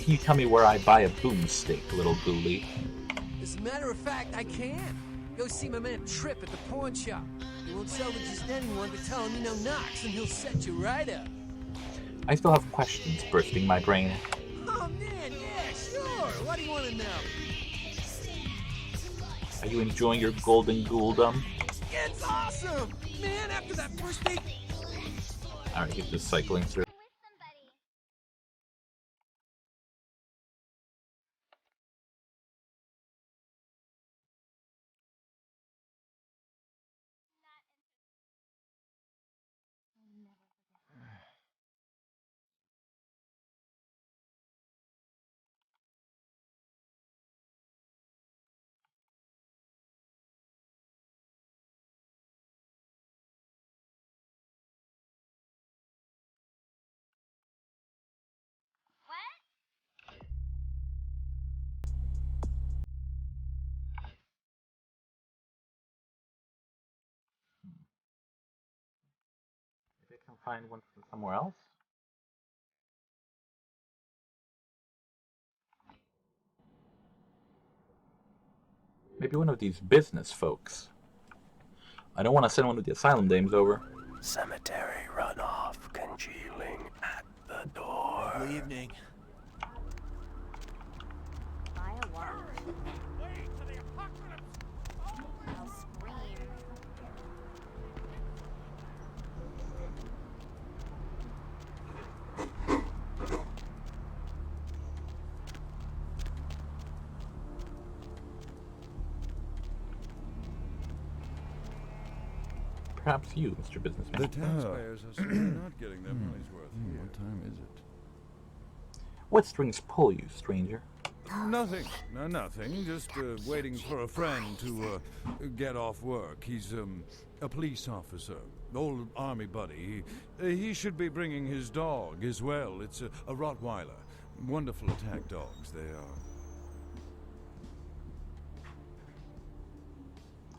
Can you tell me where I buy a boomstick, little ghoulie? As a matter of fact, I can. Go see my man Trip at the pawn shop. He won't sell to just anyone, but tell him you know Knox and he'll set you right up. I still have questions bursting my brain. Oh man, yeah, sure. What do you want to know? Are you enjoying your golden ghouldom? It's awesome! Man, after that first date... Alright, he's just cycling through. Maybe I can find one from somewhere else? Maybe one of these business folks. I don't want to send one of the asylum dames over. Cemetery runoff congealing at the door. Good evening. I'll scream. Perhaps you, Mr. Businessman. The taxpayers are certainly not getting their money's worth here. What time is it? What strings pull you, stranger? Nothing. No, nothing. Just waiting for a friend to get off work. He's a police officer, old army buddy. He should be bringing his dog as well. It's a Rottweiler. Wonderful attack dogs they are.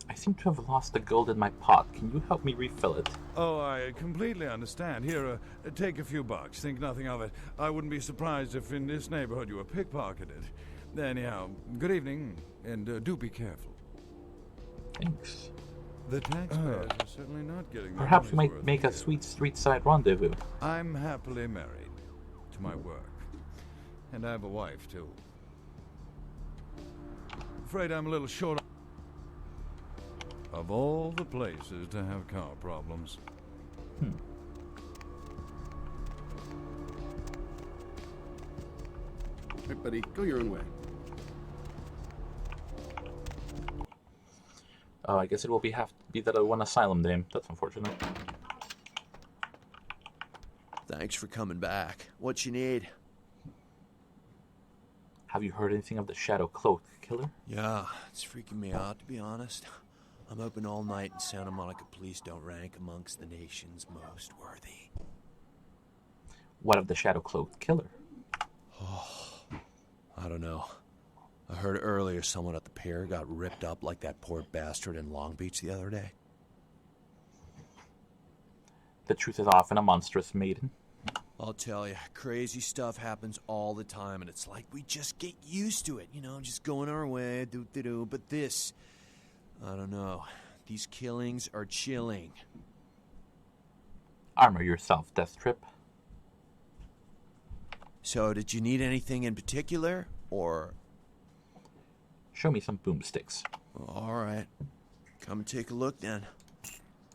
I seem to have lost the gold in my pot. Can you help me refill it? Oh, I completely understand. Here, take a few bucks. Think nothing of it. I wouldn't be surprised if in this neighborhood you were pickpocketed. Anyhow, good evening, and do be careful. Thanks. The taxpayers are certainly not getting their Perhaps we money's might worth make a here. sweet street-side rendezvous. I'm happily married to my work, and I have a wife, too. Afraid I'm a little short of all the places to have car problems. Hey, buddy, go your own way. Oh, I guess it will have to be that one asylum dame. That's unfortunate. Thanks for coming back. What you need? Have you heard anything of the Shadow Cloaked Killer? Yeah, it's freaking me out, to be honest. I'm open all night and Santa Monica police don't rank amongst the nation's most worthy. What of the Shadow Cloaked Killer? Oh, I don't know. I heard earlier someone at the pier got ripped up like that poor bastard in Long Beach the other day. The truth is often a monstrous maiden. I'll tell you, crazy stuff happens all the time, and it's like we just get used to it, you know, just going our way, do-do-do. But this, I don't know. These killings are chilling. Armor yourself, Death Trip. So, did you need anything in particular, or...? Show me some boomsticks. Alright. Come take a look, then.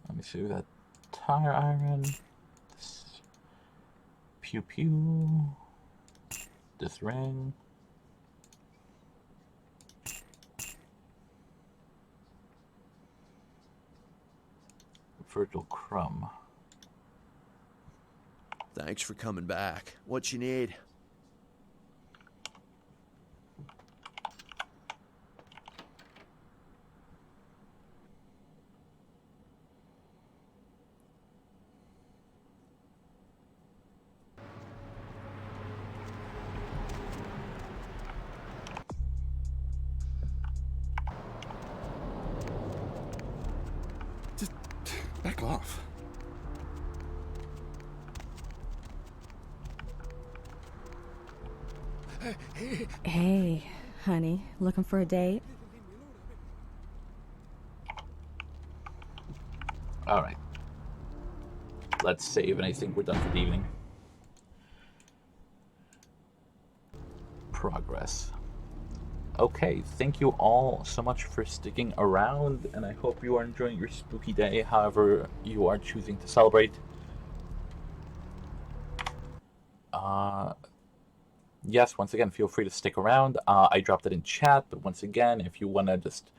Let me see that tire iron. This pew pew. This ring. Virgil Crumb. Thanks for coming back. What you need? Just back off. Hey, honey, looking for a date? Alright. Let's save, and I think we're done for the evening. Progress. Okay, thank you all so much for sticking around, and I hope you are enjoying your spooky day, however you are choosing to celebrate. Yes, once again, feel free to stick around. I dropped it in chat, but once again, if you want to just,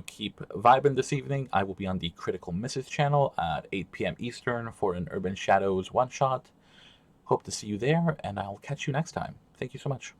keep vibing this evening, I will be on the Critical Misses channel at 8 p.m. Eastern for an Urban Shadows one-shot. Hope to see you there, and I'll catch you next time. Thank you so much.